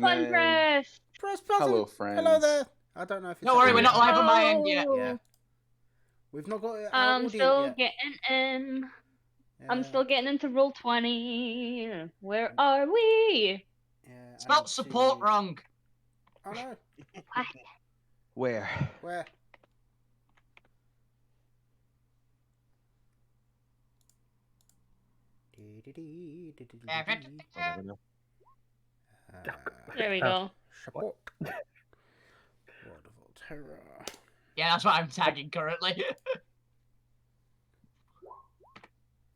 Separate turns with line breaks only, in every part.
Fun press.
Press button.
Hello, friends.
Hello there. I don't know if it's...
Don't worry, we're not live on my end yet.
Yeah. We've not got
I'm still
yet.
getting in.
Yeah.
I'm still getting into roll 20. Where are we?
Yeah,
Spelt support wrong.
Oh no.
Where?
Where?
There we go.
Support. World of Alterra.
Yeah, that's what I'm tagging currently.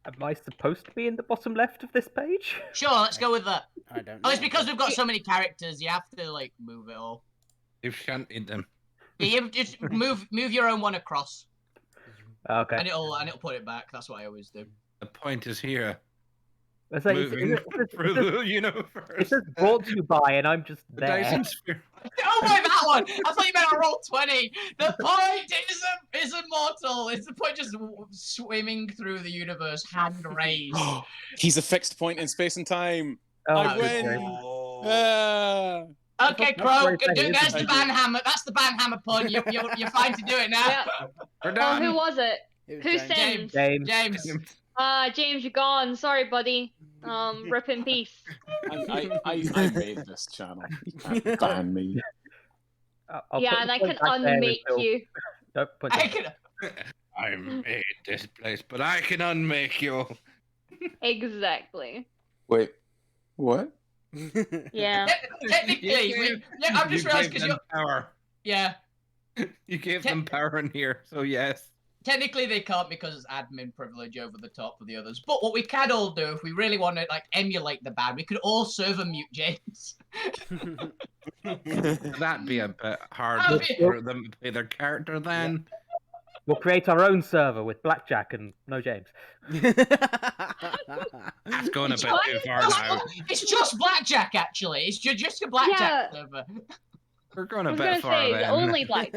Am I supposed to be in the bottom left of this page?
Sure, let's go with that.
I don't know.
Oh, it's because we've got so many characters, you have to, like, move it all.
You've shunted them.
Yeah, you just move your own one across.
Okay.
And it'll put it back. That's what I always do.
The point is here.
It's like,
Moving through the universe.
It says brought to you by, and I'm just
The
there.
Dyson sphere.
Oh my, that one! I thought you meant a roll 20. The point is immortal. It's the point just swimming through the universe, hand raised.
He's a fixed point in space and time.
Oh,
I
good
win.
grief.
Okay,
That's
Crow,
very funny,
there's
isn't
the banhammer. That's the banhammer pun. You're fine to do it now.
Yeah.
We're
Oh,
done.
who was it?
It was
Who
James.
sent?
James.
James.
James, you're gone. Sorry, buddy. Rip in peace.
I made this channel. You can't ban me.
I'll
Yeah,
put
and
the
I
point
can
back there
unmake
until-
you.
Don't put
I
it.
can.
I made this place, but I can unmake you.
Exactly.
Wait, what?
Yeah.
Technically, I'm just realized because you're.
Power.
Yeah.
You gave them power in here, so yes.
Technically, they can't because it's admin privilege over the top of the others. But what we can all do, if we really want to like emulate the band, we could all server mute James.
That'd be a bit hard
That'd be-
for them to play their character then.
We'll create our own server with Blackjack and no James.
That's going a bit too far now.
It's just blackjack, actually. It's just a blackjack
Yeah.
server.
We're going
I
a
was
bit
gonna
far
say
then.
the only black.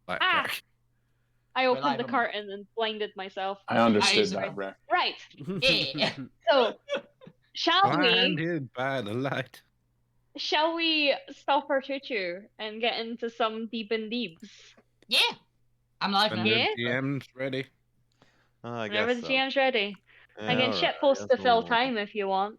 Blackjack.
I opened
Rely
the
on-
curtain and blinded myself.
I understood
Eyes
that,
are-
Brett.
Right.
Yeah.
So, shall we?
Blinded by the light.
Shall we stop our choo-choo and get into some deep and deeps?
Yeah. I'm live now.
When
Yeah?
the GM's ready.
I
Whenever
guess
the
so.
GM's ready. I
Yeah,
can
alright,
shitpost to
that's
fill
all.
time if you want.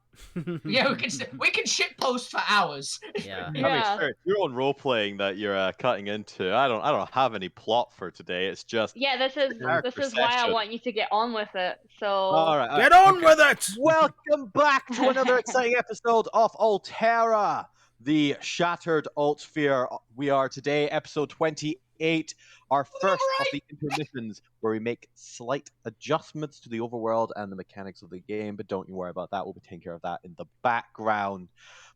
Yeah, we can shit post for hours.
Yeah.
I mean,
Yeah.
sure, your own role playing that you're cutting into. I don't have any plot for today. It's just
Yeah, this is
Character
why I
session.
want you to get on with it. So
all right.
Get on with it!
Welcome back to another exciting episode of Alterra, the Shattered Alt Sphere. We are today, episode 28, our first of the intermissions, where we make slight adjustments to the overworld and the mechanics of the game. But don't you worry about that. We'll be taking care of that in the background.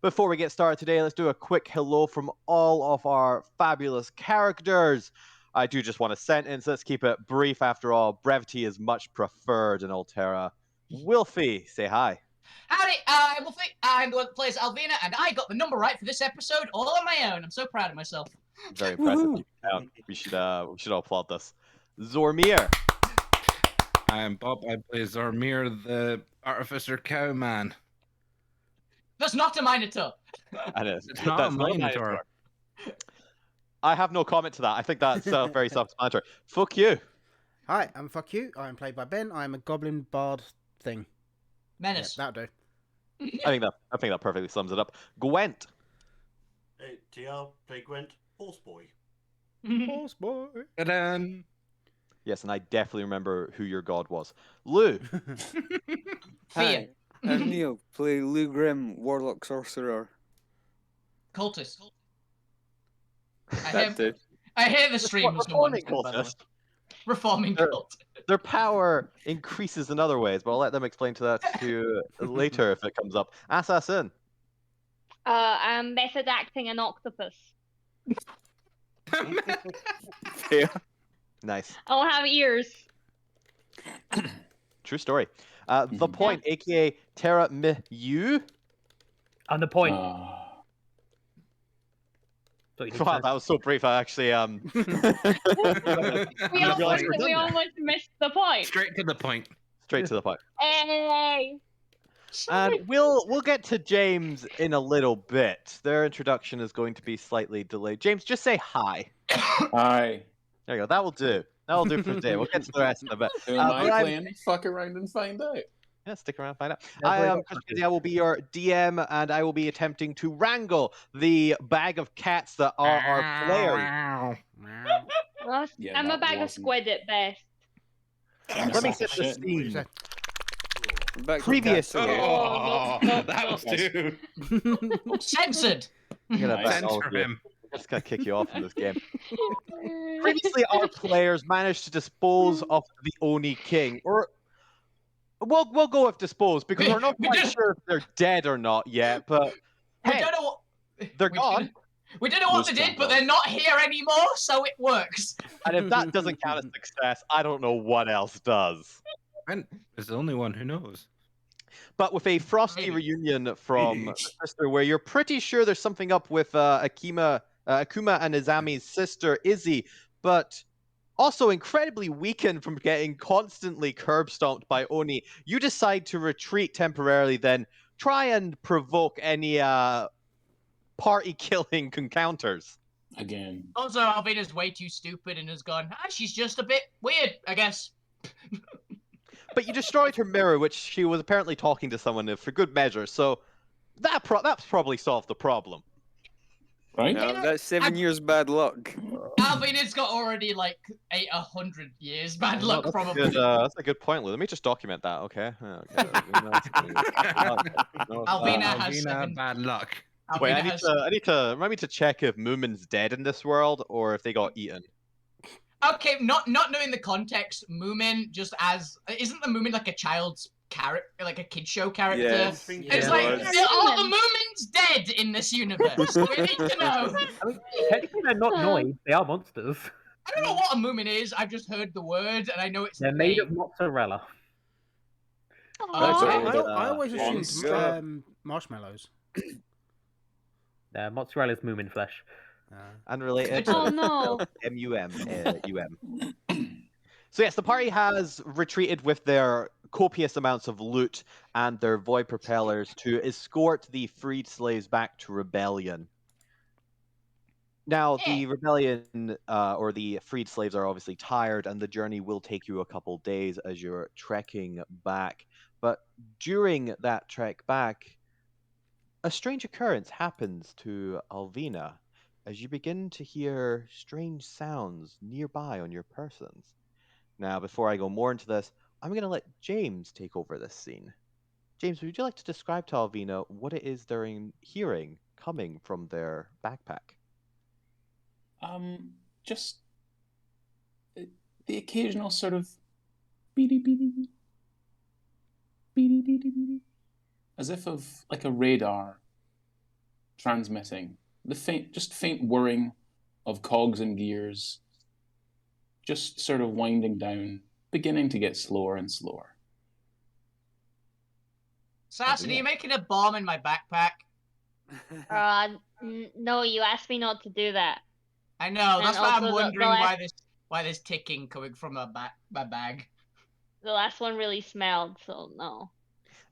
Before we get started today, let's do a quick hello from all of our fabulous characters. I do just want a sentence. Let's keep it brief. After all, brevity is much preferred in Alterra. Wilfie, say hi.
Howdy, I'm Wolfie. I'm the one that plays Alvina, and I got the number right for this episode all on my own. I'm so proud of myself.
Very impressive. We should all applaud this. Zormir.
I'm Bob. I play Zormir, the Artificer Cowman.
That's not a Minotaur.
And it's
It's not
that's
a
not a
Minotaur.
Minotaur. I have no comment to that. I think that's very self-explanatory. Fuck you.
Hi, I'm Fuck You. I'm played by Ben. I'm a goblin bard thing.
Menace.
That'll do.
I think that perfectly sums it up. Gwent.
Hey, TR, play Gwent, Horse Boy.
Horse boy.
Ta-da!
Yes, and I definitely remember who your god was. Lou.
Fear.
I'm Neil, play Lou Grimm, Warlock Sorcerer.
Cultist.
That dude.
I hear the stream was no one.
Reforming cultist.
Reforming cult.
Their power increases in other ways, but I'll let them explain to that to you later if it comes up. Assassin.
I'm method acting an octopus.
Yeah.
Nice.
I'll have ears.
True story. The Point, aka Terra Miyu.
On the point.
Wow, that was so brief. I actually
We
realize we're done
almost missed the point.
Straight to the point.
straight to the point.
Hey.
And we'll get to James in a little bit. Their introduction is going to be slightly delayed. James, just say hi.
Hi.
There you go. That will do. That will do for today. We'll get to the rest in a bit.
Who am
but
I
I'm-
playing? Fuck around and find out.
Yeah, stick around, find out.
Yeah,
I
very
am
much
Chris
happy.
Kennedy. I will be your DM, and I will be attempting to wrangle the bag of cats that are our players.
Well,
Yeah,
I'm a
that
bag of
wasn't-
squid at best.
Let me
Sack
set
of
the
shit.
scene.
Back to
Previously-
Castle.
Oh,
no,
that was
Yes.
too.
Censored.
I'm gonna
Nice.
back all
Censor
of you.
him.
I'm just gonna kick you off from this game. Previously, our players managed to dispose of the Oni King, or we'll go with dispose because we're not
We
quite
just-
sure if they're dead or not yet. But
We
hey,
don't know what.
they're
we
gone,
didn't- We don't know what
Most
they did,
jump
but
on.
they're not here anymore, so it works.
and if that doesn't count as success, I don't know what else does.
Ben is the only one who knows.
But with a frosty
Maybe.
reunion from sister, where you're pretty sure there's something up with Akuma and Izami's sister Izzy, but also incredibly weakened from getting constantly curb stomped by Oni, you decide to retreat temporarily. Then try and provoke any party killing encounters.
Again.
Also, Alvina's way too stupid and has gone, she's just a bit weird, I guess.
But you destroyed her mirror, which she was apparently talking to someone for good measure. So that's probably solved the problem.
Right?
No, that's 7 years bad luck.
Alvina's got already like 100 years bad luck,
That's
probably.
that's a good point, Lou. Let me just document that, okay?
Alvina has
Alvina,
7.
bad luck.
Wait,
Alvina
I need to remind me to check if Moomin's dead in this world or if they got eaten.
Okay, not knowing the context, Moomin just as isn't the Moomin like a child's character, like a kid show character?
Yes.
It's
Yeah,
like
it was.
all the Moomins dead in this universe. We need to know.
I mean, technically they're not noid, they are monsters.
I don't know what a Moomin is. I've just heard the word and I know it's
They're
a
made
thing.
of mozzarella.
That's
Aw.
all.
I always
Long
assumed
Scott.
marshmallows.
Mozzarella is moomin flesh.
Unrelated.
Oh no.
M-U-M. So yes, the party has retreated with their copious amounts of loot and their void propellers to escort the freed slaves back to Rebellion. Now, the Rebellion, or the freed slaves are obviously tired, and the journey will take you a couple days as you're trekking back. But during that trek back, a strange occurrence happens to Alvina as you begin to hear strange sounds nearby on your persons. Now, before I go more into this, I'm going to let James take over this scene. James, would you like to describe to Alvina what it is they're hearing coming from their backpack?
Just the occasional sort of beady beady beady beady beady, as if of like a radar transmitting the faint whirring of cogs and gears, just sort of winding down, beginning to get slower and slower.
Sass, are you making a bomb in my backpack?
No, you asked me not to do that.
I know. That's
And
why I'm
also the
wondering
last-
why there's ticking coming from my bag.
The last one really smelled, so no.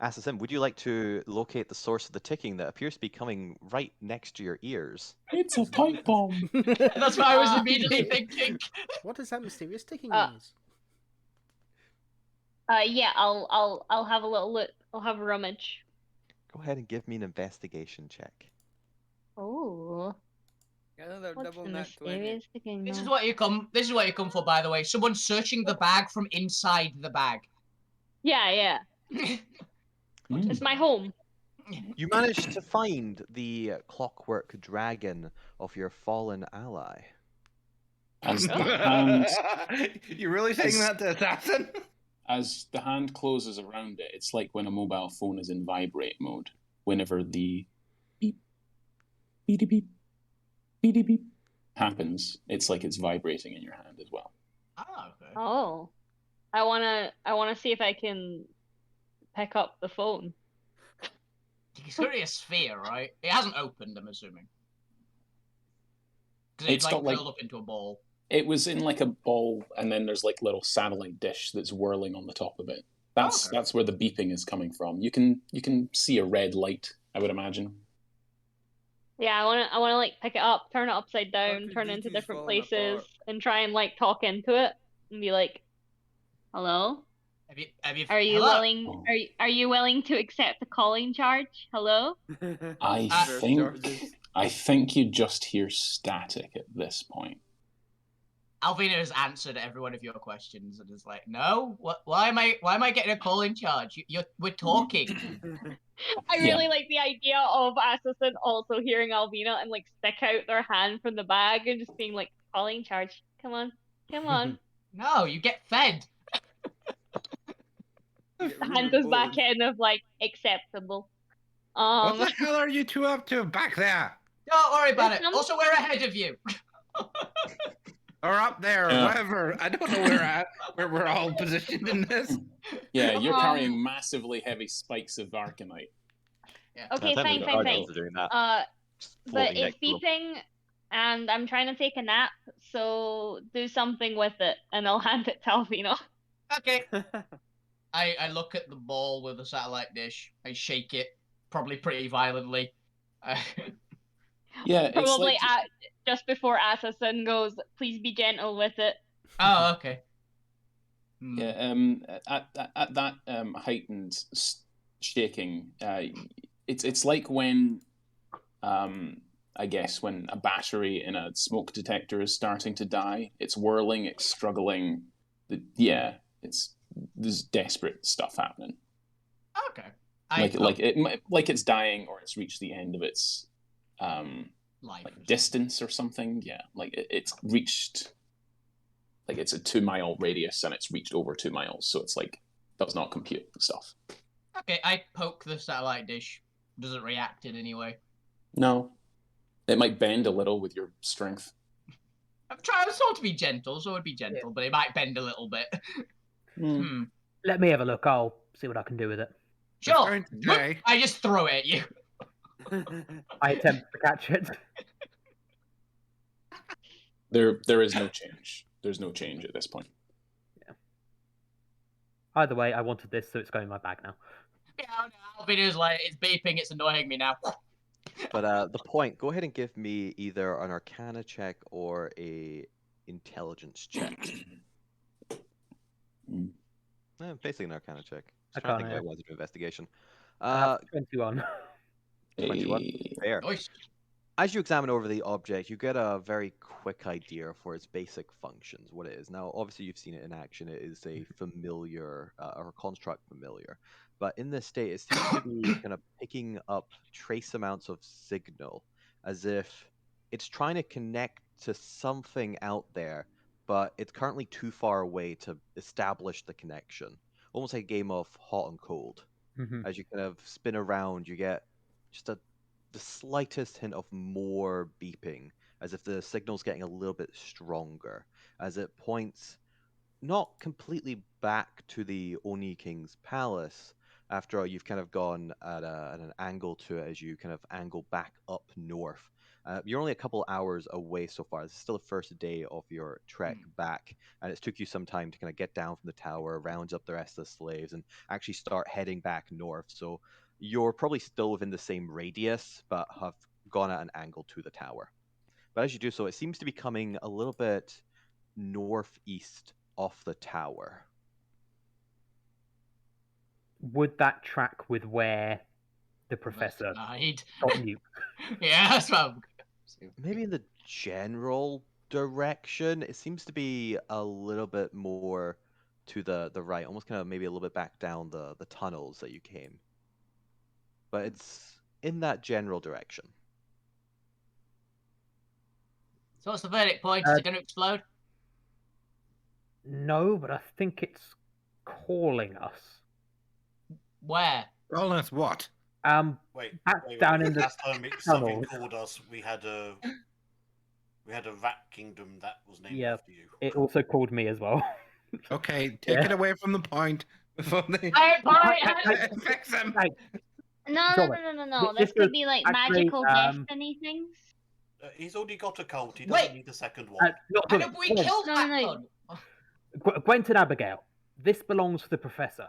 Assassin, would you like to locate the source of the ticking that appears to be coming right next to your ears?
It's a pipe bomb.
That's what I was immediately thinking.
What does that mysterious ticking
Uh,
mean?
Yeah, I'll have a little look. I'll have a rummage.
Go ahead and give me an investigation check.
Oh,
Another
what's
double
the
nat 20.
mysterious ticking?
This is
noise?
what you come. This is what you come for, by the way. Someone searching the bag from inside the bag.
Yeah. It's my home.
You managed to find the clockwork dragon of your fallen ally.
As the hand,
You really saying that to Assassin?
as the hand closes around it, it's like when a mobile phone is in vibrate mode. Whenever the beep, beep, beep, beep, beep happens, it's like it's vibrating in your hand as well.
Ah, okay.
Oh, I wanna see if I can pick up the phone.
It's currently a sphere, right? It hasn't opened, I'm assuming. Because
It's
it's like
got, like-
curled up into a ball.
It was in like a ball, and then there's like little satellite dish that's whirling on the top of it. That's where the beeping is coming from. You can see a red light, I would imagine.
Yeah, I wanna like pick it up, turn it upside down,
Fucking
turn it into
B2's
different
falling
places,
apart.
and try and like talk into it and be like, "Hello?
Have you,
Are you
hello?
willing? Are you willing to accept the calling charge? Hello?"
I
Reverse
think
charges.
I think you just hear static at this point.
Alvina has answered every one of your questions and is like, "No, what? Why am I getting a calling charge? We're talking."
I
Yeah.
really like the idea of Assassin also hearing Alvina and like stick out their hand from the bag and just being like, "Calling charge. Come on. Come on."
No, you get fed.
You get
The hand goes back
rewarded.
in of like acceptable.
What the hell are you two up to back there?
Don't worry about
There's
it.
some-
Also, we're ahead of you.
Or up there, or
Yeah.
whatever. I don't know where we're all positioned in this.
Yeah, you're
Um,
carrying massively heavy spikes of Arcanite.
Okay, fine,
the
fine, fine.
Guardians are doing that.
But
floating
it's
next to them.
beeping, and I'm trying to take a nap, so do something with it, and I'll hand it to Alvina.
Okay. I look at the ball with the satellite dish. I shake it, probably pretty violently.
Yeah, it's
Probably
like
just before Assassin goes, "Please be gentle with it."
Oh, okay. Hmm.
yeah. At that heightened shaking, it's like when I guess when a battery in a smoke detector is starting to die. It's whirling, it's struggling. There's desperate stuff happening.
Okay.
Like it's dying or it's reached the end of its
Life.
like distance or something. Yeah, like it's reached, like it's a 2-mile radius and it's reached over 2 miles, so it's like does not compute and stuff.
Okay, I poke the satellite dish. Does it react in any way?
No, it might bend a little with your strength.
I'm trying to be gentle, so it'd be gentle, but it might bend a little bit. Hmm.
Let me have a look. I'll see what I can do with it.
Sure.
Referring to Jay.
I just throw it at you.
I attempt to catch it.
There is no change. There's no change at this point.
Either way, I wanted this, so it's going in my bag now.
Yeah, Alvina's like, it's beeping, it's annoying me now.
But the point, go ahead and give me either an Arcana check or a Intelligence check. Basically an Arcana check. I was trying to think
Arcana,
if I wanted to do investigation.
21.
21. Fair.
Nice.
As you examine over the object, you get a very quick idea for its basic functions, what it is. Now, obviously, you've seen it in action. It is a familiar, or construct familiar. But in this state, it seems to be kind of picking up trace amounts of signal, as if it's trying to connect to something out there, but it's currently too far away to establish the connection. Almost like a game of hot and cold. As you kind of spin around, you get just the slightest hint of more beeping, as if the signal's getting a little bit stronger, as it points not completely back to the Oni King's palace, after all you've kind of gone at an angle to it as you kind of angle back up north. You're only a couple hours away so far. This is still the first day of your trek back, and it's took you some time to kind of get down from the tower, round up the rest of the slaves, and actually start heading back north. So you're probably still within the same radius, but have gone at an angle to the tower. But as you do so, it seems to be coming a little bit northeast off the tower.
Would that track with where the professor
Died.
got nuked?
Yeah, that's what I'm...
Maybe in the general direction. It seems to be a little bit more to the right, almost kind of maybe a little bit back down the tunnels that you came. But it's in that general direction.
So what's the verdict point? Is it going to explode?
No, but I think it's calling us.
Where?
Calling us what?
Wait,
That's down in the
last time something
tunnels.
called us, we had a rat kingdom that was named
Yeah.
after you.
It also called me as well.
Okay, take it away from the point before they fix them.
No. This
This
could
was
be like
actually,
magical destiny things.
He's already got a cult. He doesn't
Wait.
need a second one.
Look,
How did we kill
No,
that
no.
clone?
Gwent and Abigail, this belongs to the professor.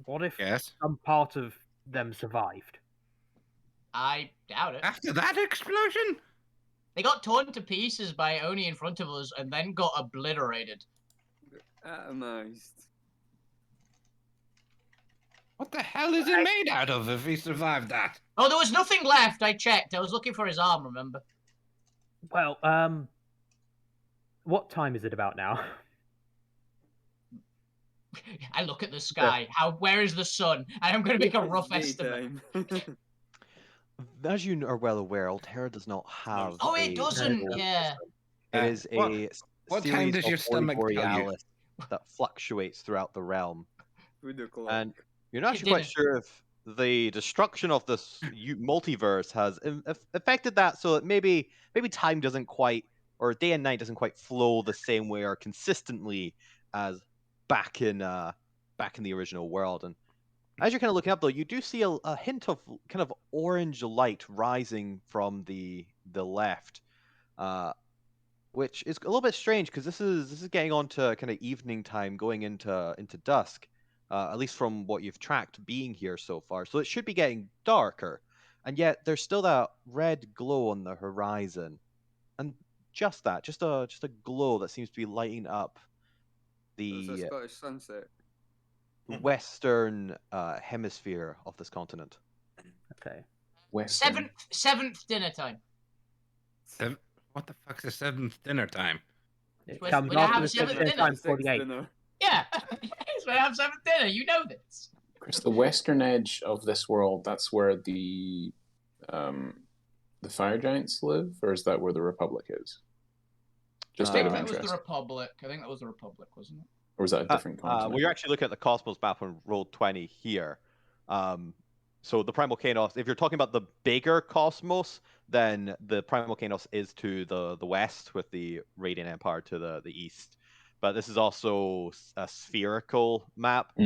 What if
Yes.
some part of them survived?
I doubt it.
After that explosion?
They got torn to pieces by Oni in front of us and then got obliterated.
Atomized.
What the hell is he made out of if he survived that?
Oh, there was nothing left. I checked. I was looking for his arm, remember?
Well, what time is it about now?
I look at the sky. Where is the sun? I am going to make a rough estimate.
Daytime.
As you are well aware, Alterra does not have.
Oh, it
a
doesn't.
central
Yeah.
system. It is a
what time
series
does your
of
stomach tell you?
borealis that fluctuates throughout the realm.
With the clock.
And you're not
It
actually quite
didn't.
sure if the destruction of this multiverse has affected that, so that maybe time doesn't quite, or day and night doesn't quite flow the same way or consistently as back in the original world. And as you're kind of looking up, though, you do see a hint of kind of orange light rising from the left, which is a little bit strange because this is getting on to kind of evening time, going into dusk. At least from what you've tracked being here so far. So it should be getting darker. And yet there's still that red glow on the horizon. And just a glow that seems to be lighting up
It's a
the
Scottish sunset.
western hemisphere of this continent.
Okay.
Western.
Seventh dinner time.
What the fuck's the seventh dinner time?
It
When-
comes
when I
after
have
the
seventh
dinner
dinner.
time 48.
Dinner.
Yeah. It's when I have seventh dinner. You know this.
Chris, the western edge of this world, that's where the fire giants live, or is that where the Republic is? Just
I
out of
think
That was
interest.
the Republic. I think that was the Republic, wasn't it?
Or was that a different continent?
Well, you're actually looking at the Cosmos map on roll 20 here. So the Primal Chaos, if you're talking about the bigger Cosmos, then the Primal Chaos is to the west, with the Radiant Empire to the east. But this is also a spherical map, so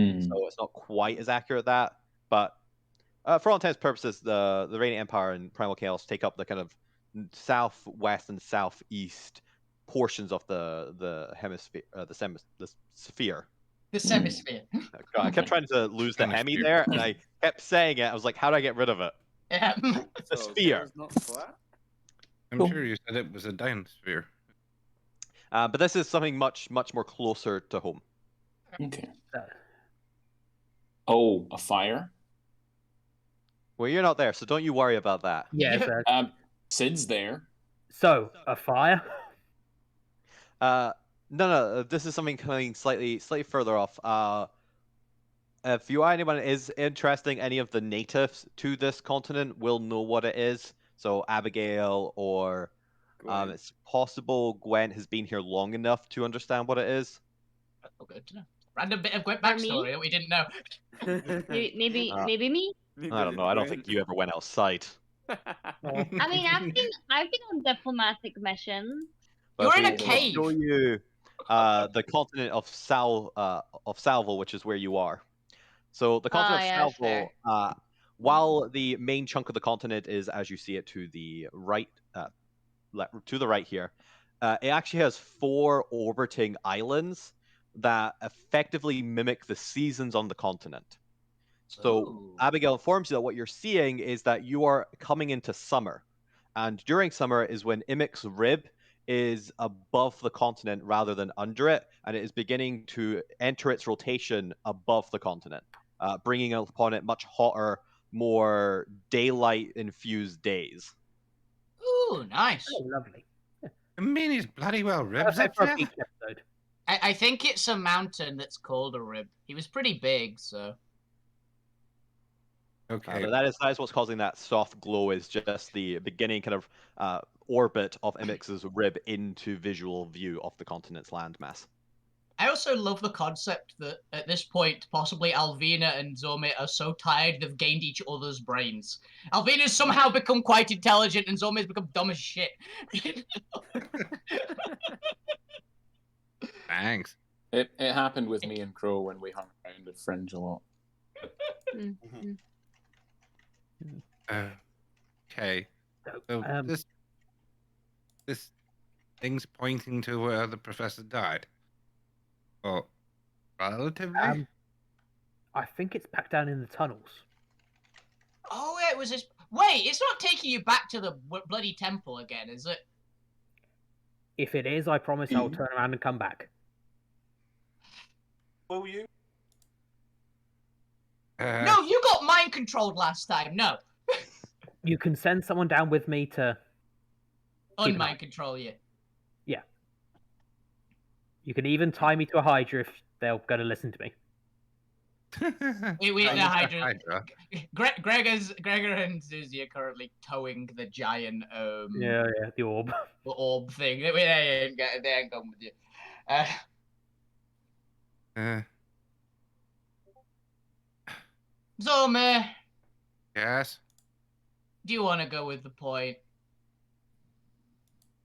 it's not quite as accurate that. But for all intents and purposes, the Radiant Empire and Primal Chaos take up the kind of southwest and southeast portions of the hemisphere, the sphere.
The Semisphere.
God, I kept trying to lose the hemi
Hemisphere.
there, and I kept saying it. I was like, how do I get rid of it?
Yeah.
The
So,
sphere.
Terra's not flat?
I'm
Cool.
sure you said it was a dinosphere.
But this is something much more closer to home.
Okay.
Uh,
Oh, a fire?
Well, you're not there, so don't you worry about that.
Yeah.
Yeah.
Sid's there.
So a fire.
No, this is something coming slightly further off. If anyone is interested, any of the natives to this continent will know what it is. So Abigail or
Gwen.
it's possible Gwen has been here long enough to understand what it is.
Oh, good to know. Random bit of quick
For me?
backstory that we didn't know.
Maybe
Uh,
maybe me.
I don't know. I don't think you ever went outside.
I mean, I've been on diplomatic missions.
But
You're in
if
a
we
cave.
Show you the continent of Salvo, which is where you are. So the continent
yeah,
of
fair.
Salvo, while the main chunk of the continent is, as you see it, to the right, here, it actually has 4 orbiting islands that effectively mimic the seasons on the continent. So
Ooh.
Abigail informs you that what you're seeing is that you are coming into summer, and during summer is when Imic's rib is above the continent rather than under it, and it is beginning to enter its rotation above the continent, bringing upon it much hotter, more daylight-infused days.
Ooh, nice.
Oh, lovely.
I mean, he's bloody well ribs
Perfect
up
for a
there.
beach episode.
I think it's a mountain that's called a rib. He was pretty big, so.
Okay.
But that is what's causing that soft glow, is just the beginning kind of orbit of Imix's rib into visual view of the continent's landmass.
I also love the concept that at this point, possibly Alvina and Zome are so tired they've gained each other's brains. Alvina's somehow become quite intelligent and Zome's become dumb as shit.
Thanks.
It happened with me and Crow when we hung around at Fringe a lot.
Okay. So
Um,
this thing's pointing to where the professor died. Well, relatively.
I think it's back down in the tunnels.
Oh, yeah, it was this. Wait, it's not taking you back to the bloody temple again, is it?
If it is, I promise I'll turn around and come back.
Will you?
No, you got mind controlled last time. No.
You can send someone down with me to keep an eye.
Unmind control you.
Yeah. You can even tie me to a Hydra if they're going to listen to me.
We the Hydra. Gregor and Susie are currently towing the giant
Yeah, the orb.
The orb thing. They ain't going with you. Zome,
Yes.
do you want to go with the point?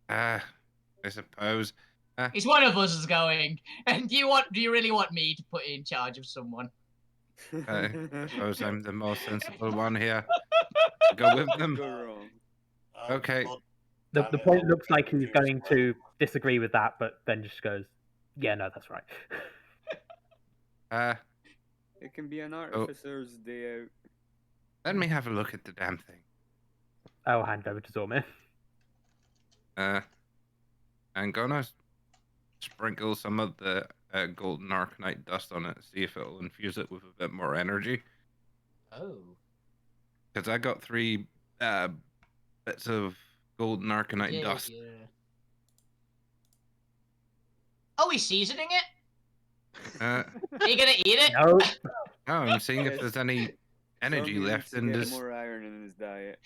I suppose.
It's one of us is going. And do you really want me to put you in charge of someone?
I suppose I'm the most sensible one here. Go with them.
Go wrong.
Okay.
The point looks like he's going to disagree with that, but then just goes, yeah, no, that's right.
It can be an artificer's day out.
Let me have a look at the damn thing.
I'll hand over to Zormir.
I'm gonna sprinkle some of the golden arcanite dust on it, see if it'll infuse it with a bit more energy.
Oh.
Because I got 3 bits of golden arcanite dust.
Yeah. Are we seasoning it? Are you gonna eat it?
No.
No, I'm seeing if there's any energy left in this.
More iron in his diet.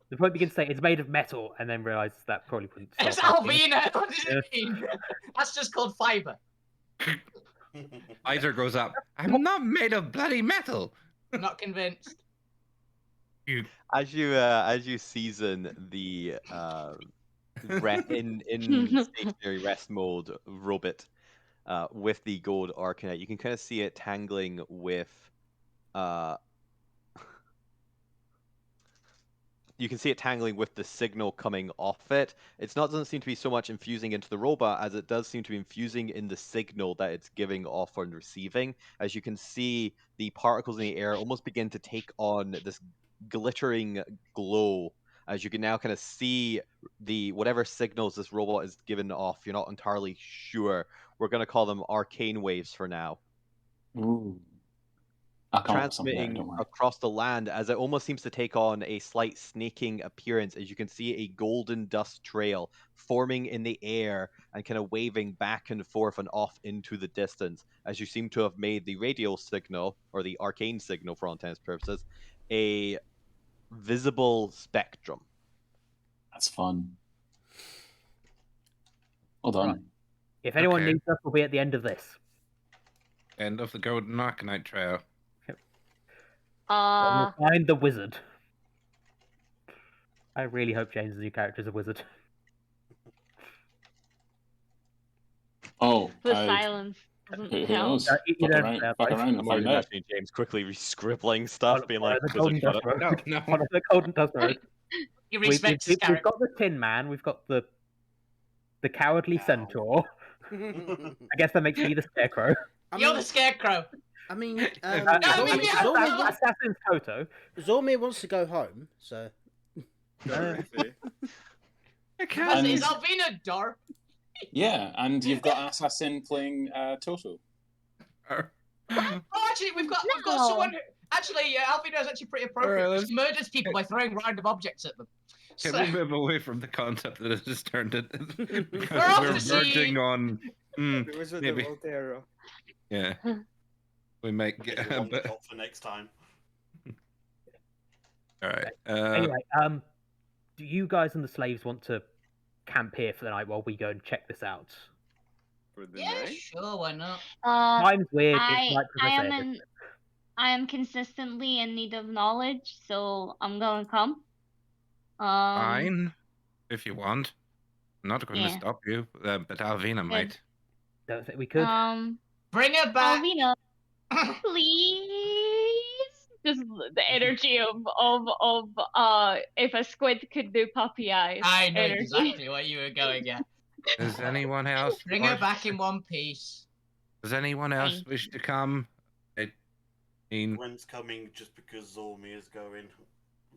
The point begins to say it's made of metal, and then realize that probably wouldn't stop.
It's Alvina! What does it mean? That's just called fiber.
Either goes up. I'm not made of bloody metal.
I'm not convinced.
As you season the in stationary rest mode robot with the gold arcanite, you can kind of see it tangling with you can see it tangling with the signal coming off it. Doesn't seem to be so much infusing into the robot as it does seem to be infusing in the signal that it's giving off and receiving. As you can see, the particles in the air almost begin to take on this glittering glow. As you can now kind of see the whatever signals this robot is giving off. You're not entirely sure. We're going to call them arcane waves for now.
Ooh.
Transmitting across the land as it almost seems to take on a slight snaking appearance, as you can see a golden dust trail forming in the air and kind of waving back and forth and off into the distance, as you seem to have made the radio signal, or the arcane signal for all intents and purposes, a visible spectrum.
That's fun. Well done.
Right. If anyone needs us, we'll be at the end of this.
End of the golden arcanite trail.
We'll find the wizard. I really hope James' new character is a wizard.
Oh,
The silence doesn't
who
help.
knows? Fuck around and find out.
James quickly scribbling stuff, being like,
the golden dust road.
No.
One of the golden dust road.
He
We've
respects his
got
character.
the Tin Man. We've got the cowardly centaur. I guess that makes me the scarecrow.
You're the scarecrow.
I mean,
Assassin's Toto.
Zormir wants to go home, so.
And-
Is Alvina dark?
Yeah, and you've got Assassin playing Toto.
Oh, actually, we've got someone. Actually, Alvina is actually pretty appropriate.
Alright,
She murders people by throwing random objects at them.
Can we move away from the concept that it has turned it? Because
off
we're
to sea.
verging on.
It was with
maybe.
the Alterra.
Yeah. We might get a
One
bit.
top for next time.
All right.
Anyway, do you guys and the slaves want to camp here for the night while we go and check this out?
For the
Yeah,
night?
sure, why not?
Time's weird.
I
It's like
I am consistently in need of knowledge, so I'm gonna come.
Fine, if you want. I'm not going to
yeah.
stop you, but Alvina might.
Don't think we could.
Bring her back.
Alvina, please. Just the energy of if a squid could do puppy eyes.
I know
energy.
exactly what you were going at.
Does anyone else?
Bring her back in one piece.
Does anyone else wish to come? mean,
Gwen's coming just because Zormi is going,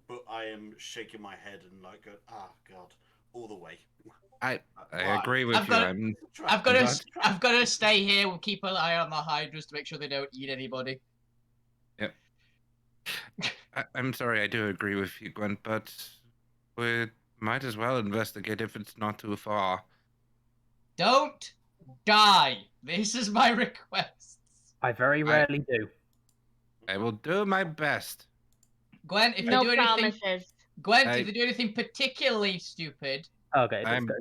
but I am shaking my head and like going, ah, God, all the way.
I
Why?
agree with
I've
you.
got- I've got
not-
to. I've got to stay here. We'll keep an eye on the Hydras to make sure they don't eat anybody.
I'm sorry, I do agree with you, Gwen, but we might as well investigate if it's not too far.
Don't die. This is my request.
I very rarely do.
I will do my best.
Gwen, if
No
you do anything,
promises.
Gwen,
I-
if you do anything particularly stupid,
Okay, let's
I'm-
go.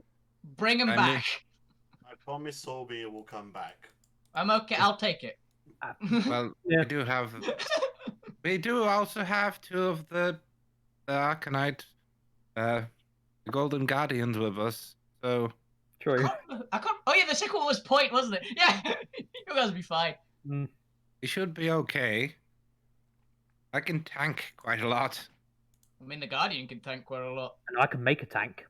bring him
I
back.
mean-
I promise Zormi will come back.
I'm okay. I'll take it.
Well,
Yeah.
we do also have two of the Arcanite, the Golden Guardians with us. So
True.
I can't. Oh yeah, the second one was point, wasn't it? Yeah, you guys will be fine.
we should be okay. I can tank quite a lot.
I mean, the Guardian can tank quite a lot.
And I can make a tank.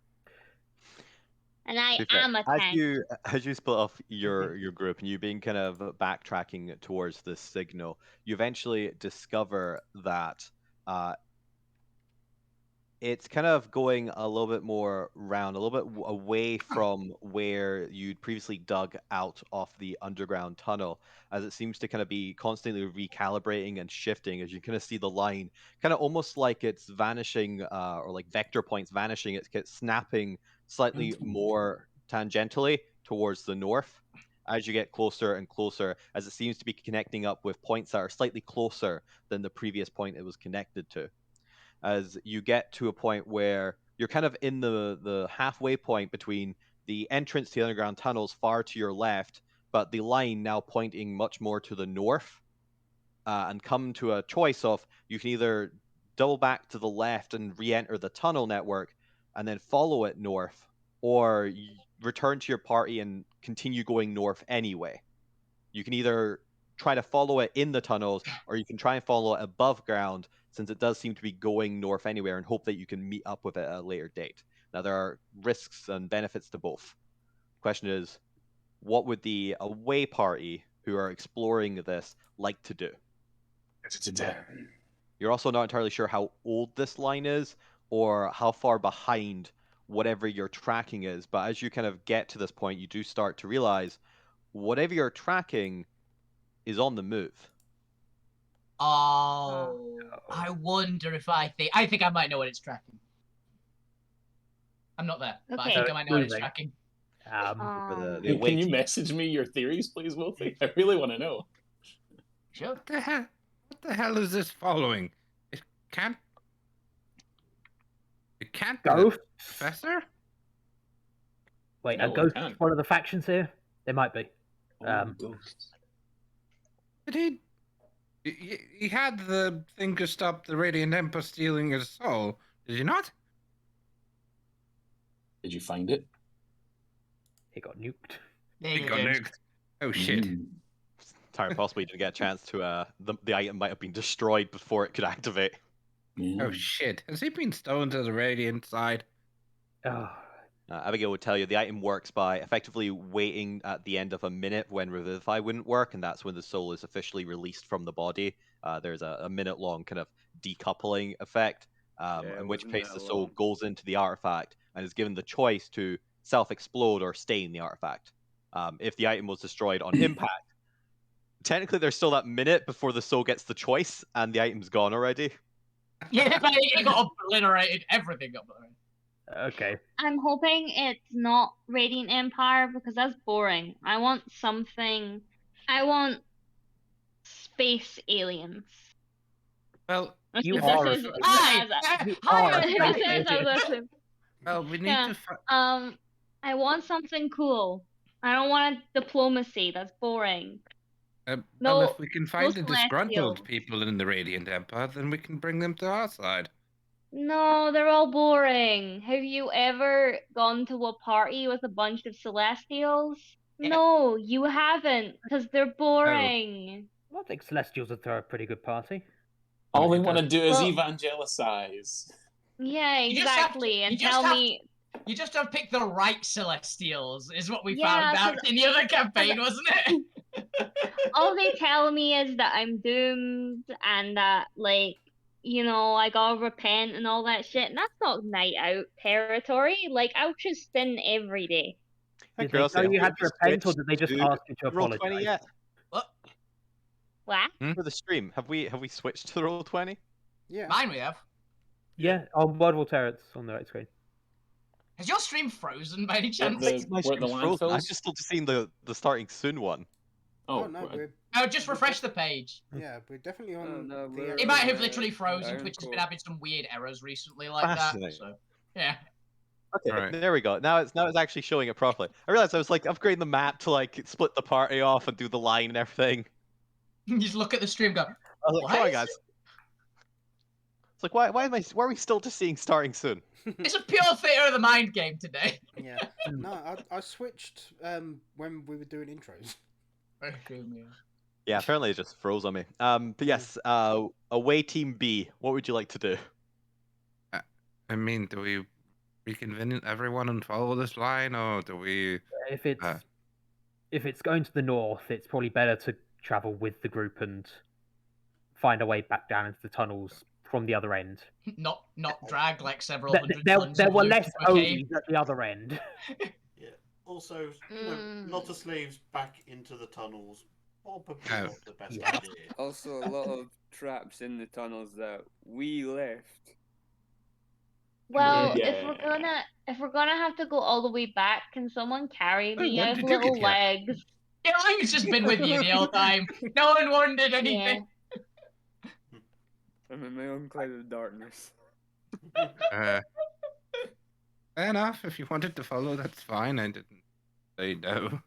And I
To be fair,
am a tank.
as you split off your group and you being kind of backtracking towards this signal, you eventually discover that it's kind of going a little bit more round, a little bit away from where you'd previously dug out of the underground tunnel, as it seems to kind of be constantly recalibrating and shifting as you kind of see the line kind of almost like it's vanishing or like vector points vanishing. It's snapping slightly more tangentially towards the north as you get closer and closer, as it seems to be connecting up with points that are slightly closer than the previous point it was connected to. As you get to a point where you're kind of in the halfway point between the entrance to the underground tunnels far to your left, but the line now pointing much more to the north, and come to a choice of you can either double back to the left and re-enter the tunnel network and then follow it north, or return to your party and continue going north anyway. You can either try to follow it in the tunnels, or you can try and follow it above ground, since it does seem to be going north anywhere, and hope that you can meet up with it at a later date. Now, there are risks and benefits to both. Question is, what would the away party who are exploring this like to do? You're also not entirely sure how old this line is, or how far behind whatever you're tracking is, but as you kind of get to this point, you do start to realize whatever you're tracking is on the move.
Oh, I wonder if I think I might know what it's tracking. I'm not there, but I
Okay.
think I might know what it's
Moving.
tracking.
For the
Um,
away
Can you
team.
message me your theories, please, Wolfie? I really want to know.
Sure.
What the hell is this following? It can't. It can't be the
Ghosts?
professor.
Wait,
No,
a
it
ghost
can't.
one of the factions here? There might be.
Ghosts.
But he had the thing to stop the Radiant Emperor stealing his soul. Did he not?
Did you find it?
He got nuked.
There
He
you
got
go.
nuked. Oh shit.
Mm.
Entirely possibly you didn't get a chance to. The item might have been destroyed before it could activate.
Yeah.
Oh shit. Has he been stolen to the Radiant side?
Oh,
Abigail would tell you the item works by effectively waiting at the end of a minute when Revivify wouldn't work, and that's when the soul is officially released from the body. There's a minute-long kind of decoupling effect,
Yeah,
in which
wasn't
case
that
the soul
long?
goes into the artifact and is given the choice to self-explode or stay in the artifact. If the item was destroyed on impact, technically there's still that minute before the soul gets the choice, and the item's gone already.
Yeah, but it got obliterated. Everything got obliterated.
okay.
I'm hoping it's not Radiant Empire because that's boring. I want something. I want space aliens.
Well,
You
This
are
is-
a-
Hi!
as-
are a
this
space
is
alien.
as a-
well, we need
Yeah.
to find.
I want something cool. I don't want diplomacy. That's boring.
Well,
No,
if we can find the disgruntled
celestials.
people in the Radiant Empire, then we can bring them to our side.
No, they're all boring. Have you ever gone to a party with a bunch of celestials?
Yeah.
No, you haven't, because they're boring.
I think Celestials would throw a pretty good party.
All they
It
want to
does-
do is
Well-
evangelicize.
Yeah,
You just have to-
exactly.
you
And
just
tell
have
me,
You just have to pick the right Celestials, is what we
Yeah,
found out
'cause-
in the other campaign, wasn't it?
All they tell me is that I'm doomed and that, like, I gotta repent and all that shit. And that's not night out territory. Like, I'll just sin every day.
Hey,
Did they tell
curiosity,
you
have
had
we
to repent, or
switched
did they just
to
ask you to
Roll20
apologize?
yet?
What?
What?
For the stream, have we switched to the Roll20?
Yeah.
Mine we have.
Yeah, on World of Alterra, it's on the right screen.
Has your stream frozen by any
Yeah,
chance?
the- where the
Frozen. I'm
landfills?
just still seeing the starting soon one.
Oh, no,
right.
Oh, just refresh the page.
Yeah, we're definitely on
no,
the
we're-
era
It might have
of-
literally frozen.
Iron
Twitch has been
Core.
having some weird errors recently like that.
Fascinating.
So, yeah.
Okay,
Right.
there we go. Now it's actually showing it properly. I realized I was like upgrading the map to like split the party off and do the line and everything.
You just look at the stream, and go.
I was like,
What?
come on, guys. It's like, why are we still just seeing starting soon?
It's a pure theater of the mind game today.
Yeah. No, I switched when we were doing intros.
Yeah, apparently it just froze on me. But yes, away team B. What would you like to do?
I mean, do we reconvene everyone and follow this line, or do we?
If it's going to the north, it's probably better to travel with the group and find a way back down into the tunnels from the other end.
Not drag like several hundred
There
tons
there
of
were
loot
less
to a cave.
O's at the other end.
Yeah. Also, not the slaves back into the tunnels. Probably
Oh.
not the best
Yeah.
idea.
Also, a lot of traps in the tunnels that we left.
Well,
Yeah.
if we're gonna have to go all the way back, can someone carry me?
when
I have
did you
little
get here?
legs.
Yeah, I've just been with you the whole time. No one wanted
Yeah.
anything.
I'm in my own cloud of darkness.
Fair enough. If you wanted to follow, that's fine. I didn't say no.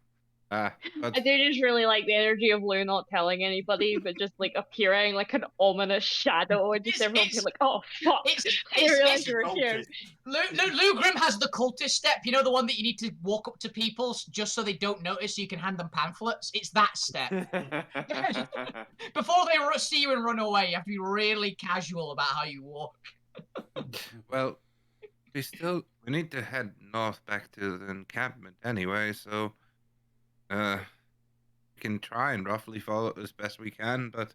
But
I do just really like the energy of Lou not telling anybody, but just like appearing like an ominous shadow, and just
It's-
everyone being like, "Oh fuck!" I didn't realize you were here.
Lou Grim has the cultist step. You know, the one that you need to walk up to people just so they don't notice, so you can hand them pamphlets. It's that step. Before they see you and run away, you have to be really casual about how you walk.
well, we need to head north back to the encampment anyway, so we can try and roughly follow it as best we can, but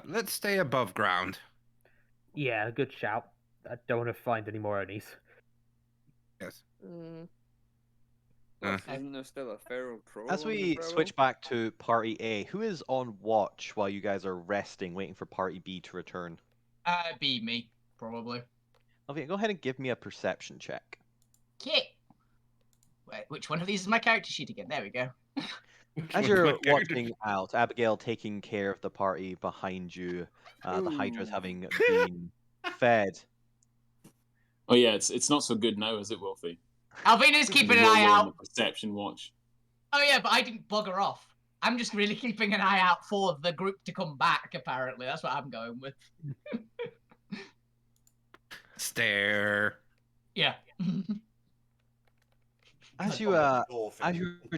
let's stay above ground.
Yeah, good shout. I don't want to find any more Onis.
Yes.
Isn't there still a feral troll?
As
on the
we
prowl?
switch back to party A, who is on watch while you guys are resting, waiting for party B to return?
Be me, probably.
Okay, go ahead and give me a perception check.
Okay. Wait, which one of these is my character sheet again? There we go.
As you're watching out, Abigail taking care of the party behind you, the Hydras having been fed.
Oh yeah, it's not so good now, is it, Wolfie?
Alvina's keeping an
We're
eye
on the
out.
perception watch.
Oh yeah, but I didn't bugger off. I'm just really keeping an eye out for the group to come back, apparently. That's what I'm going with.
Stare.
Yeah.
As you were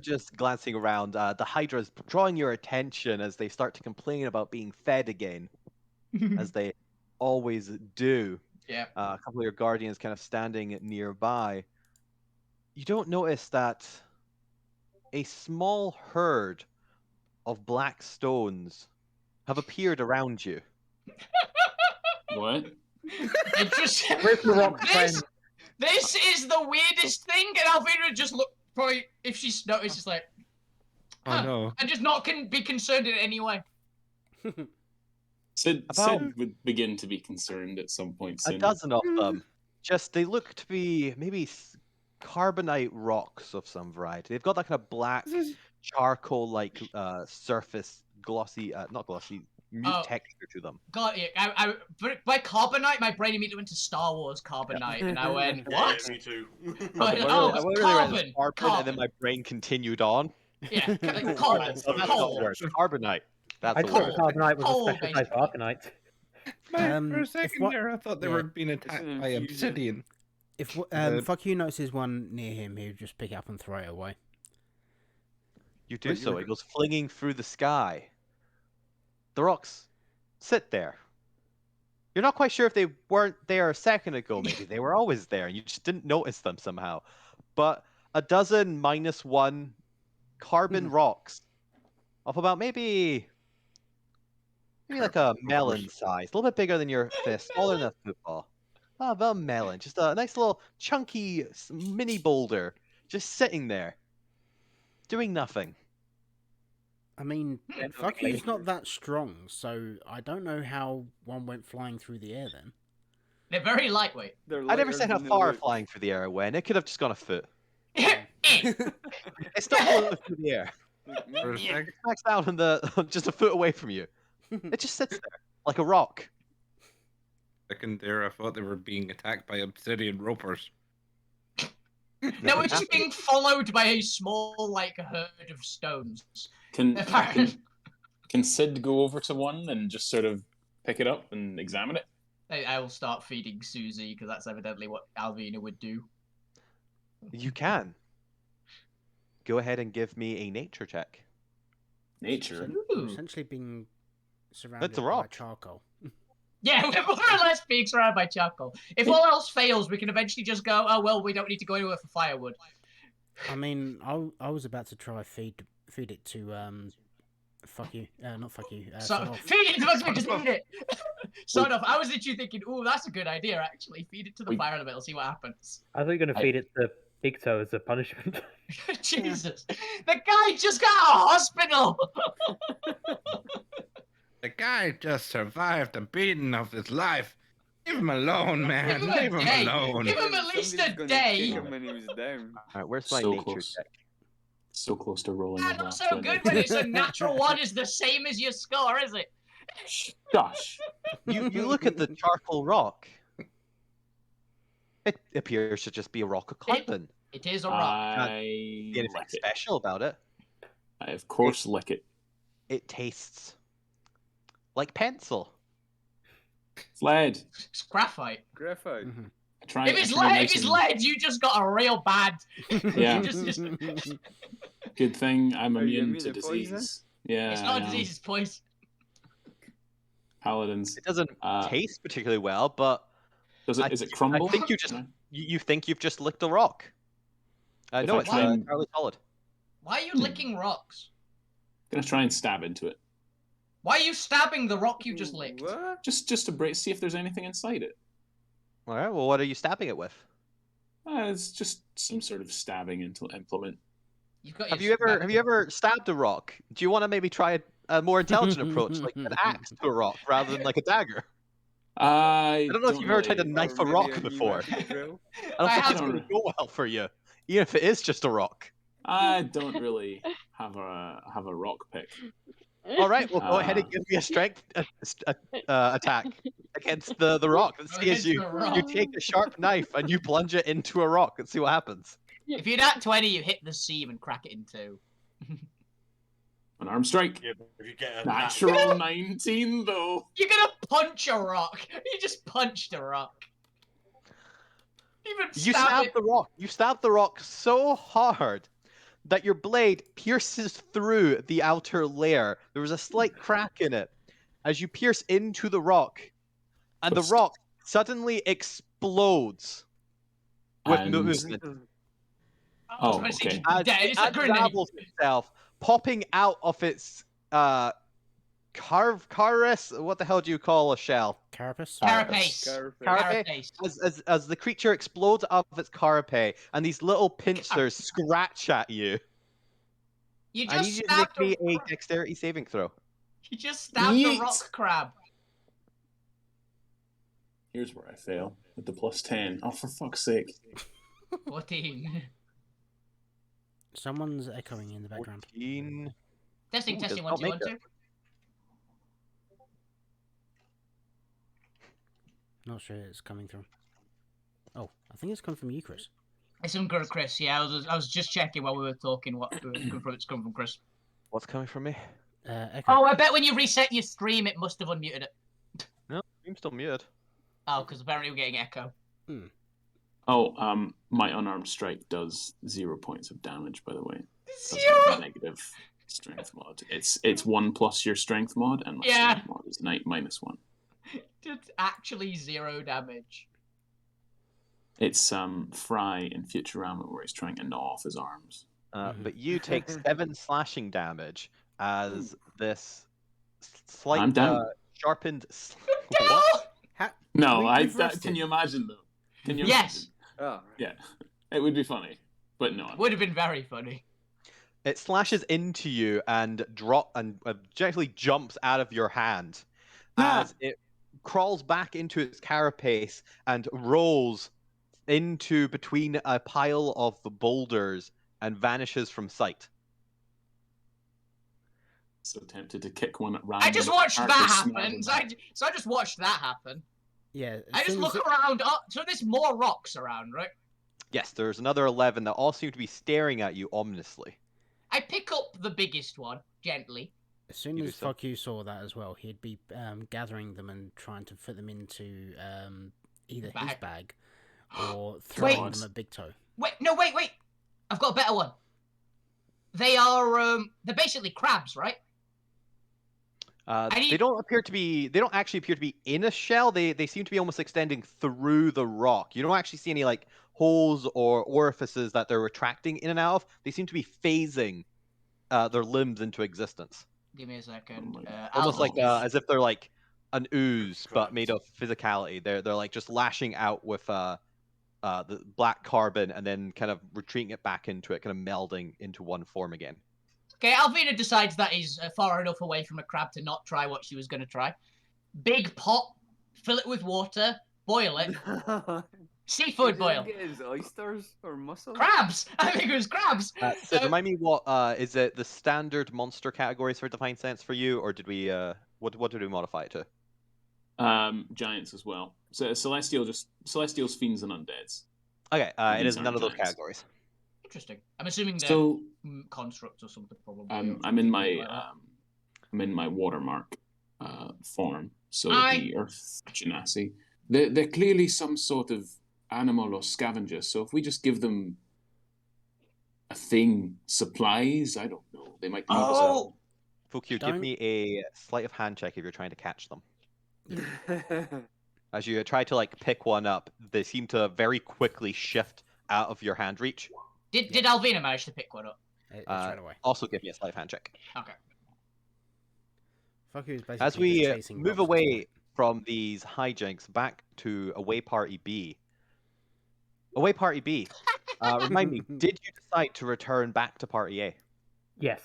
just glancing around, the Hydra's drawing your attention as they start to complain about being fed again, as they always do.
Yeah.
A couple of your guardians kind of standing nearby. You don't notice that a small herd of black stones have appeared around you.
What?
It just,
Where's the rock friend?
this is the weirdest thing, and Alvina just look probably if she's noticed, it's like,
Oh no.
and just not be concerned in any way.
Sid
About-
would begin to be concerned at some point soon.
A dozen of them. Just, they look to be maybe carbonite rocks of some variety. They've got that kind of black, charcoal-like surface, glossy, not glossy, mute
Oh.
texture to them.
God, yeah, by carbonite, my brain immediately went to Star Wars carbonite, and I went,
Yeah,
what?
me too.
But,
I
oh,
really read
carbon,
carbon, and then my brain continued on.
Yeah, like
Oh,
coal,
that's not
coal.
the word. Carbonite. That's
I
the
thought
word.
Carbonite was
Coal,
a special type of Arcanite.
For a
if
second
what-
there, I thought they
yeah.
were being attacked
an
by
infusion.
obsidian.
If
Uh,
Fuck You notices one near him, he'll just pick it up and throw it away.
You do
Wait,
so.
you-
It goes flinging through the sky. The rocks sit there. You're not quite sure if they weren't there a second ago, maybe. They were always there, and you just didn't notice them somehow. But a dozen -1 carbon rocks of about maybe like a melon size, a little bit bigger than your fist, smaller than a football. About a melon, just a nice little chunky mini boulder, just sitting there, doing nothing.
I mean,
Yeah,
fuck
okay.
you's not that strong, so I don't know how one went flying through the air then.
They're very lightweight.
They're
I never
lighter
said how
than they
far
look.
flying through the air it went. It could have just gone a foot.
It's
It still flew through the air.
For a
Yeah.
sec,
It smacks down in the just a foot away from you. It just sits there like a rock.
second there, I thought they were being attacked by obsidian ropers.
No, it's just being followed by a small, like, herd of stones.
Can Sid go over to one and just sort of pick it up and examine it?
I will start feeding Susie, because that's evidently what Alvina would do.
You can. Go ahead and give me a nature check.
Nature.
We're
Ooh.
essentially being surrounded
That's a
by
rock.
charcoal.
Yeah, we're more or less being surrounded by charcoal. If all else fails, we can eventually just go, oh, well, we don't need to go anywhere for firewood.
I mean, I was about to try feed it to fuck you, not fuck you.
So,
sod off.
feed it to us, just feed it! Sort of. I was literally thinking, ooh, that's a good idea, actually. Feed it to the
Wait.
fire in the middle, see what happens.
I thought you were going to feed it to Big Toe as a punishment.
Jesus. The guy just got out of hospital!
The guy just survived the beating of his life. Leave him alone, man.
Give him a
Leave him
day.
alone.
Give him at least
Somebody's
a
gonna
day.
kick him when he was down.
Alright, where's my
So
nature
close.
check?
So close to rolling.
Ah,
over
not
that
so good when it's a natural one is the same as your score, is it?
Gosh.
You look at the charcoal rock. It appears to just be a rock of carbon.
It is a rock.
I
Anything
lick it.
special about it?
I of course lick it.
It tastes like pencil.
It's lead.
It's graphite.
Graphite.
Mhm.
I try.
If
I
it's
try
lead,
nice
if it's
and-
lead, you just got a real bad.
Yeah.
just...
Good thing I'm
Are you
immune
immune
to
to poison?
disease. Yeah.
It's
I
not a
am.
disease, it's poison.
Paladins.
It doesn't
Uh,
taste particularly well, but
Does it? Is it crumble?
I think you just
No?
you think you've just licked a rock.
If
No,
I
it's
try and-
entirely solid.
Why are you licking rocks?
Gonna try and stab into it.
Why are you stabbing the rock you just licked?
What?
Just to break, see if there's anything inside it.
All right. Well, what are you stabbing it with?
It's just some sort of stabbing implement.
You've got
Have
your
you ever stabbed a rock? Do you want to maybe try a more intelligent approach, like an axe to a rock rather than like a dagger?
I
don't know if you've ever tried to
really-
knife
Or
a rock
maybe a
before.
pneumatic drill?
I don't
I
think
have-
it's going to go well for you, even if it is just a rock.
I don't really have a rock pick.
All right, well, go ahead and give me a strength attack against the rock. Let's see as
Against
you
the rock.
you take a sharp knife and you plunge it into a rock and see what happens.
If you're at 20, you hit the seam and crack it in two.
An arm strike.
Yeah, but if you get a
Natural 19 though.
You're gonna punch a rock. You just punched a rock. Even
You
stab
stab
it.
the rock. You stab the rock so hard that your blade pierces through the outer layer. There was a slight crack in it as you pierce into the rock, and the rock suddenly explodes with
And-
movement.
I was
Oh,
gonna say,
okay.
As
yeah,
it
it's a grenade.
unravels itself, popping out of its carus. What the hell do you call a shell?
Carapace?
Carapace.
Carapace. As the creature explodes out of its carapace, and these little pincers scratch at you.
You
I need
just
you to make
stabbed
me a dexterity saving throw.
You just stabbed
Yeet.
a rock crab.
Here's where I fail with the plus 10. Oh, for fuck's sake.
14.
Someone's echoing in the background.
14.
Testing,
Ooh,
testing,
does
1,
not
2,
make
1,
it.
2.
Not sure it's coming through. Oh, I think it's coming from you, Chris.
It's from Chris, yeah. I was just checking while we were talking what it's come from Chris.
What's coming from me?
Echo.
Oh, I bet when you reset your stream, it must have unmuted it.
No, I'm still muted.
Oh, because apparently we're getting echo.
Oh, my unarmed strike does 0 points of damage, by the way. Doesn't have a
Zero!
negative strength mod. It's 1 plus your strength mod, and my
Yeah.
strength mod is -1.
It's actually 0 damage.
It's Fry in Futurama where he's trying to gnaw off his arms.
But you take 7 slashing damage as this
I'm
slight
down.
sharpened. What?
No,
We've
can
rested.
you imagine though? Can you
Yes.
imagine?
Oh,
Yeah, it would be funny, but no.
Would have been very funny.
It slashes into you and gently jumps out of your hand as it crawls back into its carapace and rolls into between a pile of boulders and vanishes from sight.
So tempted to kick one at
I
random.
just
at the
watched that
character
happen.
snapping.
So I just watched that happen.
Yeah.
I
as
just
soon as
look around. Oh, so there's more rocks around, right?
Yes, there's another 11 that all seem to be staring at you ominously.
I pick up the biggest one gently.
As soon
You do
as
so.
Fuck You saw that as well, he'd be gathering them and trying to fit them into either his
Bag.
bag or throwing
Wait.
them at Big Toe.
Wait. I've got a better one. They are they're basically crabs, right?
They don't actually appear to be in a shell. They seem to be almost extending through the rock. You don't actually see any like holes or orifices that they're retracting in and out of. They seem to be phasing their limbs into existence.
Give me a second.
Almost like
I'll-
as if they're like an ooze,
It's
but made of
crabs.
physicality. They're like just lashing out with the black carbon and then kind of retreating it back into it, kind of melding into one form again.
Okay, Alvina decides that is far enough away from a crab to not try what she was going to try. Big pot, fill it with water, boil it. Seafood boil.
Get his oysters or mussel?
Crabs! I think it was crabs!
Sid, remind me what is it the standard monster categories for Divine Sense for you, or did we what did we modify it to?
Giants as well. So celestials, fiends, and undeads.
Okay, it
These
is none
aren't
of those
giants.
categories.
Interesting. I'm assuming they're
So
constructs or something, probably.
I'm in my watermark form. So the Earth Genasi. They're clearly some sort of animal or scavenger. So if we just give them a thing, supplies, I don't know, they might.
Fukyu, give me a sleight of hand check if you're trying to catch them. As you try to like pick one up, they seem to very quickly shift out of your hand reach.
Did Alvina manage to pick one up?
It's right away.
Also, give me a sleight of hand check.
Okay.
Fuck You is basically
As we
just chasing
move
rocks at this
away
point.
from these hijinks back to Away Party B. Away Party B. Remind me, did you decide to return back to Party A?
Yes.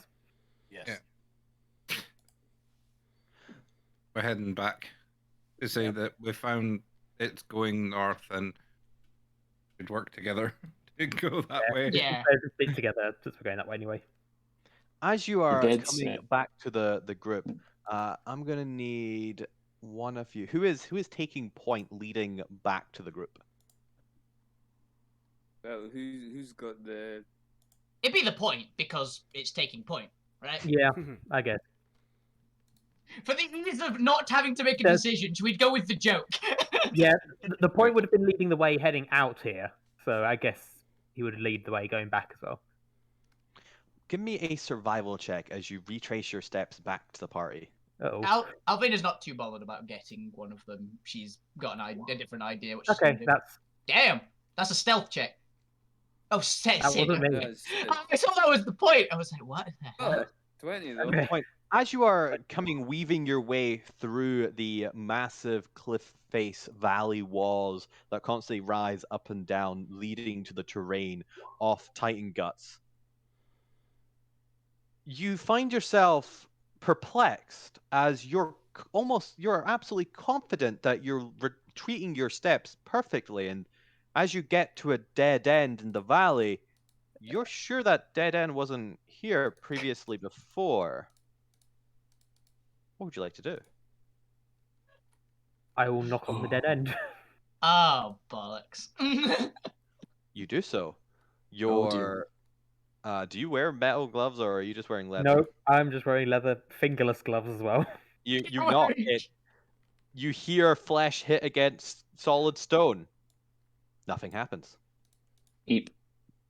Yes.
Yeah. We're heading back to say that we found it's going north and we'd work together to go that way.
Yeah.
Just stick together since we're going that way anyway.
As you are
Dead
coming
set.
back to the group, I'm gonna need one of you. Who is taking point leading back to the group?
Well, who's got the?
It'd be the point, because it's taking point, right?
Yeah, I guess.
For the ease of not having to make a
There's-
decision, we'd go with the joke.
Yeah, the point would have been leading the way heading out here, so I guess he would lead the way going back as well.
Give me a survival check as you retrace your steps back to the party.
Uh-oh.
Alvina's not too bothered about getting one of them. She's got a different idea what she's
Okay,
going to do.
that's
Damn, that's a stealth check. Oh,
that wasn't me.
That's
I thought that was the point. I was like, what the hell?
20 though.
Okay.
Point. As you are weaving your way through the massive cliff face valley walls that constantly rise up and down, leading to the terrain off Titan Guts, you find yourself perplexed as you're absolutely confident that you're retreating your steps perfectly, and as you get to a dead end in the valley, you're sure that dead end wasn't here previously before. What would you like to do?
I will knock on the dead end.
Oh, bollocks.
You do so.
Oh, dear.
Do you wear metal gloves or are you just wearing leather?
No, I'm just wearing leather fingerless gloves as well.
You knock it. You hear flesh hit against solid stone. Nothing happens.
Eep.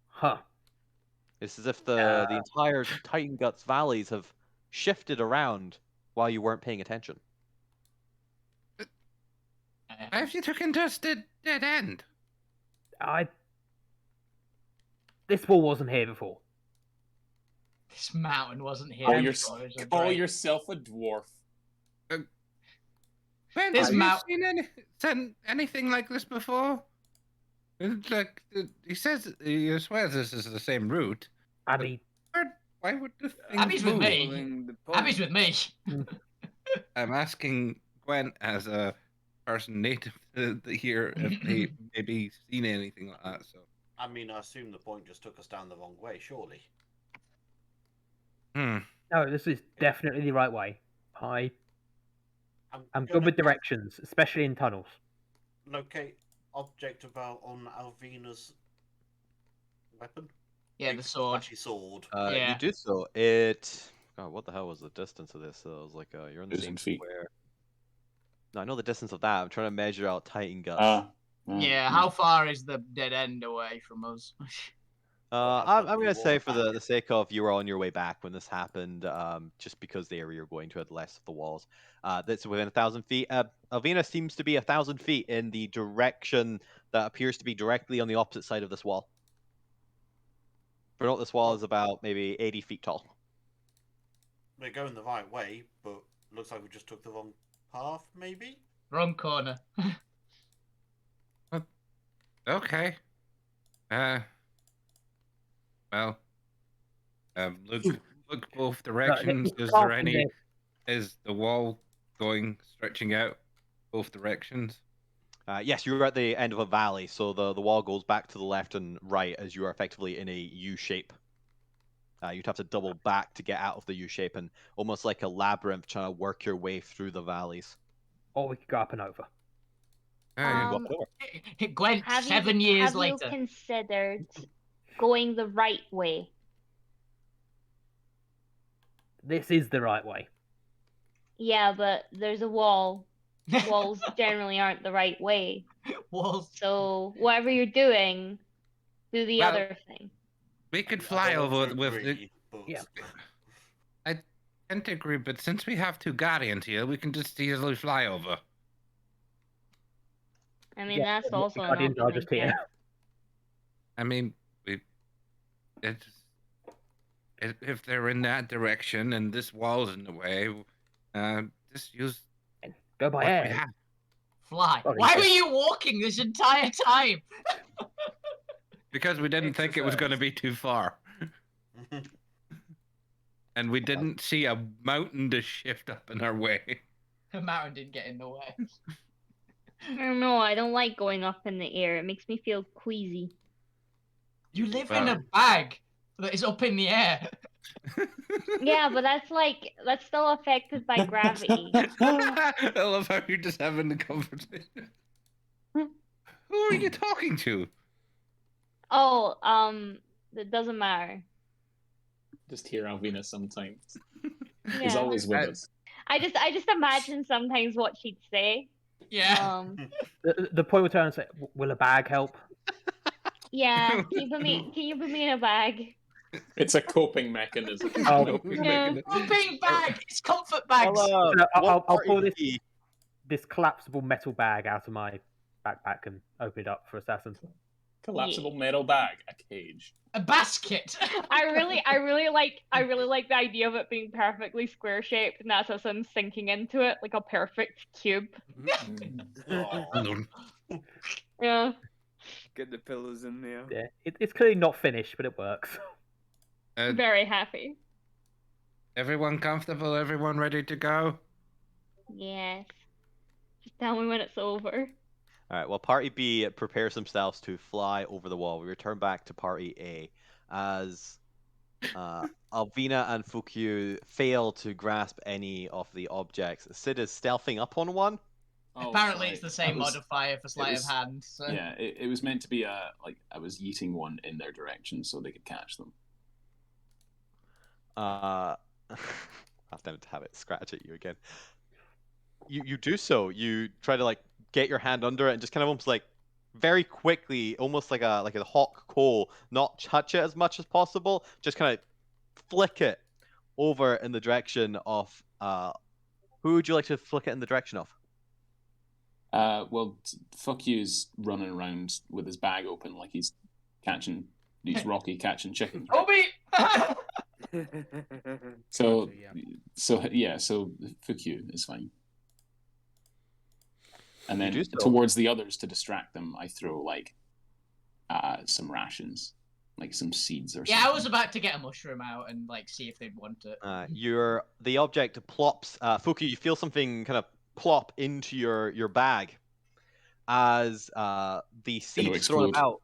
Huh.
It's as if the entire Titan Guts valleys have shifted around while you weren't paying attention.
Why have you taken to us dead end?
This wall wasn't here before.
This mountain wasn't here.
Call yourself a dwarf.
Ben,
This
have you
mount-
seen anything like this before? It's like he says, he swears this is the same route.
Abby,
Why would the thing
Abby's with
move?
me.
Following the
Abby's
point.
with me.
I'm asking Gwen as a person native to here if they maybe seen anything like that. So
I mean, I assume the point just took us down the wrong way, surely.
no, this is definitely the right way. I'm
I'm
good with directions, especially in tunnels.
Locate object about on Alvina's weapon.
Yeah, the sword.
Flashy sword.
You do so. God, what the hell was the distance of this? So it was like you're in the same
1,000 feet.
square. No, I know the distance of that. I'm trying to measure out Titan Guts.
Yeah, how far is the dead end away from us?
I'm gonna say for the sake of you were on your way back when this happened, just because the area you're going to had less of the walls. That's within 1,000 feet. Alvina seems to be 1,000 feet in the direction that appears to be directly on the opposite side of this wall. For note, this wall is about maybe 80 feet tall.
We're going the right way, but looks like we just took the wrong path, maybe?
Wrong corner.
okay. Well, look both directions. Is there any? Is the wall stretching out both directions?
Yes, you're at the end of a valley, so the wall goes back to the left and right as you are effectively in a U shape. You'd have to double back to get out of the U shape, and almost like a labyrinth trying to work your way through the valleys.
Or we could go up and over.
Gwen,
Have
7 years later.
Have you considered going the right way?
This is the right way.
Yeah, but there's a wall. Walls generally aren't the right way.
Walls.
So whatever you're doing, do the other thing.
We could fly over with
agree,
Yeah. I tend to agree, but since we have two guardians here, we can just easily fly over.
I mean, that's also an option.
Guardians are just here.
I mean, if they're in that direction and this wall's in the way, just use
go by
what we
air.
have.
Fly.
Sorry,
Why
yeah.
were you walking this entire time?
Because we didn't think it was going to be too far. And we didn't see a mountain to shift up in our way.
The mountain didn't get in the way.
I don't know. I don't like going up in the air. It makes me feel queasy.
You live in a bag that is up in the air.
Yeah, but that's still affected by gravity.
I love how you're just having the conversation. Who are you talking to?
Oh, it doesn't matter.
Just hear Alvina sometimes.
Yeah.
He's always with us.
I just imagine sometimes what she'd say.
Yeah.
The point we're trying to say, will a bag help?
Yeah. Can you put me in a bag?
It's a coping mechanism.
Oh.
Coping
Yeah.
mechanism.
Coping bag. It's comfort bags.
I'll pull this collapsible metal bag out of my backpack and open it up for assassins.
Collapsible metal bag, a cage.
A basket.
I really like the idea of it being perfectly square shaped, and that's as I'm sinking into it like a perfect cube. Yeah.
Get the pillows in there.
Yeah, it's clearly not finished, but it works.
Very happy.
Everyone comfortable? Everyone ready to go?
Yes. Just tell me when it's over.
All right. Well, Party B prepares themselves to fly over the wall. We return back to Party A as Alvina and Fukyu fail to grasp any of the objects. Sid is stealthing up on one.
Oh,
Apparently,
sorry.
it's the same modifier for sleight of hand. So.
Yeah, it was meant to be like I was yeeting one in their direction so they could catch them.
I have to have it scratch at you again. You do so. You try to get your hand under it and just kind of almost very quickly, almost like a hawk coal, not touch it as much as possible. Just kind of flick it over in the direction of who would you like to flick it in the direction of?
Well, fuck you's running around with his bag open like he's Rocky catching chickens.
Obi!
So,
Gotcha, yeah.
so fuck you is fine. And
You
then
do so.
towards the others to distract them, I throw like some rations, like some seeds or something.
Yeah, I was about to get a mushroom out and like see if they'd want it.
The object plops. Fuku, you feel something kind of plop into your bag as the seeds thrown
explode.
about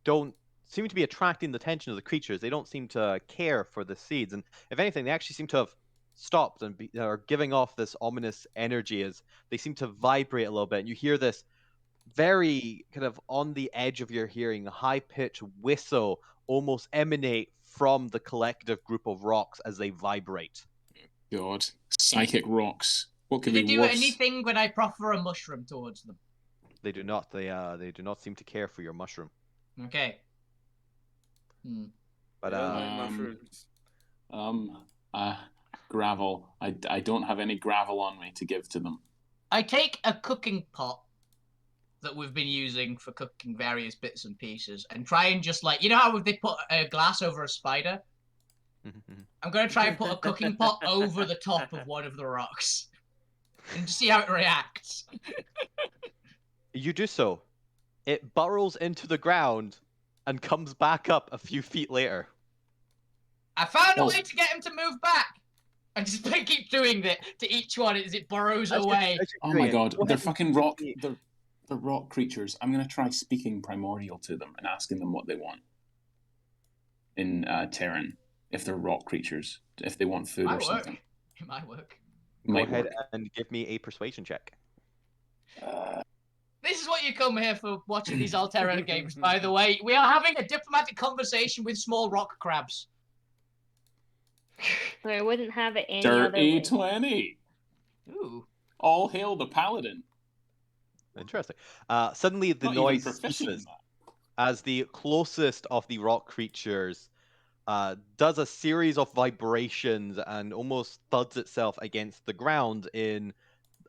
don't seem to be attracting the attention of the creatures. They don't seem to care for the seeds, and if anything, they actually seem to have stopped and are giving off this ominous energy as they seem to vibrate a little bit. And you hear this very kind of on the edge of your hearing, high-pitched whistle almost emanate from the collective group of rocks as they vibrate.
God, psychic rocks. What could
Do they
be
do
worse?
anything when I proffer a mushroom towards them?
They do not. They do not seem to care for your mushroom.
Okay.
But
mushrooms.
Gravel. I don't have any gravel on me to give to them.
I take a cooking pot that we've been using for cooking various bits and pieces and try and just like, you know how they put a glass over a spider? I'm going to try and put a cooking pot over the top of one of the rocks and see how it reacts.
You do so. It burrows into the ground and comes back up a few feet later.
I found a way to get him to move back. I just keep doing that to each one as it burrows away.
Oh my god, they're fucking rock. They're rock creatures. I'm gonna try speaking primordial to them and asking them what they want in Terran. If they're rock creatures, if they want food or something.
It might work.
Go ahead and give me a persuasion check.
This is what you come here for, watching these Alterra games, by the way. We are having a diplomatic conversation with small rock crabs.
So I wouldn't have it any other
Dirty
way.
20.
Ooh.
All hail the paladin.
Interesting. Suddenly the
Not
noise
even proficient in
ceases as the closest of the rock creatures does a series of vibrations and almost thuds itself against the ground in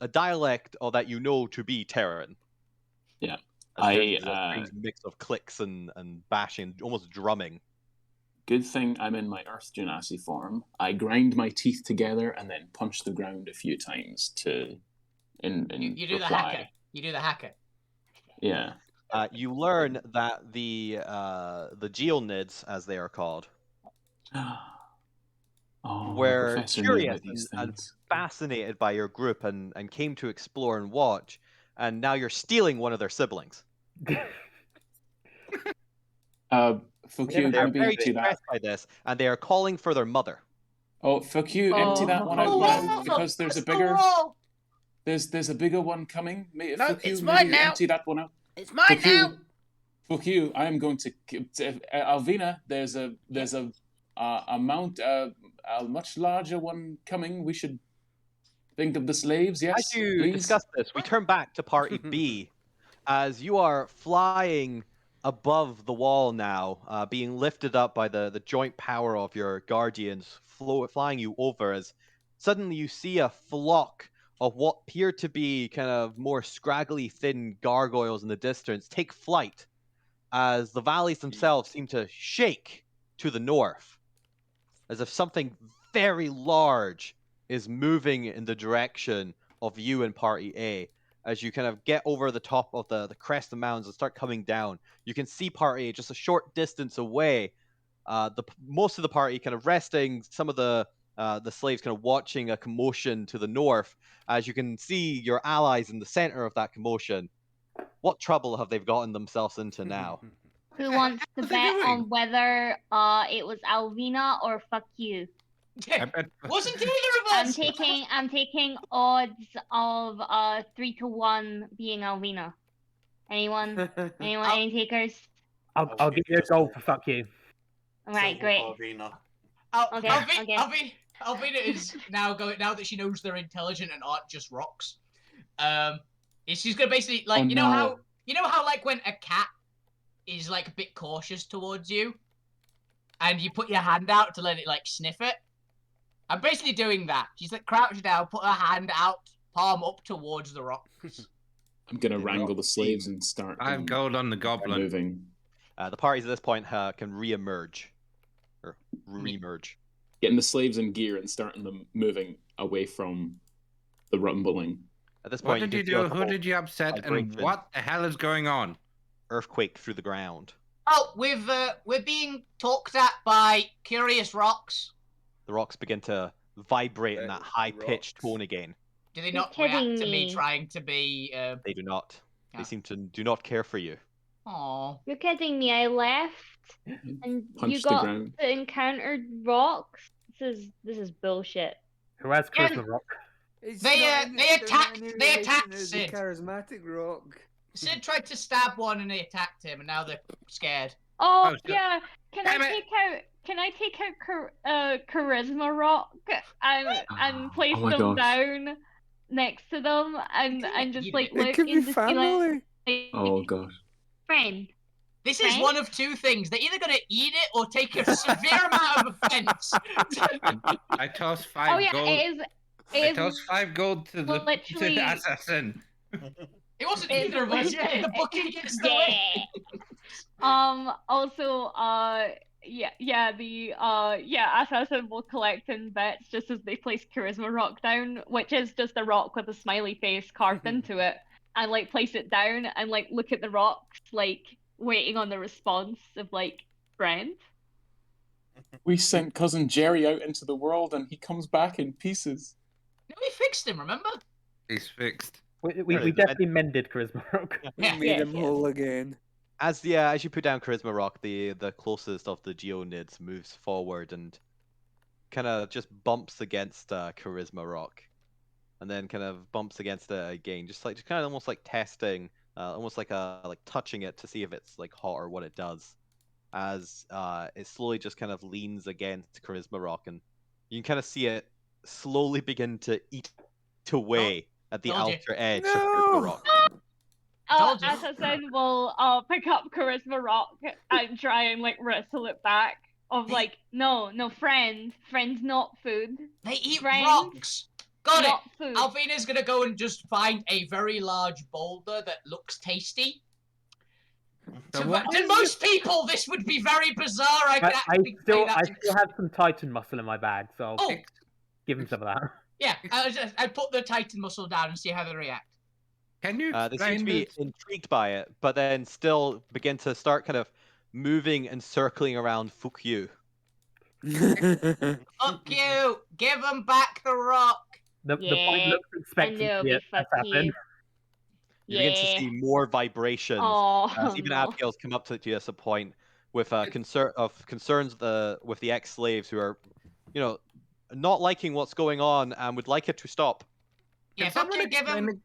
a dialect that you know to be Terran.
Yeah.
A mix of clicks and bashing, almost drumming.
Good thing I'm in my Earth Genasi form. I grind my teeth together and then punch the ground a few times to
You do the
reply.
hacker. You do the hacker.
Yeah.
You learn that the geonids, as they are called, were
Professor knew
curious
about these
and
things.
fascinated by your group and came to explore and watch, and now you're stealing one of their siblings.
Fuck you,
They're
maybe
very
empty that.
distressed by this, and they are calling for their mother.
Oh, fuck you, empty that one out now, because there's a bigger... There's a bigger one coming.
No,
fuck
it's
you,
mine
maybe
now.
empty that one out.
It's mine now.
Fuck you, I am going to... Alvina, there's a much larger one coming. We should think of the slaves, yes,
As you
please?
discuss this, we turn back to Party B, as you are flying above the wall now, being lifted up by the joint power of your guardians, flying you over, as suddenly you see a flock of what appear to be kind of more scraggly, thin gargoyles in the distance take flight, as the valleys themselves seem to shake to the north, as if something very large is moving in the direction of you and Party A. As you kind of get over the top of the crest of mountains and start coming down, you can see Party A just a short distance away. Most of the party kind of resting, some of the slaves kind of watching a commotion to the north. As you can see your allies in the center of that commotion. What trouble have they gotten themselves into now?
Who wants to bet on whether it was Alvina or fuck you?
Wasn't either of us.
I'm taking odds of 3-1 being Alvina. Anyone? Any takers?
I'll give you a goal for fuck you.
Right, great.
Alvina is now that she knows they're intelligent and aren't just rocks. She's gonna basically like you know how like when a cat is like a bit cautious towards you, and you put your hand out to let it like sniff it. I'm basically doing that. She's like crouched down, put her hand out, palm up towards the rocks.
I'm gonna wrangle the slaves and start.
I have gold on the goblin.
Moving.
The parties at this point can re-emerge or re-emerge.
getting the slaves in gear and starting them moving away from the rumbling.
At this
What
point,
did you
can feel a
do? Who
couple
did you upset? And
vibration.
what the hell is going on?
Earthquake through the ground.
Oh, we're being talked at by curious rocks.
The rocks begin to vibrate in that high-pitched
Rocks.
tone again.
Do they
You're
not react
kidding
to me
me.
trying to be?
They do not. They
Ah.
seem to do not care for you.
Aw.
You're kidding me. I left, and you
Punched the
got
ground.
encountered rocks. This is bullshit.
Who has
Yeah.
charisma rock?
It's
They,
not
they
they're not
attacked-
any
they
relation
attacked
to the
Sid.
charismatic rock.
Sid tried to stab one and they attacked him, and now they're scared.
Oh,
Oh, shit.
yeah. Can I
Damn it.
take out charisma rock and place
my
them
gosh.
down next to them and just
Eat
like
it.
look
It could be
and just be
family.
like,
Oh gosh.
friend.
This is
Right?
one of two things. They're either gonna eat it or take a severe amount of offense.
I tossed 5
Oh yeah,
gold.
it
I
is
tossed 5 gold to the
literally-
assassin.
It wasn't
It's
either of us. Yeah, the booking gets the
yeah.
win.
Also, the assassin will collect in bits just as they place charisma rock down, which is just a rock with a smiley face carved into it, and like place it down and like look at the rocks, like waiting on the response of like friend.
We sent cousin Jerry out into the world, and he comes back in pieces.
No, we fixed him. Remember?
He's fixed.
We definitely mended charisma rock.
We
Yeah.
made
Yes,
him
yes.
whole again.
As you put down charisma rock, the closest of the geonids moves forward and kind of just bumps against charisma rock, and then kind of bumps against it again, just kind of almost like testing, almost like touching it to see if it's like hot or what it does. As it slowly just kind of leans against charisma rock, and you can kind of see it slowly begin to eat away at the
Told you.
outer edge of
No!
charisma rock.
Told you.
Assassin will pick up charisma rock and try and like wrestle it back. Of like, no, friend's not food.
They eat
Friend,
rocks. Got
not
it.
food.
Alvina's gonna go and just find a very large boulder that looks tasty.
So
To,
what
to
is
most people, this would be very bizarre. I can
I
actually say
still
that.
have some Titan muscle in my bag, so I'll
Oh,
give him some of that.
yeah. I put the Titan muscle down and see how they react.
Can you
They seem to
explain
be
this?
intrigued by it, but then still begin to start kind of moving and circling around Fukyu.
Fuck you! Give them back the rock.
The point
Yeah,
looks
and
expectant
they'll
to be
be
an
fuck
assassin.
you.
You begin to see more vibrations.
Oh,
As even
no.
Abigail's come up to you at a point with concerns with the ex-slaves who are, not liking what's going on and would like it to stop.
Yeah,
Can
fuck
someone
you.
explain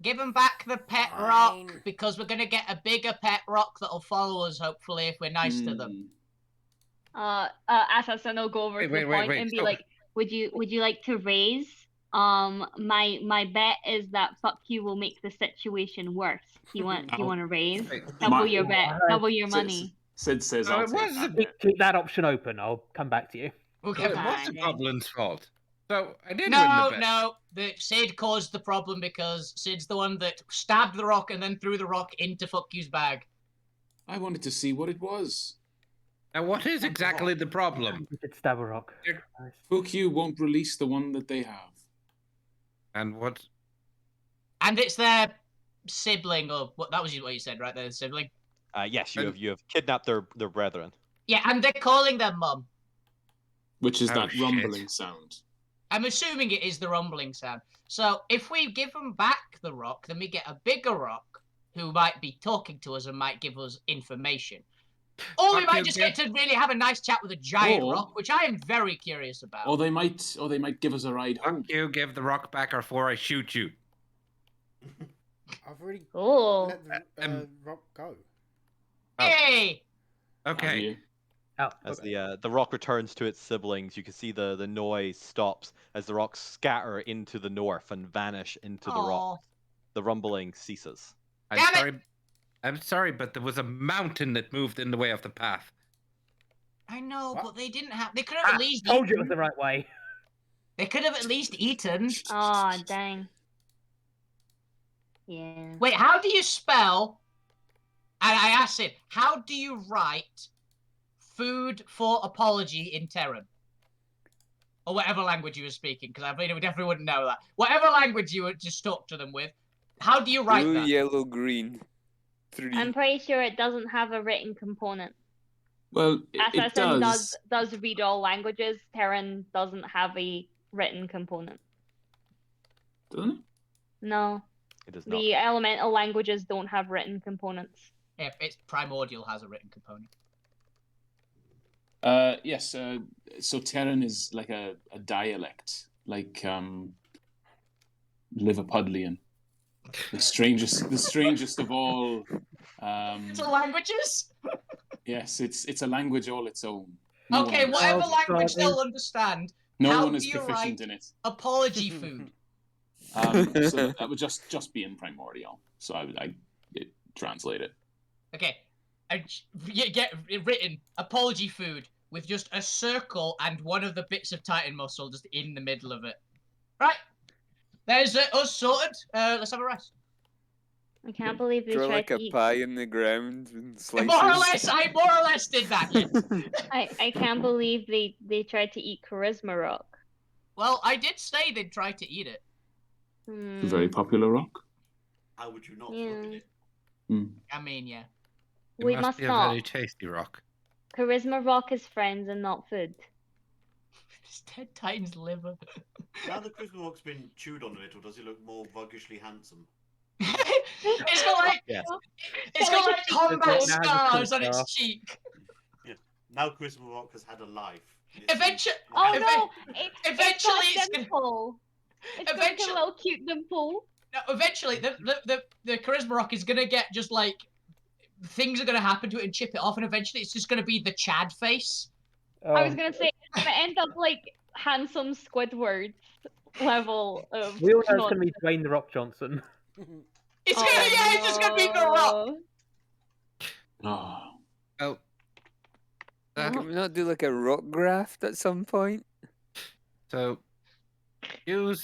Give them back the pet rock
Fine.
because we're gonna get a bigger pet rock that'll follow us. Hopefully, if we're nice to them.
Assassin will go over to the point and be
stop.
like, would you like to raise? My bet is that fuck you will make the situation worse. Do you want to raise?
Wait,
Double
my-
your bet, double your money.
Sid says,
No,
"I'll
it
take
was
that
a
bet."
Keep that option open. I'll come back to you.
We'll
Well,
get
it
back.
was the
Fine.
goblin's fault. So I did win the
No,
bet.
no. The Sid caused the problem because Sid's the one that stabbed the rock and then threw the rock into fuck you's bag.
I wanted to see what it was.
Now, what is exactly the problem?
You could stab a rock.
You're-
Nice.
Fukyu won't release the one that they have.
And what?
And it's their sibling, or what? That was what you said, right? Their sibling.
Yes,
And-
you have kidnapped their brethren.
Yeah, and they're calling their mum.
Which is
Oh,
that
shit.
rumbling sound.
I'm assuming it is the rumbling sound. So if we give them back the rock, then we get a bigger rock who might be talking to us and might give us information. Or we
Fuck
might
you,
just
Gib.
get to really have a nice chat with a giant
Or-
rock, which I am very curious about.
Or they might give us a ride home.
Fuck you, give the rock back or I shoot you.
I've already
Oh,
let the rock go.
Oh.
Hey!
Have
Okay.
you?
Oh,
As
okay.
the rock returns to its siblings, you can see the noise stops as the rocks scatter into the north and vanish into the rock.
Aw.
The rumbling ceases.
I'm
Damn it!
sorry. I'm sorry, but there was a mountain that moved in the way of the path.
I know,
What?
but they didn't have. They could have at least.
Told you it was
eaten.
the right way.
They could have at least eaten.
oh, dang. Yeah.
Wait, how do you spell? And I asked it. How do you write food for apology in Terran? or whatever language you were speaking, because I mean, we definitely wouldn't know that. Whatever language you were just talk to them with, how do you write
Blue,
that?
yellow, green. 3.
I'm pretty sure it doesn't have a written component.
Well, it
Assassin
does.
does read all languages. Terran doesn't have a written component.
Doesn't it?
No.
It does not.
The elemental languages don't have written components.
If it's primordial has a written component.
Yes. So Terran is like a dialect, like Liverpudlian, the strangest of all.
So languages?
Yes, it's a language all its own.
Okay,
one is-
whatever
Oh,
language
sorry.
they'll understand.
no
how
one is
do you
proficient
write
in it.
Apology food.
So that would just be in primordial. So I translate it.
Okay, you get it written apology food with just a circle and one of the bits of Titan muscle just in the middle of it. Right, there's us sorted. Let's have a rest.
I can't believe they
Throw
tried
like
to
a
eat.
pie in the ground and slices.
More or less, I more or less did that. Yes.
I can't believe they tried to eat charisma rock.
Well, I did say they'd try to eat it.
It's a very popular rock.
How would you not
Yeah.
look at it?
I mean, yeah.
It
We
must
must
be a
not.
very tasty rock.
Charisma rock is friends and not food.
It's dead Titan's liver.
Now the Christmas rock's been chewed on a little, does he look more vuggishly handsome?
It's got like
Yes.
it's got like combat
Now has a
scars on
scar.
its cheek.
Now Christmas rock has had a life.
Eventually,
Oh
Even-
no!
eventually
it's
it's
got a
gonna-
dimple. It's got
Eventually-
a little cute dimple.
no, eventually the charisma rock is gonna get just like things are gonna happen to it and chip it off, and eventually it's just gonna be the Chad face.
I was
Oh,
gonna say it's gonna end up like handsome Squidward level of.
we all know it's
non-
going to be Dwayne the Rock Johnson.
It's
Oh,
gonna it's just gonna be the rock.
no.
Oh,
Well, that,
Can we not do like a rock graft at some point?
so you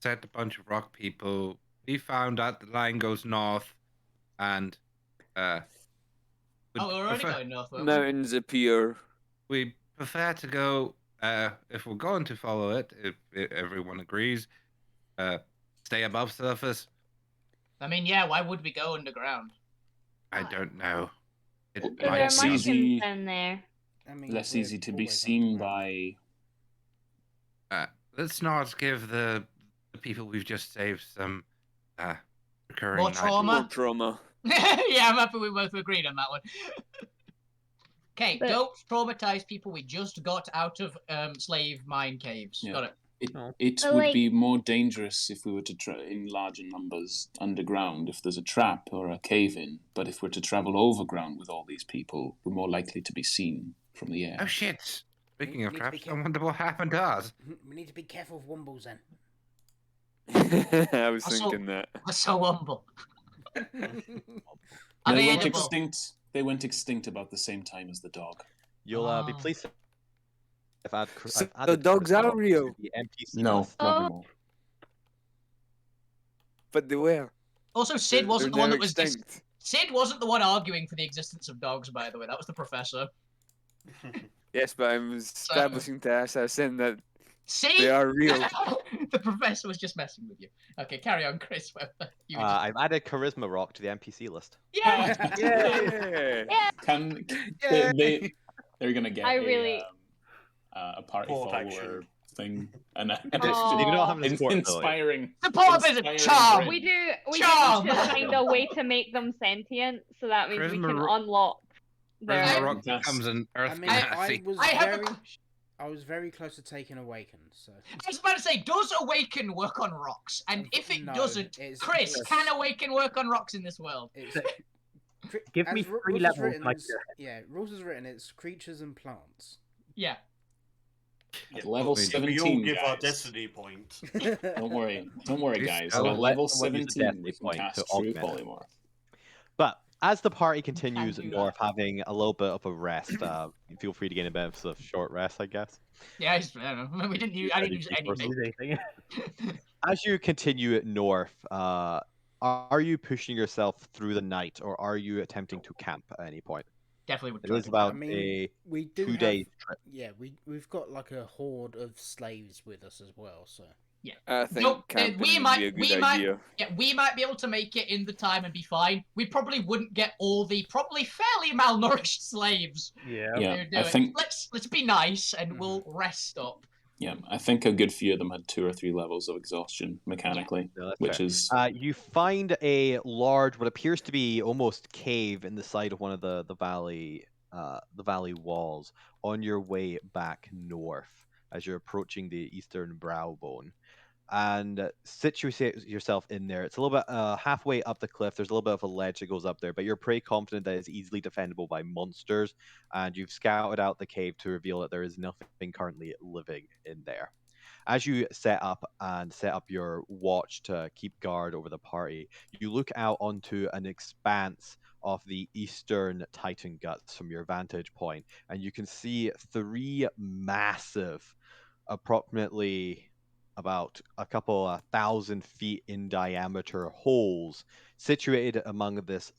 set a bunch of rock people. We found out the line goes north, and would
Oh, we're already
prefer-
going north. weren't we?
Mountains appear.
we prefer to go if we're going to follow it, if everyone agrees, stay above surface.
I mean, yeah. Why would we go underground?
I don't know. It
Well,
So there are
It's
Martians
easy-
down there.
I mean,
less
we're
easy to be
always
seen
underground.
by.
let's not give the people we've just saved some recurring
More
night-
trauma?
More trauma.
Yeah, I'm happy we both agreed on that one. Okay,
But-
don't traumatize people we just got out of slave mine caves.
Yeah.
Got it.
It
But,
would
like-
be more dangerous if we were to in larger numbers underground if there's a trap or a cave in. But if we're to travel overground with all these people, we're more likely to be seen from the air.
Oh shit! Speaking
We
of
need to be
traps, I
careful.
wonder what happened to us.
We need to be careful of Wombles then.
I was
Also-
thinking that.
That's so humble.
No,
Are
they
they
went
edible?
extinct. They went extinct about the same time as the dog.
You'll be
Oh.
pleased if I've
So
added
the dogs
charisma
are
rock to
real.
the NPC
No,
list.
not
Oh.
anymore.
But they were.
Also, Sid wasn't the
They're
one
now
that was
extinct.
Sid wasn't the one arguing for the existence of dogs, by the way. That was the professor.
Yes, but I'm establishing to Assassin that
See?
they are real.
The professor was just messing with you. Okay, carry on, Chris. You were just...
I've added charisma rock to the NPC list.
Yeah!
Yeah.
Can
Yay!
they're gonna get
I really-
a party
Support
follower
action.
thing and
They do not have
Aw.
any support ability.
inspiring.
Support is a
Inspiring
charm!
grin.
We do
Charm!
need to find a way to make them sentient, so that means we
Charisma
can
ro-
unlock their.
Charisma rock
Fantastic.
becomes an earth
I mean, I
Nazi.
was
I have a
very,
question.
I was very close to taking Awaken. So
I was about to say, does Awaken work on rocks? And if it
No,
doesn't,
it's-
Chris,
it's-
can Awaken work on rocks in this world?
it's.
Give me
as
3
rules is
levels,
written,
like,
it's- yeah, rules is written. It's creatures and plants.
Yeah.
At level
We-
We all
17,
give our
guys.
destiny point.
Don't worry,
This
guys.
spell-
At level
Someone use a
17,
destiny
we can
point
cast
to
True
augment it.
Polymorph.
But as the party continues
do that.
north, having a little bit of a rest, feel free to gain a bit of a short rest, I guess.
Yeah, I don't know. We didn't use, I didn't use anything.
anything.
As you continue north, are you pushing yourself through the night, or are you attempting to camp at any point?
Definitely would
It
try
is
to
about
I mean,
a
we do
2-day
have,
trip.
yeah, we've got like a horde of slaves with us as well, so.
I think
Nope,
camping
we
would be a good idea.
we might be able to make it in the time and be fine. We probably wouldn't get all the probably fairly malnourished slaves.
Yeah.
Yeah,
who do
I
it.
think
Let's be nice and we'll rest up.
yeah, I think a good few of them had 2 or 3 levels of exhaustion mechanically,
No, that's
which
fair.
is
You find a large, what appears to be almost cave in the side of one of the valley walls on your way back north as you're approaching the eastern brow bone. And situate yourself in there. It's a little bit halfway up the cliff. There's a little bit of a ledge that goes up there, but you're pretty confident that it's easily defendable by monsters. And you've scouted out the cave to reveal that there is nothing currently living in there. As you set up your watch to keep guard over the party, you look out onto an expanse of the eastern Titan guts from your vantage point, and you can see 3 massive, approximately about a couple 1,000 feet in diameter holes situated among this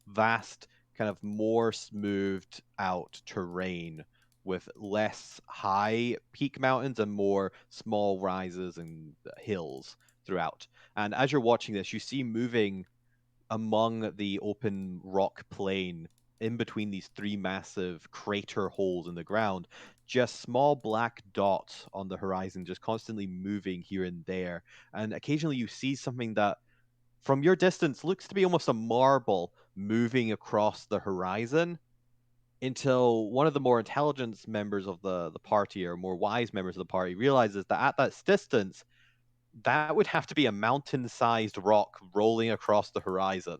vast, kind of more smoothed out terrain with less high peak mountains and more small rises and hills throughout. And as you're watching this, you see moving among the open rock plain in between these 3 massive crater holes in the ground, just small black dots on the horizon, just constantly moving here and there. And occasionally you see something that, from your distance, looks to be almost a marble moving across the horizon until one of the more intelligent members of the party, or more wise members of the party, realizes that at that distance, that would have to be a mountain-sized rock rolling across the horizon.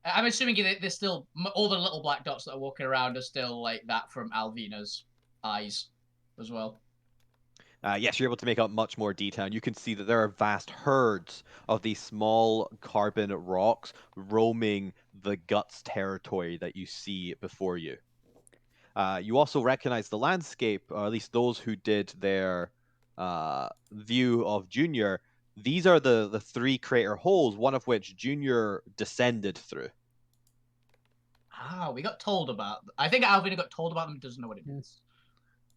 I'm assuming there's still all the little black dots that are walking around are still like that from Alvina's eyes as well.
Yes, you're able to make out much more detail, and you can see that there are vast herds of these small carbon rocks roaming the guts territory that you see before you. You also recognize the landscape, or at least those who did their view of Junior. These are the 3 crater holes, one of which Junior descended through.
Ah, we got told about. I think Alvina got told about them. Doesn't know what it is.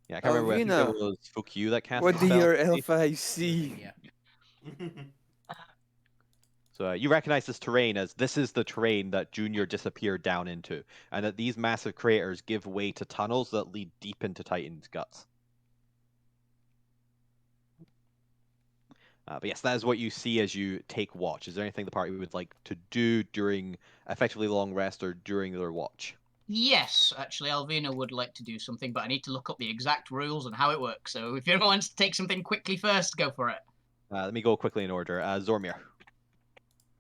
Yeah, I can't remember. I think
Alvina,
it was Fukyu that cast
What
the
do
spell.
your elf eyes see?
Yeah.
So you recognize this terrain as this is the terrain that Junior disappeared down into, and that these massive craters give way to tunnels that lead deep into Titan's guts. But yes, that is what you see as you take watch. Is there anything the party would like to do during effectively long rest or during their watch?
Yes, actually, Alvina would like to do something, but I need to look up the exact rules and how it works. So if anyone wants to take something quickly first, go for it.
Let me go quickly in order. Zormir.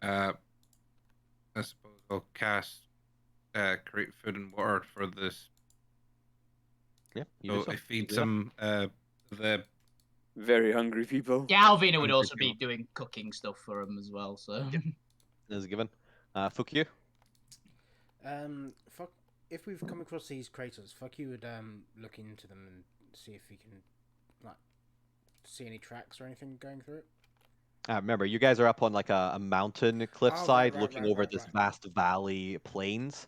I suppose I'll cast create food and water for this.
Yeah,
So I feed some the
Very hungry people.
Yeah, Alvina would
Hungry
also be
people.
doing cooking stuff for him as well. So
Is given. Fukyu.
Fuck. If we've come across these craters, fuck you would look into them and see if we can like see any tracks or anything going through it.
Remember, you guys are up on like a mountain cliffside,
right,
looking
right,
over
right,
this
right.
vast valley plains.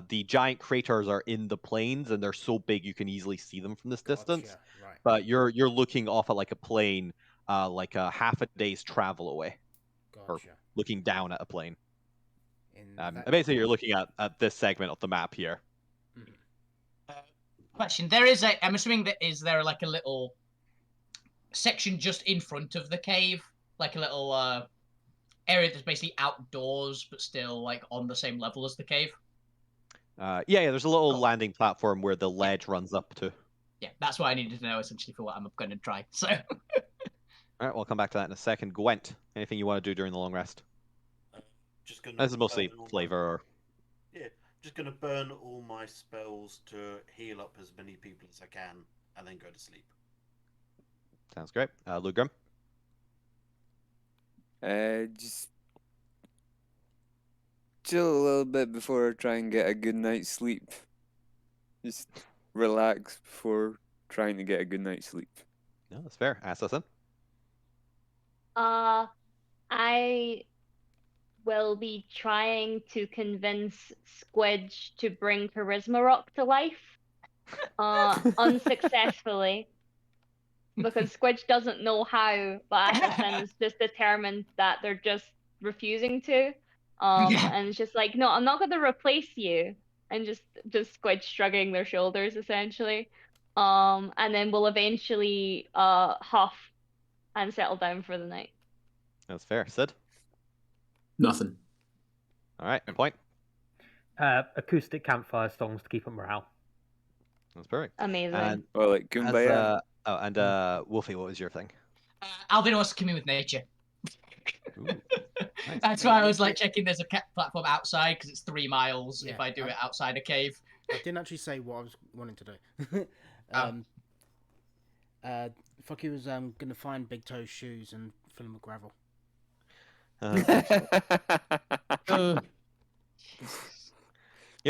The giant craters are in the plains, and they're so big you can easily see them from this distance.
Gotcha, right.
But you're looking off at like a plain, like a half a day's travel away, or
Gotcha.
looking down at a plain.
In
And
that
basically, you're looking at this segment of the map here.
question: There is a. I'm assuming that is there like a little section just in front of the cave, like a little area that's basically outdoors but still like on the same level as the cave.
Yeah, there's a little
Cool.
landing platform where the ledge runs up to.
Yeah, that's what I needed to know essentially for what I'm going to try. So
All right, we'll come back to that in a second. Gwent, anything you want to do during the long rest?
Just gonna.
This is mostly
burn all my-
flavor. Or...
Yeah, just gonna burn all my spells to heal up as many people as I can, and then go to sleep.
Sounds great. Lugrim?
Just chill a little bit before I try and get a good night's sleep. Just relax before trying to get a good night's sleep.
No, that's fair. Assassin?
I will be trying to convince Squidge to bring Charisma Rock to life, unsuccessfully, because Squidge doesn't know how, but Atherton is just determined that they're just refusing to. And it's just like, no, I'm not going to replace you, and just Squidge shrugging their shoulders essentially. And then we'll eventually huff and settle down for the night.
That's fair. Sid?
Nothing.
All right, point.
Acoustic campfire songs to keep up morale.
That's perfect.
Amazing.
And
Or like Kumbaya.
Wolfie, what was your thing?
Alvin wants to commune with nature.
Ooh, nice.
That's why I was like checking there's a platform outside because it's 3 miles if
Yeah,
I do it outside a cave.
I didn't actually say what I was wanting to do. Fucky was gonna find Big Toe's shoes and fill them with gravel.
You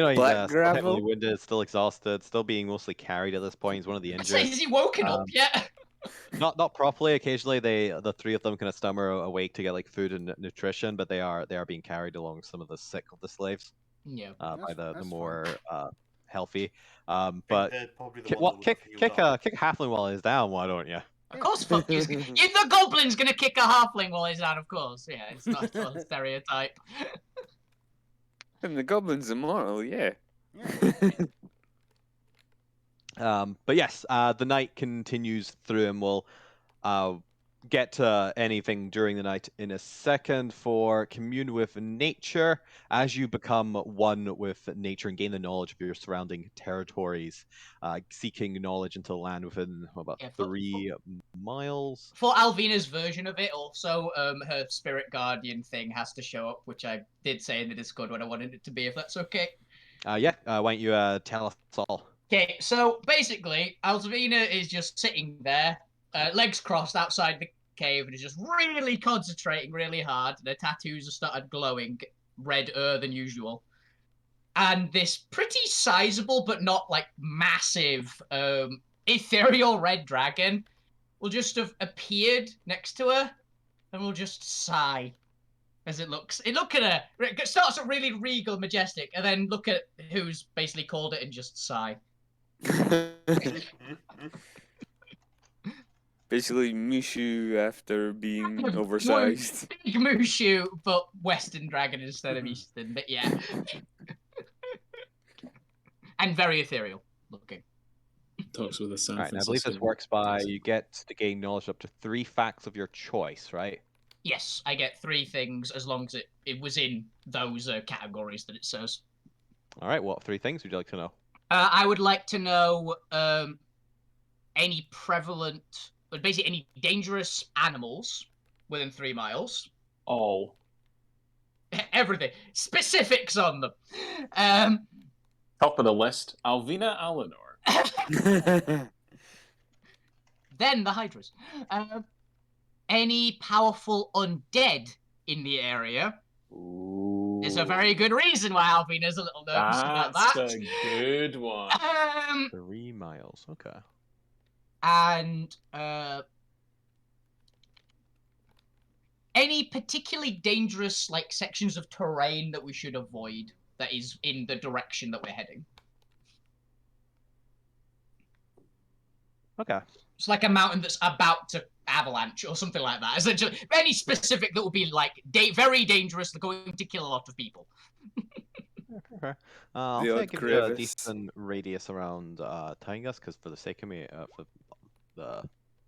know, he's
Black
still heavily
gravel?
winded, still exhausted, still being mostly carried at this point. He's one of the
I'd say,
injured.
has he woken up yet?
Not properly. Occasionally, the three of them kind of stumble awake to get like food and nutrition, but they are being carried along some of the sick of the slaves
Yeah.
by the
That's
more healthy.
Think
But
they're probably the
kick
one that would
kick
heal up.
a halfling while he's down. Why don't you?
Of course, fuck you. If the goblin's gonna kick a halfling while he's out, of course. Yeah, it's not a stereotype.
And the goblin's immortal, yeah.
But yes, the night continues through, and we'll get to anything during the night in a second. For commune with nature, as you become one with nature and gain the knowledge of your surrounding territories, seeking knowledge into the land within about 3 miles.
For Alvina's version of it, also, her spirit guardian thing has to show up, which I did say in the Discord what I wanted it to be, if that's okay.
Why don't you tell us all?
Okay, so basically, Alvina is just sitting there, legs crossed outside the cave, and is just really concentrating really hard. The tattoos have started glowing redder than usual. And this pretty sizable, but not like massive, ethereal red dragon will just have appeared next to her and will just sigh as it looks. It look at her. It starts at really regal, majestic, and then look at who's basically called it and just sigh.
Basically, Mushu after being oversized.
Big Mushu, but Western dragon instead of Eastern. But yeah, and very ethereal looking.
Talks with a San
Alright, I
Francisco.
believe this works by you get to gain knowledge up to 3 facts of your choice, right?
Yes, I get 3 things as long as it was in those categories that it says.
Alright, what 3 things would you like to know?
I would like to know any prevalent, but basically any dangerous animals within 3 miles.
Oh.
Everything. Specifics on them.
Top of the list, Alvina Alinor.
Then the Hydras. Any powerful undead in the area.
Ooh.
There's a very good reason why Alvina's a little nervous about that.
That's a good one.
3 miles, okay.
And any particularly dangerous like sections of terrain that we should avoid that is in the direction that we're heading.
Okay.
It's like a mountain that's about to avalanche or something like that. Essentially, any specific that would be like very dangerous, they're going to kill a lot of people.
Okay. I'll
The
say I
odd
give you a
crevice.
decent radius around Tangus, because for the sake of me, for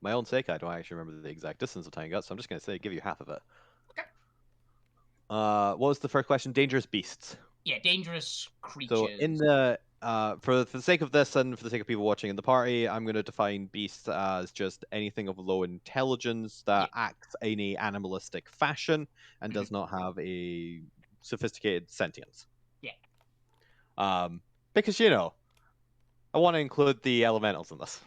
my own sake, I don't actually remember the exact distance of Tangus, so I'm just going to say give you half of it.
Okay.
What was the first question? Dangerous beasts.
Yeah, dangerous creatures.
So in the for the sake of this and for the sake of people watching in the party, I'm going to define beasts as just anything of low intelligence that acts in a animalistic fashion and does not have a sophisticated sentience.
Yeah.
Because I want to include the elementals in this.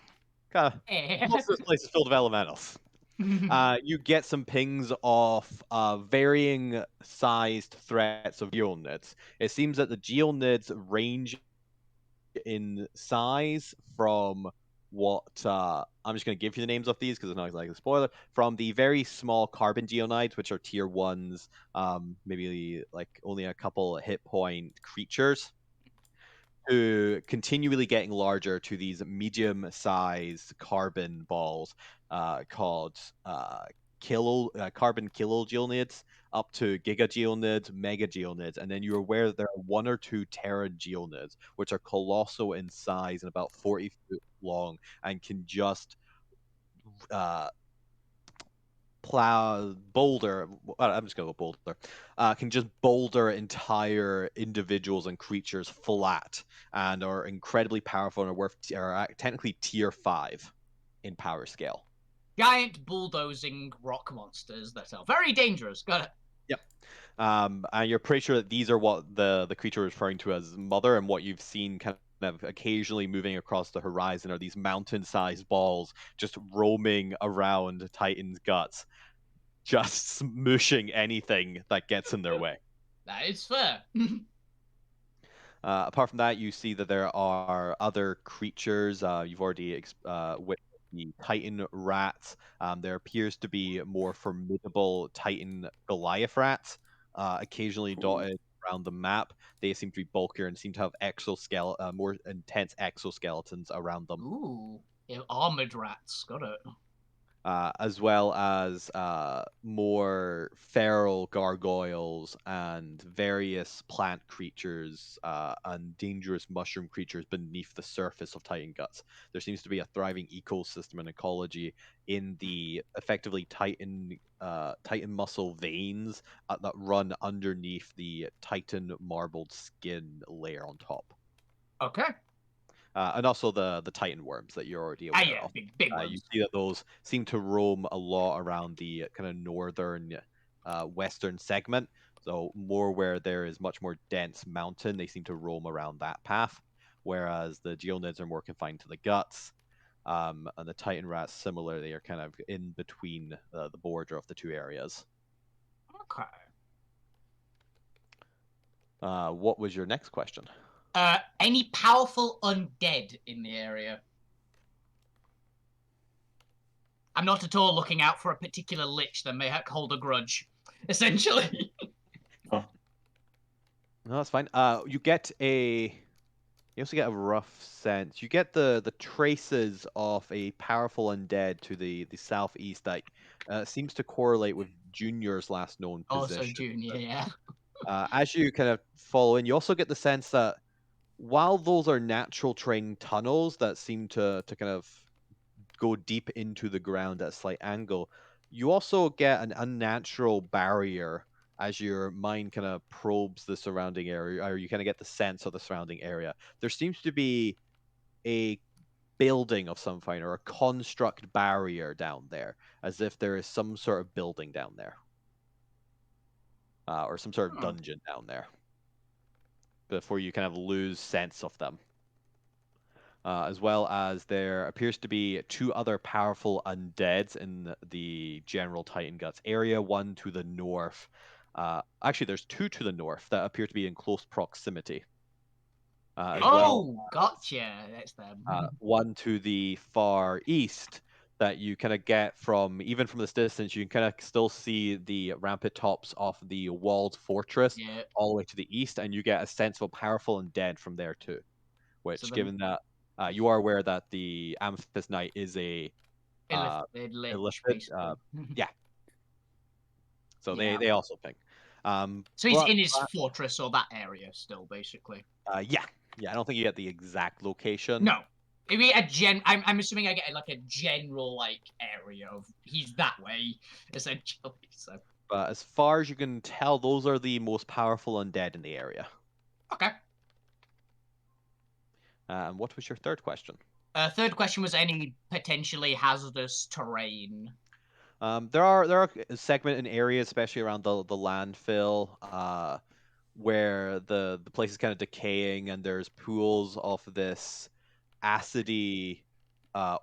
Most of this place is filled with elementals. You get some pings of varying sized threats of geonids. It seems that the geonids range in size from what I'm just going to give you the names of these because it's not like a spoiler. From the very small carbon geonides, which are tier 1s, maybe like only a couple hit point creatures, to continually getting larger to these medium-sized carbon balls called carbon kilogeonids, up to gigageonids, megageonids, and then you're aware that there are 1 or 2 terageonids, which are colossal in size and about 40 foot long, and can just boulder. I'm just gonna go boulder. Can just boulder entire individuals and creatures flat, and are incredibly powerful and are technically tier 5 in power scale.
Giant bulldozing rock monsters that are very dangerous. Got it.
Yep. And you're pretty sure that these are what the creature is referring to as mother, and what you've seen kind of occasionally moving across the horizon are these mountain-sized balls just roaming around Titan's guts, just smushing anything that gets in their way.
That is fair.
Apart from that, you see that there are other creatures. You've already with the Titan rats. There appears to be more formidable Titan Goliath rats, occasionally dotted around the map. They seem to be bulkier and seem to have more intense exoskeletons around them.
Ooh, yeah, armored rats. Got it.
As well as more feral gargoyles and various plant creatures and dangerous mushroom creatures beneath the surface of Titan Guts. There seems to be a thriving ecosystem and ecology in the effectively Titan muscle veins that run underneath the Titan marbled skin layer on top.
Okay.
And also the Titan worms that you're already aware
Yeah,
of.
big worms.
You see that those seem to roam a lot around the kind of northern, western segment. So more where there is much more dense mountain, they seem to roam around that path. Whereas the geonids are more confined to the guts, and the Titan rats similarly are kind of in between the border of the two areas.
Okay.
What was your next question?
Any powerful undead in the area? I'm not at all looking out for a particular lich that may hold a grudge, essentially.
Oh,
No, that's fine. You also get a rough sense. You get the traces of a powerful undead to the southeast that seems to correlate with Junior's last known position.
Also Junior, yeah.
As you kind of follow in, you also get the sense that while those are natural terrain tunnels that seem to kind of go deep into the ground at a slight angle, you also get an unnatural barrier as your mind kind of probes the surrounding area, or you kind of get the sense of the surrounding area. There seems to be a building of some kind, or a construct barrier down there, as if there is some sort of building down there, or some sort of dungeon down there, before you kind of lose sense of them. As well as there appears to be 2 other powerful undeads in the general Titan Guts area, one to the north. Actually, there's 2 to the north that appear to be in close proximity.
Gotcha. That's them.
One to the far east that you kind of get from, even from this distance, you can kind of still see the rampant tops of the walled fortress all the way to the east, and you get a sense of a powerful undead from there too. Which, given that you are aware that the Amethyst Knight is a illithid, yeah. So they also ping.
So he's in his fortress or that area still, basically.
Yeah. I don't think you get the exact location.
No, maybe I'm assuming I get like a general area of he's that way essentially. So.
But as far as you can tell, those are the most powerful undead in the area.
Okay.
And what was your third question?
Third question was any potentially hazardous terrain.
There are segment in areas, especially around the landfill, where the place is kind of decaying, and there's pools of this acidy,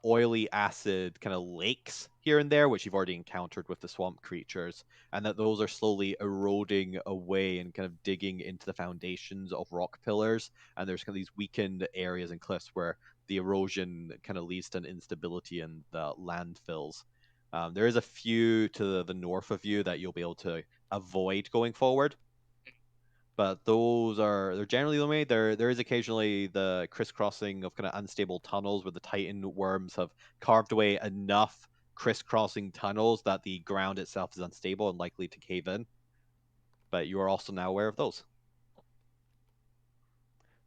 oily acid kind of lakes here and there, which you've already encountered with the swamp creatures, and that those are slowly eroding away and kind of digging into the foundations of rock pillars. And there's kind of these weakened areas and cliffs where the erosion kind of leads to an instability in the landfills. There is a few to the north of you that you'll be able to avoid going forward, but they're generally the way. There is occasionally the crisscrossing of kind of unstable tunnels where the Titan worms have carved away enough crisscrossing tunnels that the ground itself is unstable and likely to cave in. But you are also now aware of those.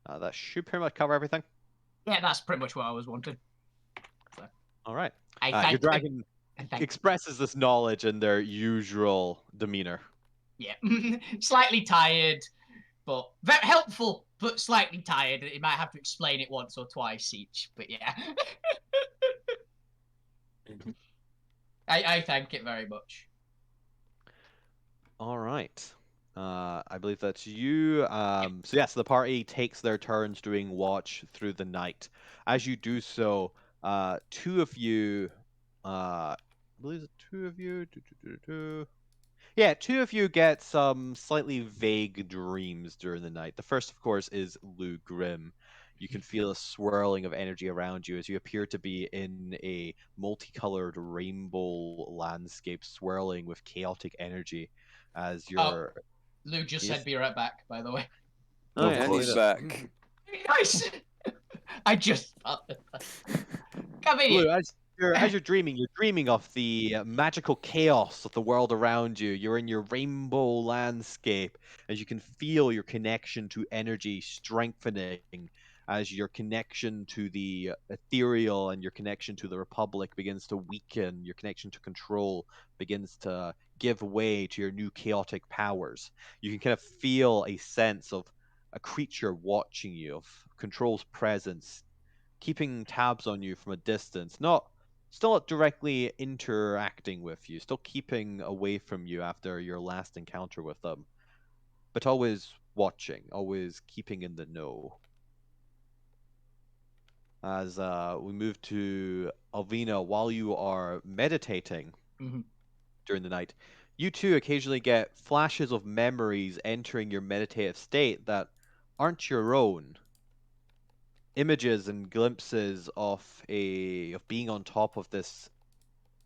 That should pretty much cover everything.
Yeah, that's pretty much what I was wanting. So,
All right.
I
Your
thank
dragon
thank
expresses this knowledge in their usual demeanor.
Yeah, slightly tired, but very helpful, but slightly tired. You might have to explain it once or twice each, but yeah. I thank it very much.
All right. I believe that's you. So yes, the party takes their turns doing watch through the night. As you do so, two of you, I believe it's two of you. Yeah, two of you get some slightly vague dreams during the night. The first, of course, is Lou Grimm. You can feel a swirling of energy around you as you appear to be in a multicolored rainbow landscape swirling with chaotic energy as you're...
Lou just
Yes.
said be right back, by the way.
Oh,
Of
yeah,
course,
he's
back.
Nice! I just... Come in
Lou,
here.
as you're dreaming of the magical chaos of the world around you. You're in your rainbow landscape as you can feel your connection to energy strengthening, as your connection to the ethereal and your connection to the Republic begins to weaken. Your connection to control begins to give way to your new chaotic powers. You can kind of feel a sense of a creature watching you, of control's presence, keeping tabs on you from a distance, still not directly interacting with you, still keeping away from you after your last encounter with them, but always watching, always keeping in the know. As we move to Alvina, while you are meditating during the night, you too occasionally get flashes of memories entering your meditative state that aren't your own. Images and glimpses of being on top of this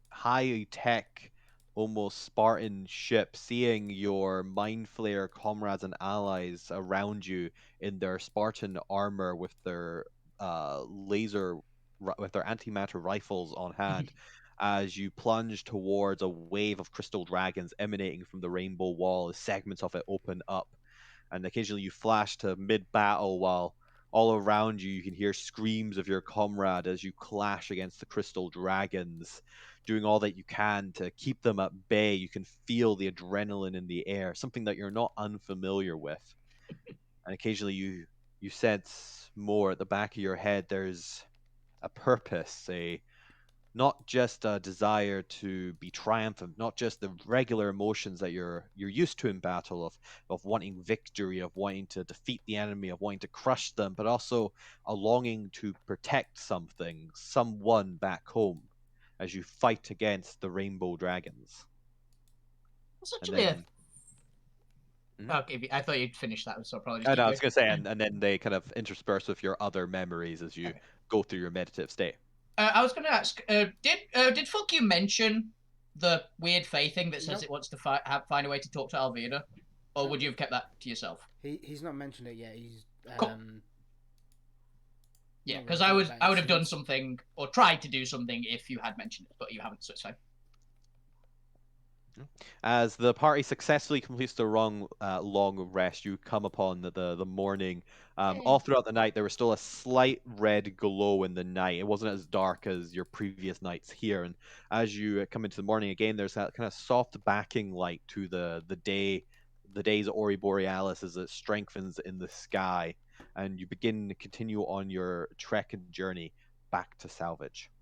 high tech, almost Spartan ship, seeing your mind flayer comrades and allies around you in their Spartan armor with their with their antimatter rifles on hand. As you plunge towards a wave of crystal dragons emanating from the rainbow wall as segments of it open up, and occasionally you flash to mid-battle while all around you can hear screams of your comrade as you clash against the crystal dragons, doing all that you can to keep them at bay. You can feel the adrenaline in the air, something that you're not unfamiliar with. And occasionally you sense more at the back of your head. There's a purpose, not just a desire to be triumphant, not just the regular emotions that you're used to in battle of wanting victory, of wanting to defeat the enemy, of wanting to crush them, but also a longing to protect something, someone back home, as you fight against the rainbow dragons.
That's
And
actually
then,
Okay, I thought you'd finish that, so probably just
I
keep
was
going.
going to say, and then they kind of intersperse with your other memories as you go through your meditative state.
I was going to ask, did Fuck You mention the weird Fae thing that says
Nope.
it wants to find a way to talk to Alvina? Or would you have kept that to yourself?
He's not mentioned it yet. He's
Cool. Yeah,
not
because
really
I
thought
would
about it
have done
since.
something or tried to do something if you had mentioned it, but you haven't, so it's fine.
As the party successfully completes the long rest, you come upon the morning. All throughout the night, there was still a slight red glow in the night. It wasn't as dark as your previous nights here. And as you come into the morning again, there's that kind of soft backing light to the day's Aurora Borealis as it strengthens in the sky, and you begin to continue on your trek and journey back to Salvage.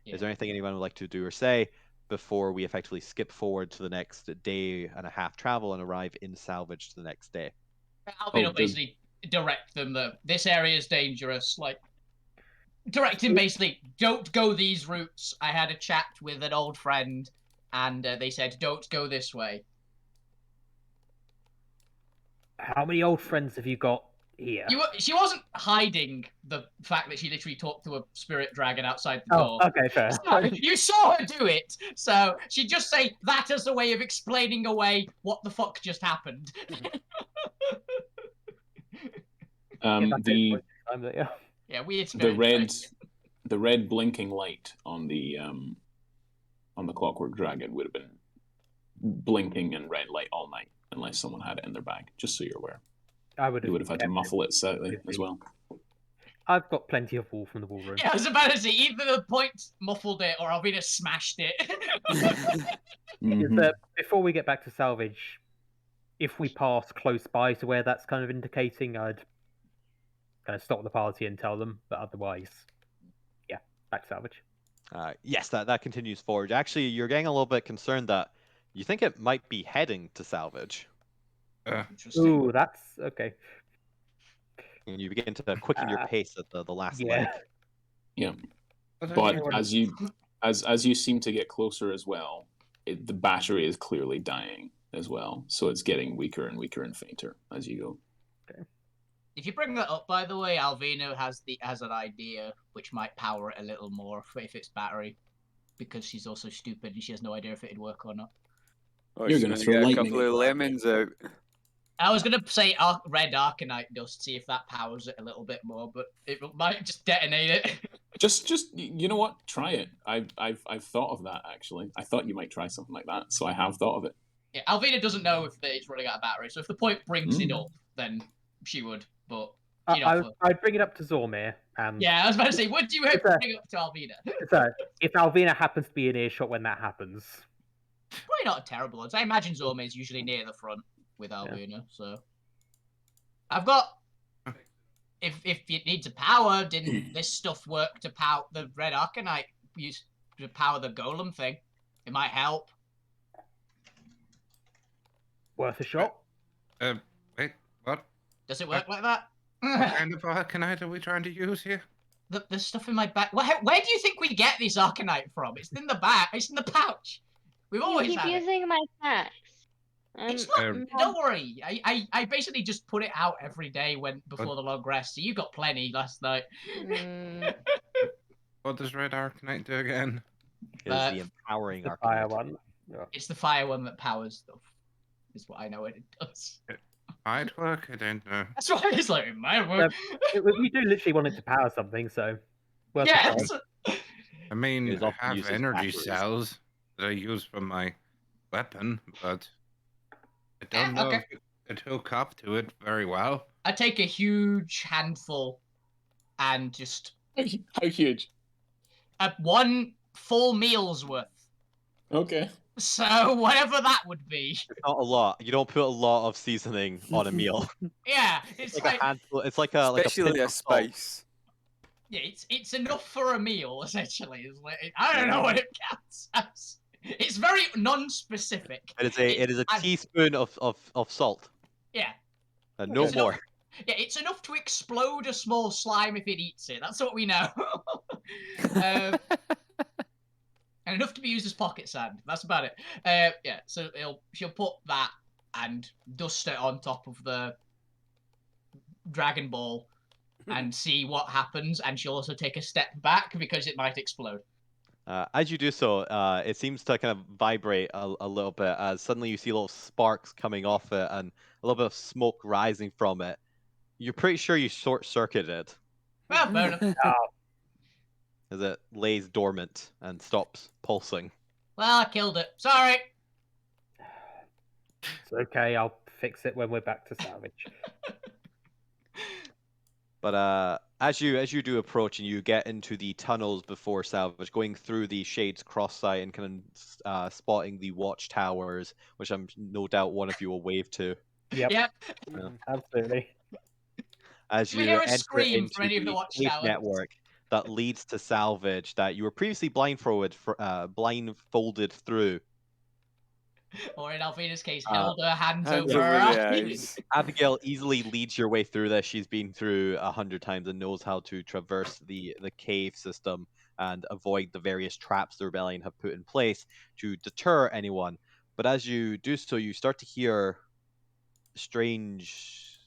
Yeah.
Is there anything anyone would like to do or say before we effectively skip forward to the next day and a half travel and arrive in Salvage the next day?
Alvina will basically direct them that this area is dangerous, like... directing basically, don't go these routes. I had a chat with an old friend, and they said, don't go this way.
How many old friends have you got here?
She wasn't hiding the fact that she literally talked to a spirit dragon outside the door.
Okay, fair.
So, you saw her do it, so she'd just say that as a way of explaining away what the fuck just happened. Yeah, weird spirit.
The red blinking light on the clockwork dragon would have been blinking in red light all night, unless someone had it in their bag. Just so you're aware. You would have had to muffle it slightly as well.
I've got plenty of wool from the wool room.
Yeah, I was about to say, either the point muffled it or Alvina smashed it.
Before we get back to salvage, if we pass close by to where that's kind of indicating, I'd kind of stop the party and tell them, but otherwise, yeah, back to salvage.
Yes, that continues forward. Actually, you're getting a little bit concerned that you think it might be heading to salvage.
Ooh, that's okay.
And you begin to quicken your pace at the last leg.
Yeah, but as you seem to get closer as well, the battery is clearly dying as well, so it's getting weaker and weaker and fainter as you go.
Okay.
If you bring that up, by the way, Alvina has an idea which might power it a little more if it's battery, because she's also stupid and she has no idea if it'd work or not.
Oh, you're going to throw a couple of lemons out.
I was going to say red Arcanite dust, see if that powers it a little bit more, but it might just detonate it.
Just you know what? Try it. I've thought of that actually. I thought you might try something like that, so I have thought of it.
Yeah, Alvina doesn't know if it's running out of battery, so if the point brings it up, then she would. But
I'd bring it up to Zormir.
Yeah, I was about to say, would you bring it up to Alvina?
So if Alvina happens to be in earshot when that happens,
probably not a terrible odds. I imagine Zormir is usually near the front with Alvina, so I've got. If it needs a power, didn't this stuff work to power the red Arcanite? Used to power the golem thing. It might help.
Worth a shot.
Wait, what?
Does it work like that?
What kind of Arcanite are we trying to use here?
The stuff in my bag. Where do you think we get this Arcanite from? It's in the bag. It's in the pouch. We've always
keep
had
using my packs.
It's not. Don't worry. I basically just put it out every day before the long rest. So you got plenty last night.
What does red Arcanite do again?
It's the empowering Arcanite.
Fire one. Yeah.
It's the fire one that powers stuff. Is what I know it does.
It might work. I don't know.
That's why it's like it might work.
We do literally want it to power something, so.
Yeah.
I mean, I have energy cells that I use for my weapon, but I don't know if it could hook up to it very well.
I take a huge handful and just.
How huge?
1 full meal's worth.
Okay.
So whatever that would be.
It's not a lot. You don't put a lot of seasoning on a meal.
Yeah, it's like
a handful. It's like a
especially a spice.
Yeah, it's enough for a meal essentially. It's like, I don't know what it counts as. It's very non-specific.
It is a teaspoon of salt.
Yeah.
No more.
Yeah, it's enough to explode a small slime if it eats it. That's what we know. And enough to be used as pocket sand. That's about it. Yeah, so she'll put that and dust it on top of the Dragon Ball and see what happens. And she'll also take a step back because it might explode.
As you do so, it seems to kind of vibrate a little bit as suddenly you see little sparks coming off it and a little bit of smoke rising from it. You're pretty sure you short-circuited.
Well, fair enough.
As it lays dormant and stops pulsing.
Well, I killed it. Sorry.
It's okay. I'll fix it when we're back to salvage.
But as you do approach and you get into the tunnels before salvage, going through the Shades cross site and kind of spotting the watchtowers, which I'm no doubt one of you will wave to.
Yep.
Absolutely.
As you
hear a
enter
scream
into
from any of the
safe
watchtowers.
network that leads to salvage that you were previously blindfolded through.
Or in Alvina's case, held her hands
Hands
over
over
her
the
eyes.
eyes.
Abigail easily leads your way through this. She's been through 100 times and knows how to traverse the cave system and avoid the various traps the rebellion have put in place to deter anyone. But as you do so, you start to hear strange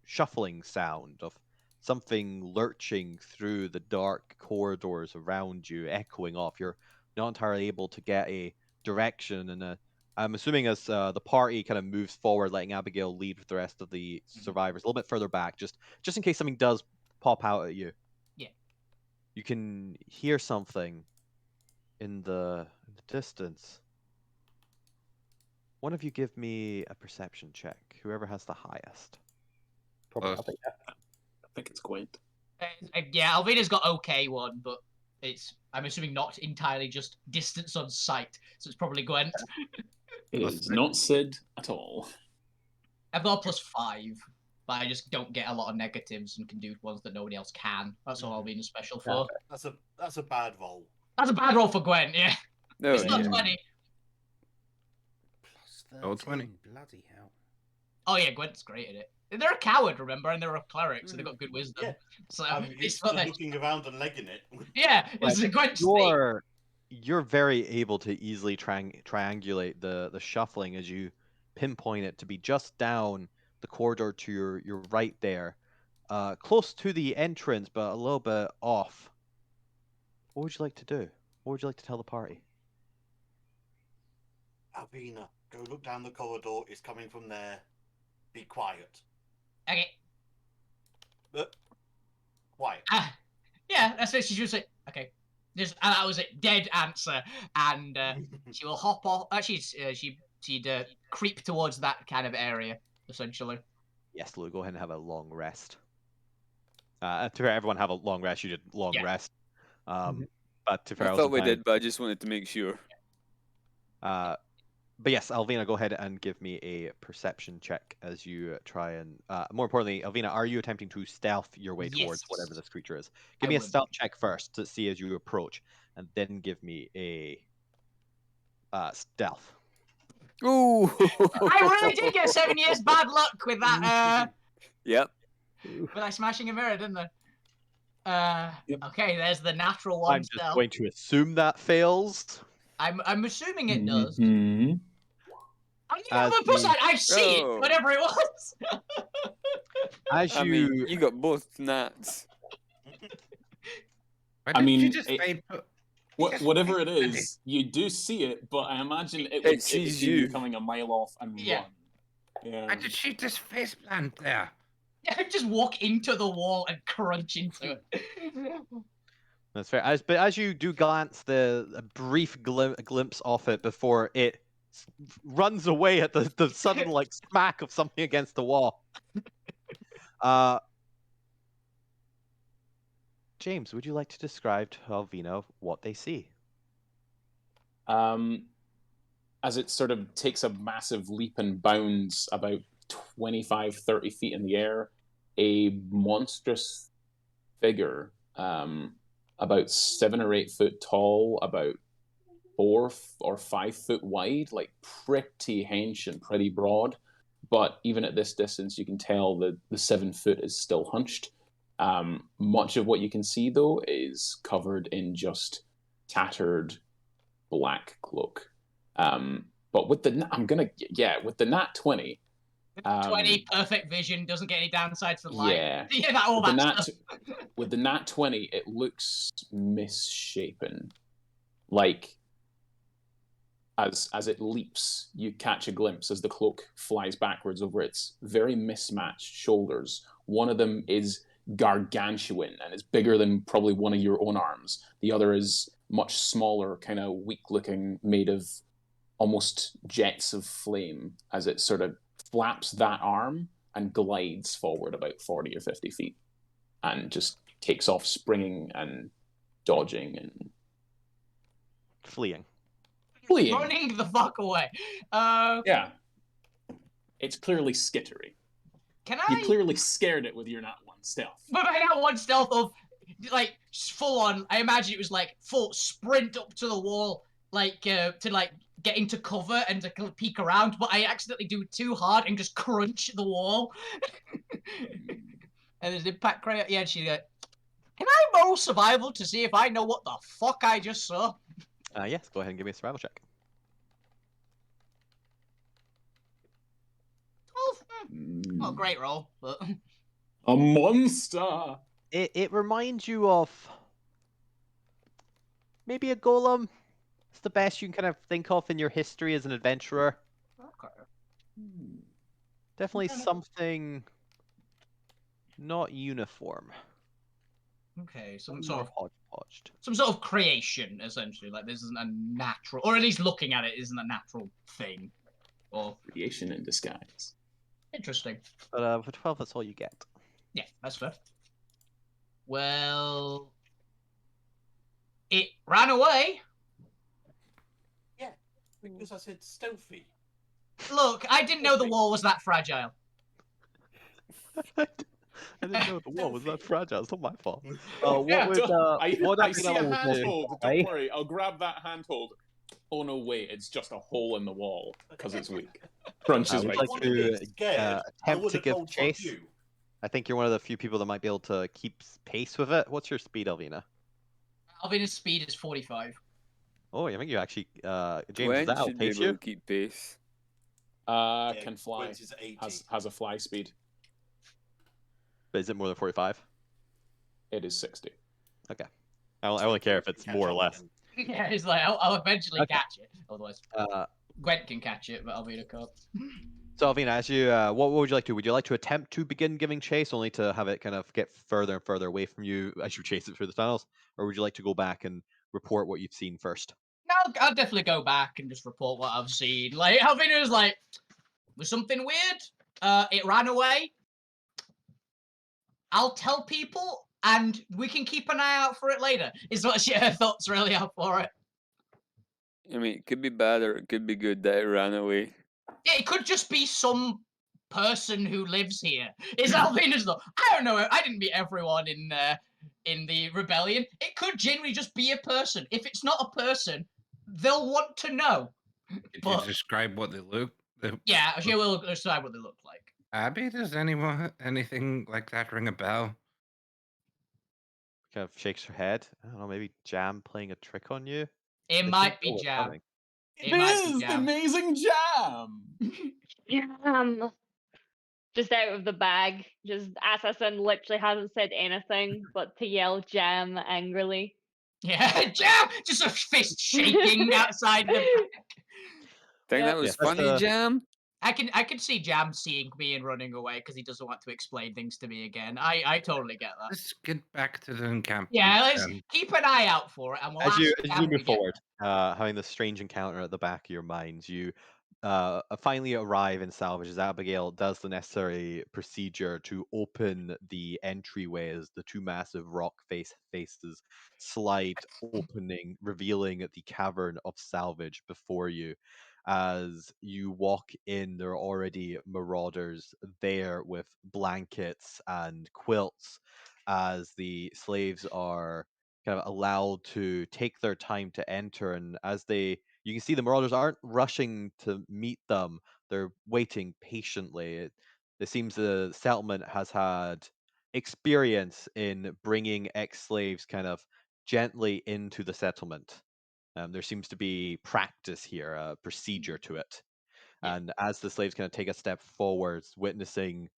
shuffling sound of something lurching through the dark corridors around you, echoing off. You're not entirely able to get a direction, and I'm assuming as the party kind of moves forward, letting Abigail lead with the rest of the survivors a little bit further back, just in case something does pop out at you.
Yeah.
You can hear something in the distance. One of you give me a perception check. Whoever has the highest.
Probably
Close.
I'll take that.
I think it's Gwent.
Yeah, Alvina's got okay one, but it's, I'm assuming, not entirely just distance on sight, so it's probably Gwent.
It
Plus
is
three.
not Sid at all.
I've got a +5, but I just don't get a lot of negatives and can do ones that nobody else can. That's all Alvina's special for.
That's a bad roll.
That's a bad roll for Gwen, yeah.
No,
It's not
yeah.
20.
Plus
Oh,
13.
20.
Bloody hell.
Oh yeah, Gwent's great at it. They're a coward, remember, and they're a cleric, so they've got good wisdom.
Yeah.
So
I mean,
it's
he's
not that.
looking around and legging it.
Yeah, it's a Gwent's thing.
You're very able to easily triangulate the shuffling as you pinpoint it to be just down the corridor to your right there, close to the entrance, but a little bit off. What would you like to do? What would you like to tell the party?
Albina, go look down the corridor. It's coming from there. Be quiet.
Okay.
Quiet.
Yeah, that's what she should say. Okay. Just that was it. Dead answer. And she will hop off. She'd creep towards that kind of area, essentially.
Yes, Lou, go ahead and have a long rest. To everyone have a long rest. You did long rest. But to
I thought we did, but I just wanted to make sure.
But yes, Alvina, go ahead and give me a perception check as you try and... more importantly, Alvina, are you attempting to stealth your way towards whatever this creature is? Give me a stealth check first to see as you approach, and then give me a stealth.
Ooh!
I really did get 7 years bad luck with that.
Yep.
With that smashing a mirror, didn't I? Okay, there's the natural one.
I'm just going to assume that fails.
I'm assuming it does.
Mm-hmm.
I see it, whatever it was.
As
I mean, you got both nats.
I mean, whatever it is, you do see it, but I imagine it would see you coming a mile off and run. Yeah.
I just shoot this face plant there.
Yeah, just walk into the wall and crunch into it.
That's fair. But as you do glance a brief glimpse of it before it runs away at the sudden like smack of something against the wall. James, would you like to describe to Alvina what they see?
As it sort of takes a massive leap and bounds about 25, 30 feet in the air, a monstrous figure, about 7 or 8 foot tall, about 4 or 5 foot wide, like pretty hench and pretty broad. But even at this distance, you can tell that the 7 foot is still hunched. Much of what you can see, though, is covered in just tattered black cloak. But with the with the nat 20.
20 perfect vision, doesn't get any downsides to light.
Yeah. With the nat 20, it looks misshapen. Like as it leaps, you catch a glimpse as the cloak flies backwards over its very mismatched shoulders. One of them is gargantuan and is bigger than probably one of your own arms. The other is much smaller, kind of weak-looking, made of almost jets of flame as it sort of flaps that arm and glides forward about 40 or 50 feet and just takes off springing and dodging and
fleeing.
Running the fuck away.
Yeah. It's clearly skittery. You clearly scared it with your nat 1 stealth.
But my nat 1 stealth of, like, full on, I imagine it was like full sprint up to the wall, to like get into cover and to peek around, but I accidentally do it too hard and just crunch the wall. And there's impact crater at the end. She's like, "Can I roll survival to see if I know what the fuck I just saw?"
Yes, go ahead and give me a survival check.
12. Not a great roll, but
A monster.
It reminds you of maybe a golem. It's the best you can kind of think of in your history as an adventurer. Definitely something not uniform.
Okay, some
More
sort of
hodgepodged.
some sort of creation, essentially. Like this isn't a natural, or at least looking at it isn't a natural thing. Or
Creation in disguise.
interesting.
But for 12, that's all you get.
Yeah, that's fair. Well, it ran away.
Yeah, because I said stealthy.
Look, I didn't know the wall was that fragile.
I didn't know the wall was that fragile. It's not my fault.
Yeah,
what
I see a
animal would
handhold.
do,
Don't
right?
worry, I'll grab that handhold. Oh no, wait, it's just a hole in the wall because it's weak. Crunches
would
my
you like
wanted to be scared, I
attempt
would
to
have
give
told fuck
chase?
you.
I think you're one of the few people that might be able to keep pace with it. What's your speed, Alvina?
Alvina's speed is 45.
Oh, I think you actually, James, does
Gwen
that
should be
outpace
able
you?
to keep pace.
Can fly.
Gwent is 80.
Has a fly speed.
But is it more than 45?
It is 60.
Okay. I only care if it's
Catch
more or
up
less.
with
Yeah, it's like I'll eventually
Okay.
catch it. Otherwise,
Uh,
Gwent can catch it, but Alvina can't.
So, Alvina, as you, what would you like to do? Would you like to attempt to begin giving chase, only to have it kind of get further and further away from you as you chase it through the tunnels? Or would you like to go back and report what you've seen first?
No, I'll definitely go back and just report what I've seen. Like Alvina's like, was something weird? It ran away. I'll tell people, and we can keep an eye out for it later. Is what her thoughts really are for it.
I mean, it could be bad or it could be good that it ran away.
Yeah, it could just be some person who lives here. Is Alvina's though? I don't know. I didn't meet everyone in the rebellion. It could genuinely just be a person. If it's not a person, they'll want to know.
Could
But-
you describe what they look?
Yeah, she will decide what they look like.
Abby, does anything like that ring a bell?
Kind of shakes her head. I don't know, maybe Jam playing a trick on you?
It
They
might
seem
be
to know what's
Jam.
coming.
It might be
the
Jam.
amazing jam.
Just out of the bag. Just Assassin literally hasn't said anything but to yell jam angrily.
Yeah, Jam! Just a fist shaking outside the back.
Think
Yeah.
that was
Yeah, that's
funny,
the-
Jam?
I can see Jam seeing me and running away because he doesn't want to explain things to me again. I totally get that.
Let's get back to the encampment.
Yeah, let's
then.
keep an eye out for it, and we'll
As
ask
you
Jam when we
move
get
forward, having this strange encounter at the back of your minds, you finally arrive in Salvage as Abigail does the necessary procedure to open the entryways. The two massive rock faces slide opening, revealing the cavern of Salvage before you. As you walk in, there are already marauders there with blankets and quilts, as the slaves are kind of allowed to take their time to enter. And as you can see, the marauders aren't rushing to meet them, they're waiting patiently. It seems the settlement has had experience in bringing ex-slaves kind of gently into the settlement. There seems to be practice here, a procedure to it.
Yeah.
And as the slaves kind of take a step forwards, witnessing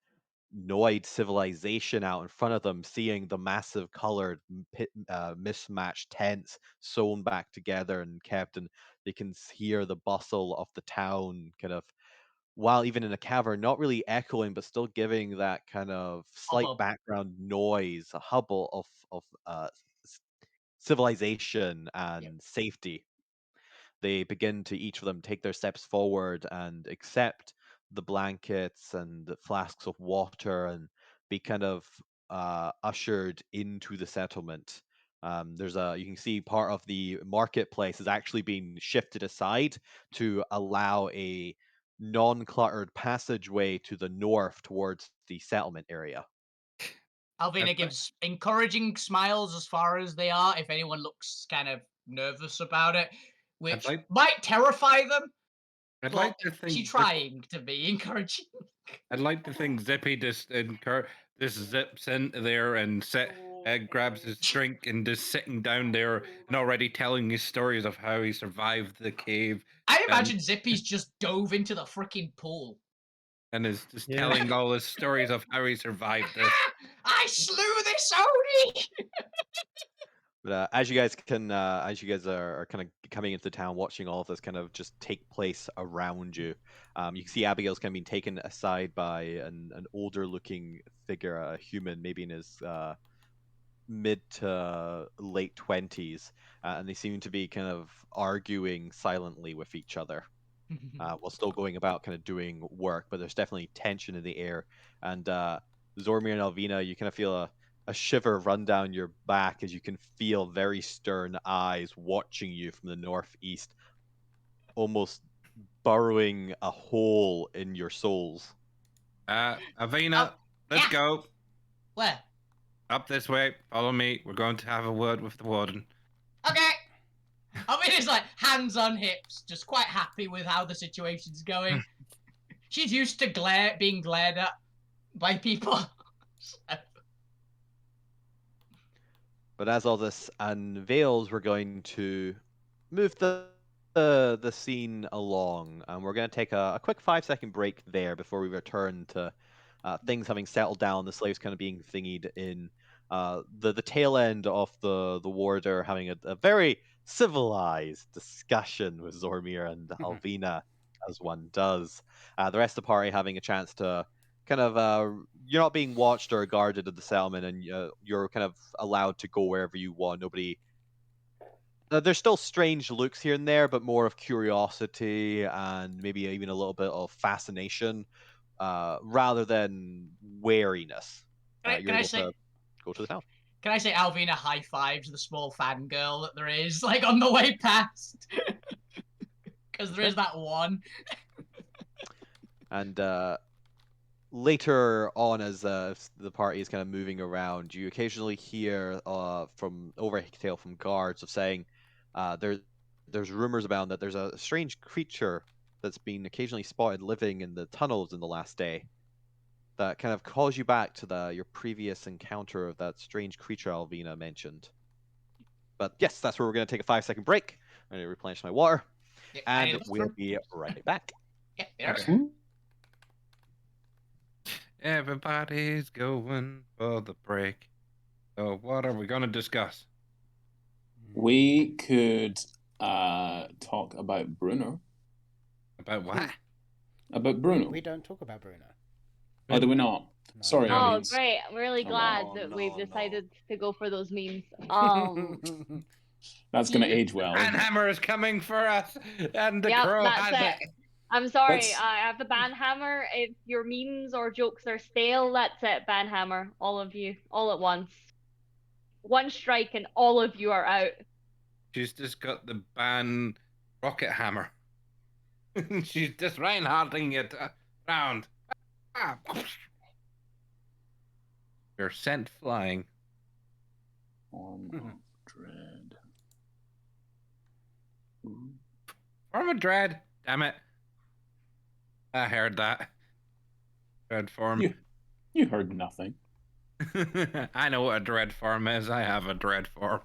Noid civilization out in front of them, seeing the massive colored mismatched tents sewn back together and kept, and they can hear the bustle of the town kind of, while even in a cavern, not really echoing, but still giving that kind of slight
Hubbub.
background noise, a hubble of civilization and safety. They begin to each of them take their steps forward and accept the blankets and the flasks of water and be kind of ushered into the settlement. You can see part of the marketplace is actually being shifted aside to allow a non-cluttered passageway to the north towards the settlement area.
Alvina gives encouraging smiles as far as they are. If anyone looks kind of nervous about it, which
like-
might terrify them.
I'd
But
like to think.
she's trying to be encouraging.
I'd like to think Zippy just zips into there and grabs his drink and just sitting down there and already telling his stories of how he survived the cave.
I imagine Zippy's just dove into the freaking pool.
And is just
Yeah.
telling all his stories of how he survived this.
I slew this Oni!
But as you guys are kind of coming into town, watching all of this kind of just take place around you, you can see Abigail's kind of being taken aside by an older-looking figure, a human, maybe in his mid to late 20s, and they seem to be kind of arguing silently with each other while still going about kind of doing work. But there's definitely tension in the air, and Zormir and Alvina, you kind of feel a shiver run down your back as you can feel very stern eyes watching you from the northeast, almost burrowing a hole in your souls.
Avina, let's
yeah.
go.
Where?
Up this way. Follow me. We're going to have a word with the warden.
Okay. I mean, it's like hands on hips, just quite happy with how the situation's going. She's used to being glared at by people.
But as all this unveils, we're going to move the scene along, and we're going to take a quick 5-second break there before we return to things having settled down, the slaves kind of being thingied in, the tail end of the warder having a very civilized discussion with Zormir and Alvina, as one does. The rest of the party having a chance to kind of you're not being watched or guarded at the settlement, and you're kind of allowed to go wherever you want. Nobody. There's still strange looks here and there, but more of curiosity and maybe even a little bit of fascination, rather than wariness. You're able to go to the town.
Can I say Alvina high fives the small fangirl that there is, like on the way past? Because there is that one.
And later on, as the party is kind of moving around, you occasionally hear from overtale from guards of saying there's rumors about that there's a strange creature that's been occasionally spotted living in the tunnels in the last day. That kind of calls you back to your previous encounter of that strange creature Alvina mentioned. But yes, that's where we're going to take a 5-second break. I'm going to replenish my water, and we'll be right back.
Yeah,
Everybody's going for the break. So what are we going to discuss?
We could talk about Bruno.
About what?
About Bruno.
We don't talk about Bruno.
Oh, do we not?
No.
Sorry,
Oh,
audience.
great. I'm really
Come
glad
on.
that
No,
we've
no.
decided to go for those memes.
That's going to age well.
Ban
isn't it?
hammer is coming for us, and the
Yep,
crow
that's
has
it. I'm sorry,
Let's-
I have the ban hammer. If your memes or jokes are stale, that's it. Ban hammer. All of you. All at once. One strike and all of you are out.
She's just got the ban rocket hammer. She's just reinhardting it around. Ah. You're sent flying.
Form of dread.
Form of dread. Damn it. I heard that. Dread form.
You heard nothing.
I know what a dread form is. I have a dread form.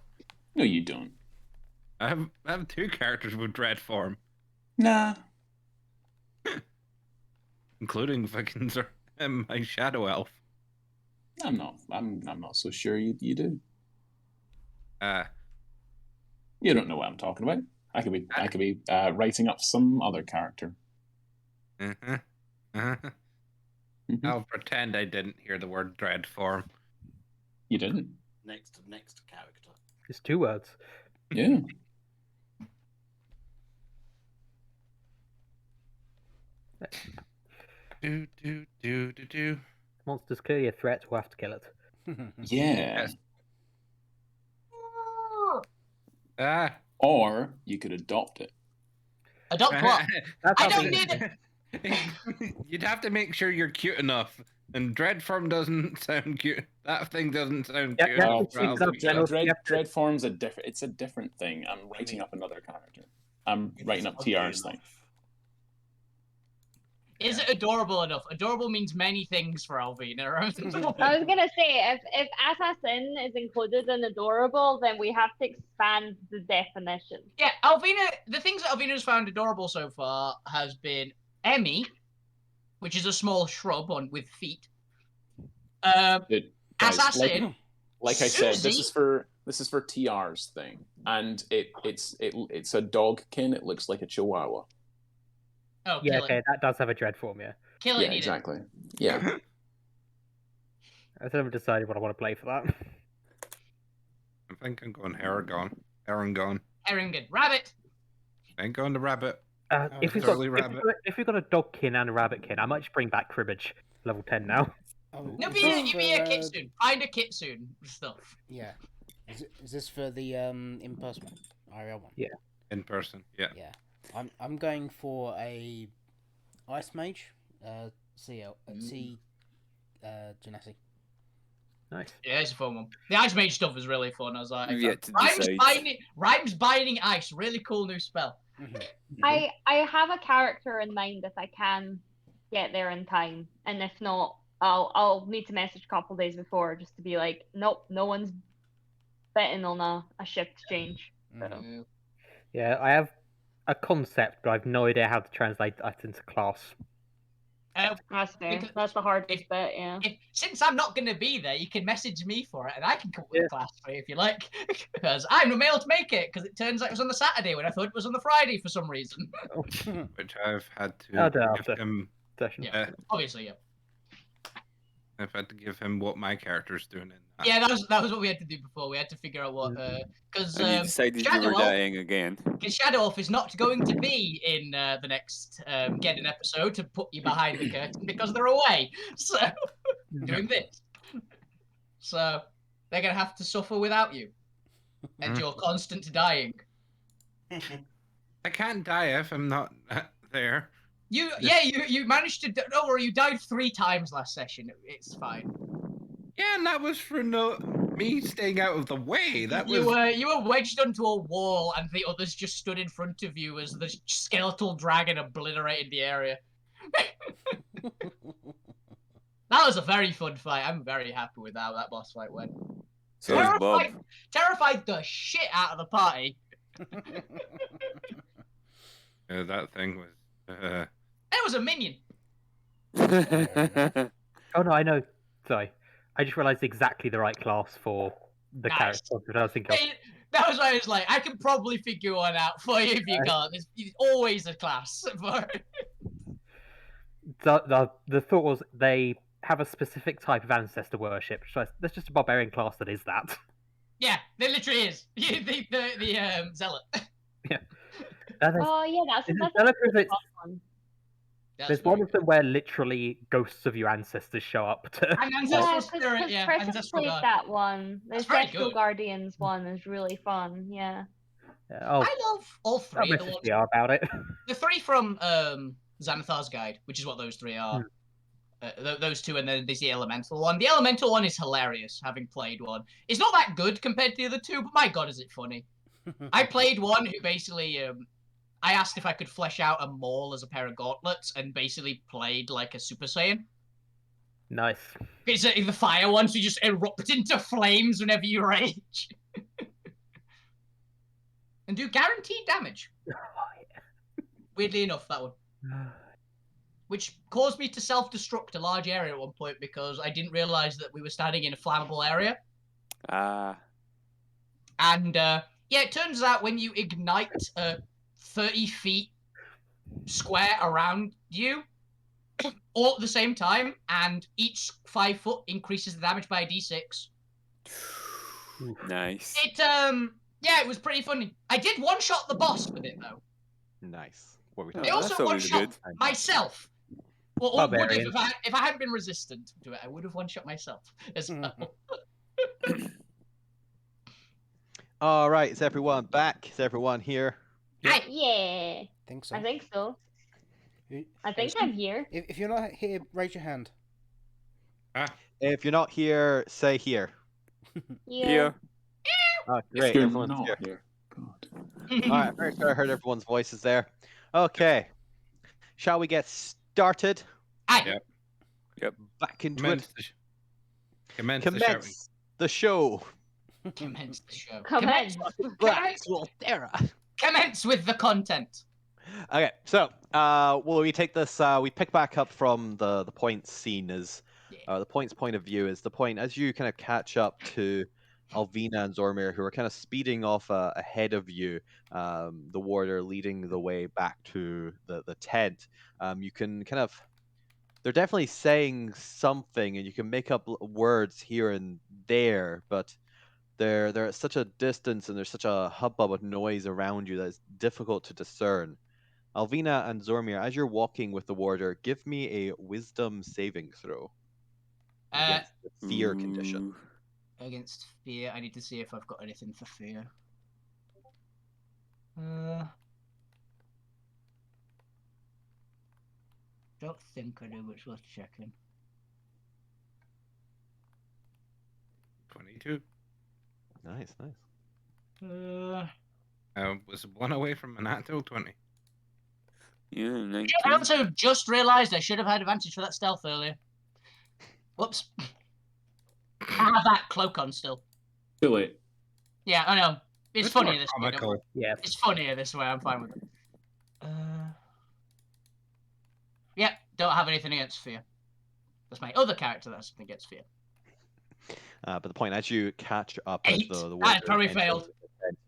No, you don't.
I have 2 characters with dread form,
Nah.
including fucking my shadow elf.
I'm not so sure you do. You don't know what I'm talking about. I could be writing up some other character. Mhm.
I'll pretend I didn't hear the word dread form.
You didn't.
Next character.
It's 2 words.
Yeah.
Do.
Monster's clearly a threat. We'll have to kill it.
Yeah.
Ah.
Or you could adopt it.
Adopt what?
That's
I
how
don't
things-
need it.
You'd have to make sure you're cute enough. And dread form doesn't sound cute. That thing doesn't sound
Yeah,
cute.
yeah,
I'll
it's- it's
probably
up-
go.
Yeah.
Dread form's a different thing. I'm writing up another character. I'm writing up TR's thing.
Is it adorable enough? Adorable means many things for Alvina.
I was gonna say, if assassin is included in adorable, then we have to expand the definition.
Yeah, Alvina. The things that Alvina's found adorable so far has been Emmy, which is a small shrub with feet.
Guys,
Assassin.
like I said,
Susie?
this is for TR's thing, and it's a dogkin. It looks like a chihuahua.
Oh,
Yeah,
kill
okay,
it.
that does have a dread form, yeah.
Kill it.
Yeah,
Eat
exactly. Yeah.
I still haven't decided what I want to play for that.
I think I'm going Aragon. Aragon.
Erringen. Rabbit.
I ain't going to rabbit.
If we've
Totally
got
rabbit.
if we've got a dogkin and a rabbitkin, I might just bring back cribbage, level 10 now.
Oh,
No,
is
be
this
a
for,
kitsune. Find a kitsune stuff.
Yeah. Is this for the in-person IRL one?
Yeah.
In person, yeah.
Yeah. I'm going for a ice mage. C Genasi.
Nice.
Yeah, it's a fun one. The ice mage stuff is really fun. I was like,
You've yet to decide.
Rhymes binding ice. Really cool new spell.
I have a character in mind if I can get there in time, and if not, I'll need to message a couple days before just to be like, nope, no one's betting on a shift change. So.
Yeah, I have a concept, but I've no idea how to translate that into class.
That's fair. That's the hardest bit, yeah.
Since I'm not going to be there, you can message me for it, and I can come up with a class for you if you like. Because I'm not able to make it, because it turns out it was on the Saturday when I thought it was on the Friday for some reason.
Which I've had
I'll
to
do it
give
after
him.
session.
Yeah, obviously, yeah.
I've had to give him what my character's doing in that.
Yeah, that was what we had to do before. We had to figure out what because
And you decided you were dying again.
Because Shadow Elf is not going to be in the next Geddon episode to put you behind the curtain because they're away. So doing this. So they're gonna have to suffer without you. And your constant dying.
I can't die if I'm not there.
You managed to. Don't worry, you died 3 times last session. It's fine.
Yeah, and that was for me staying out of the way. That was
You were wedged onto a wall, and the others just stood in front of you as the skeletal dragon obliterated the area. That was a very fun fight. I'm very happy with how that boss fight went.
So is Bob.
Terrified the shit out of the party.
that thing was.
It was a minion.
Oh no, I know. Sorry. I just realised exactly the right class for the character that I was thinking of.
That was why I was like, I can probably figure one out for you if you can't. There's always a class for it.
The thought was they have a specific type of ancestor worship. So there's just a barbarian class that is that.
Yeah, there literally is. The zealot.
Yeah.
Oh yeah, that's a fun one.
There's one of them where literally ghosts of your ancestors show up to.
And Ancestral Spirit,
Chris
yeah.
has
Ancestral
played
Guard.
that one. The
That's very
Ancestral
good.
Guardians one is really fun, yeah.
Oh,
I love all 3 of the
message
ones.
PR about it.
The 3 from Xanathar's Guide, which is what those 3 are. Those 2, and then there's the Elemental one. The Elemental one is hilarious, having played one. It's not that good compared to the other 2, but my god, is it funny. I played one who basically... I asked if I could flesh out a maul as a pair of gauntlets, and basically played like a Super Saiyan.
Nice.
It's the fire one, so you just erupt into flames whenever you rage. And do guaranteed damage. Weirdly enough, that one. Which caused me to self-destruct a large area at one point because I didn't realise that we were standing in a flammable area. And, yeah, it turns out when you ignite 30 feet square around you, all at the same time, and each 5 foot increases the damage by a d6.
Nice.
Yeah, it was pretty funny. I did one-shot the boss with it, though.
Nice. What we
I
talking
also one-shot myself. Well, would have if I hadn't been resistant to it, I would have one-shot myself as well.
All right, is everyone back? Is everyone here?
Yeah.
Think so.
I think so. I think I'm here.
If you're not here, raise your hand.
If you're not here, say here.
Yeah.
Here.
Oh, great.
If you're
Everyone's
not
here.
here. God.
All right, very sure I heard everyone's voices there. Okay, shall we get started?
Aye.
Yep.
Back into
Commence
it.
the, commence the shouting.
Commence the show.
Commence the show.
Commence.
Back to Alterra.
Commence with the content.
Okay, so we take this. We pick back up from the point scene as the point's point of view is the point as you kind of catch up to Alvina and Zormir, who are kind of speeding off ahead of you. The warder leading the way back to the tent. You can kind of. They're definitely saying something, and you can make up words here and there, but they're at such a distance, and there's such a hubbub of noise around you that it's difficult to discern. Alvina and Zormir, as you're walking with the warder, give me a wisdom saving throw against the fear condition.
Against fear, I need to see if I've got anything for fear. Don't think I do, but it's worth checking.
22.
Nice.
Was one away from a natural 20.
Yeah, 19.
I also just realised I should have had advantage for that stealth earlier. Whoops. I have that cloak on still.
Too late.
Yeah, I know. It's
That's
funnier
more
this way.
comical.
Yeah.
It's funnier this way. I'm fine with it. Yeah, don't have anything against fear. That's my other character that has something against fear.
But the point, as you catch up
8.
as the
That
warder
probably
enters
failed.
the tent,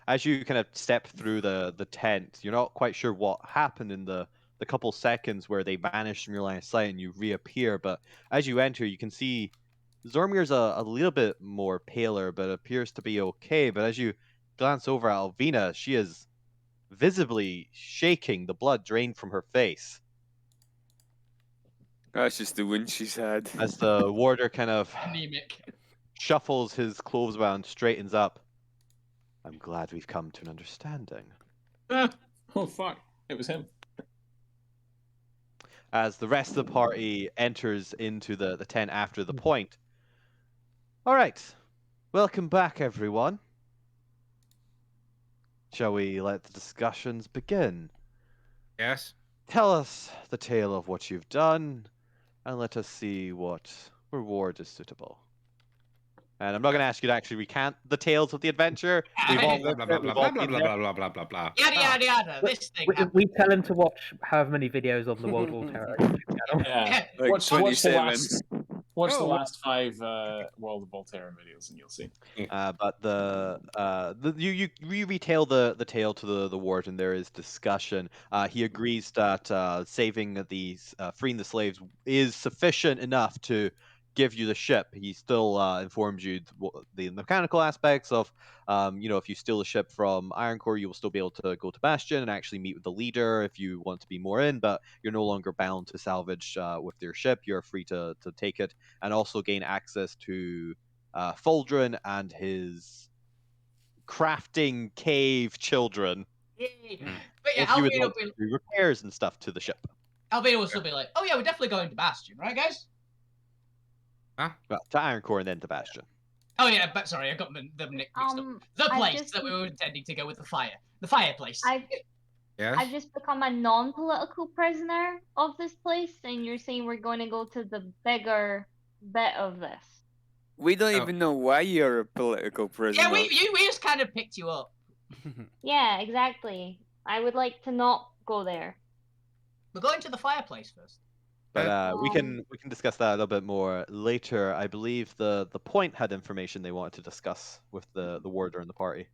as you kind of step through the tent, you're not quite sure what happened in the couple seconds where they vanish from your line of sight and you reappear. But as you enter, you can see Zormir's a little bit more paler, but appears to be okay. But as you glance over at Alvina, she is visibly shaking, the blood drained from her face.
That's just the wound she's had.
As the warder kind of
Anemic.
shuffles his clothes around, straightens up. I'm glad we've come to an understanding.
Oh, fuck. It was him.
As the rest of the party enters into the tent after the point. All right. Welcome back, everyone. Shall we let the discussions begin?
Yes.
Tell us the tale of what you've done, and let us see what reward is suitable. And I'm not going to ask you to actually recant the tales of the adventure. We've all
Blah,
lived
blah,
it.
blah,
We've
blah,
all
blah,
been
blah,
there.
blah, blah, blah, blah.
Yada yada yada. This thing happened.
We tell him to watch however many videos on the World War Terror YouTube channel.
Yeah.
Like
Watch the
27.
last 5 World of Alterra videos and you'll see.
But you retell the tale to the warden. There is discussion. He agrees that saving these freeing the slaves is sufficient enough to give you the ship. He still informs you the mechanical aspects of if you steal the ship from Ironcore, you will still be able to go to Bastion and actually meet with the leader if you want to be more in, but you're no longer bound to salvage with your ship. You're free to take it and also gain access to Fuldrin and his crafting cave children.
Yay. But yeah,
If you would
Alvina
like to do repairs and stuff to the ship.
will still be like, oh yeah, we're definitely going to Bastion, right, guys?
Well, to Ironcore and then to Bastion.
Oh yeah, but sorry, I got them mixed up. The place that we were intending to go with the fireplace.
Yes.
I've just become a non-political prisoner of this place, and you're saying we're going to go to the bigger bit of this.
We don't even know why you're a political prisoner.
Yeah, we just kind of picked you up.
Yeah, exactly. I would like to not go there.
We're going to the fireplace first.
But we can discuss that a little bit more later. I believe the point had information they wanted to discuss with the warder and the party.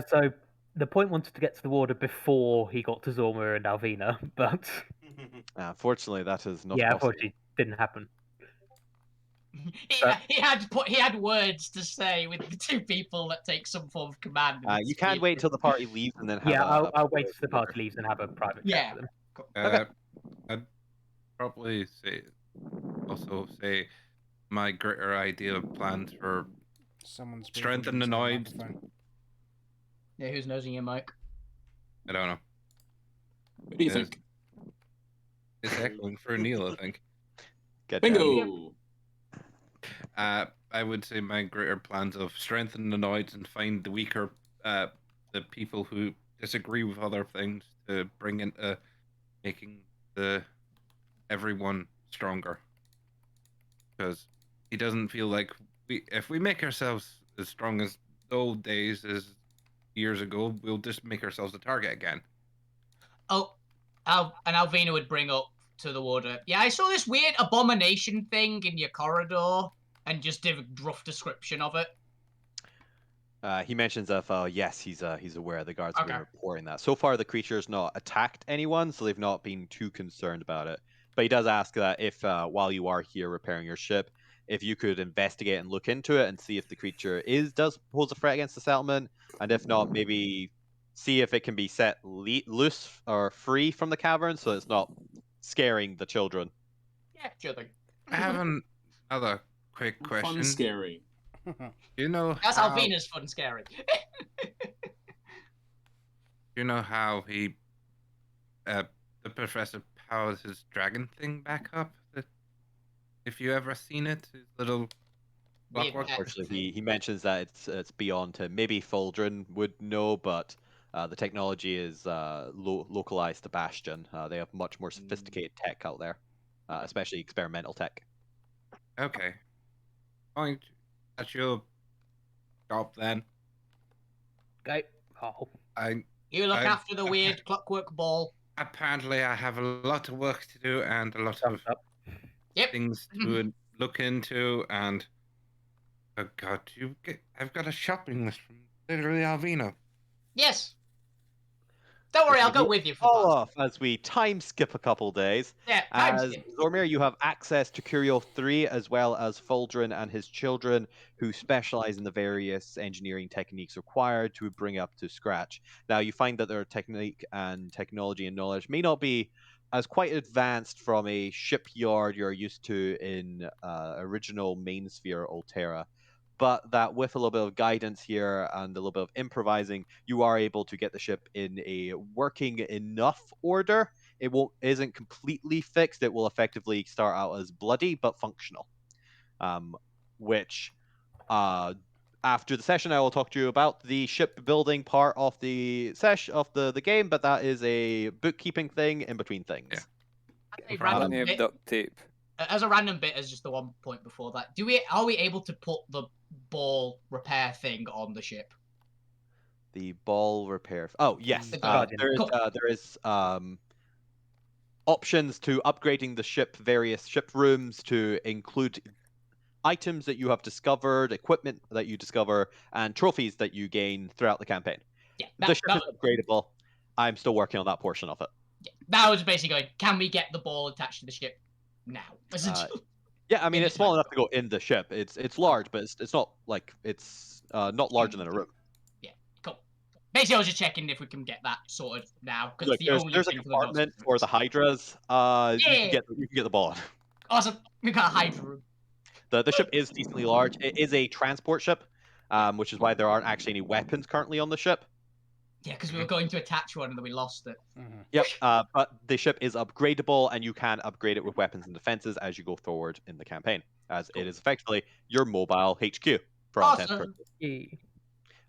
So the point wanted to get to the warder before he got to Zorma and Alvina, but
Fortunately, that is not
yeah,
possible.
unfortunately, didn't happen.
He had words to say with the two people that take some form of command.
You can't wait till the party leaves and then have
Yeah,
a
I'll wait till the party leaves and have a private chat with them.
Okay.
I'd probably say my greater idea of plans for
Someone's
strengthen the
breathing into
noise.
microphone.
Yeah, who's nosing your mic?
I don't know.
What do you think?
It's echoing for Neil, I think.
Get
Bingo!
I would say my greater plans of strengthen the noise and find the weaker the people who disagree with other things to bring into making everyone stronger. Because he doesn't feel like if we make ourselves as strong as the old days as years ago, we'll just make ourselves a target again.
Oh, and Alvina would bring up to the warder, yeah, I saw this weird abomination thing in your corridor, and just give a rough description of it.
He mentions of yes, he's aware. The guards have been
Okay.
reporting that. So far, the creature's not attacked anyone, so they've not been too concerned about it. But he does ask that if, while you are here repairing your ship, if you could investigate and look into it and see if the creature does pose a threat against the settlement, and if not, maybe see if it can be set loose or free from the cavern, so it's not scaring the children.
Yeah, sure thing.
I have another quick question.
Fun, scary.
You know
That's
how
Alvina's fun scary.
you know how he the professor powers his dragon thing back up? If you ever seen it, his little clockwork.
Unfortunately, he mentions that it's beyond him. Maybe Foldrin would know, but the technology is localized to Bastion. They have much more sophisticated tech out there, especially experimental tech.
Okay. Point at your job then.
Okay. Oh.
You look after the weird clockwork ball.
Apparently, I have a lot of work to do and a lot of things to look into. And oh god, I've got a shopping list from literally Alvina.
Yes. Don't worry, I'll go with you.
All off as we time skip a couple days.
Yeah, time
as
skip.
Zormir, you have access to Curio 3 as well as Foldrin and his children, who specialize in the various engineering techniques required to bring up to scratch. Now, you find that their technique and technology and knowledge may not be as quite advanced from a shipyard you're used to in original main sphere Alterra, but that with a little bit of guidance here and a little bit of improvising, you are able to get the ship in a working enough order. It isn't completely fixed. It will effectively start out as bloody but functional. Which after the session, I will talk to you about the shipbuilding part of the the game, but that is a bookkeeping thing in between things.
Yeah.
Duct tape.
As a random bit, as just the one point before that, are we able to put the ball repair thing on the ship?
The ball repair. Oh yes, there is options to upgrading the ship, various ship rooms to include items that you have discovered, equipment that you discover, and trophies that you gain throughout the campaign.
Yeah,
the ship is upgradable. I'm still working on that portion of it.
Yeah, that was basically going, can we get the ball attached to the ship now?
Yeah, I mean it's small enough to go in the ship. It's large, but it's not like it's not larger than a room.
Yeah, cool. Basically, I was just checking if we can get that sorted now because
Look, there's a compartment for the Hydras. You can get the ball.
Awesome, we got a Hydra room.
The ship is decently large. It is a transport ship, which is why there aren't actually any weapons currently on the ship.
Yeah, because we were going to attach one and then we lost it.
Yep, but the ship is upgradable, and you can upgrade it with weapons and defenses as you go forward in the campaign, as it is effectively your mobile HQ for all intents and purposes.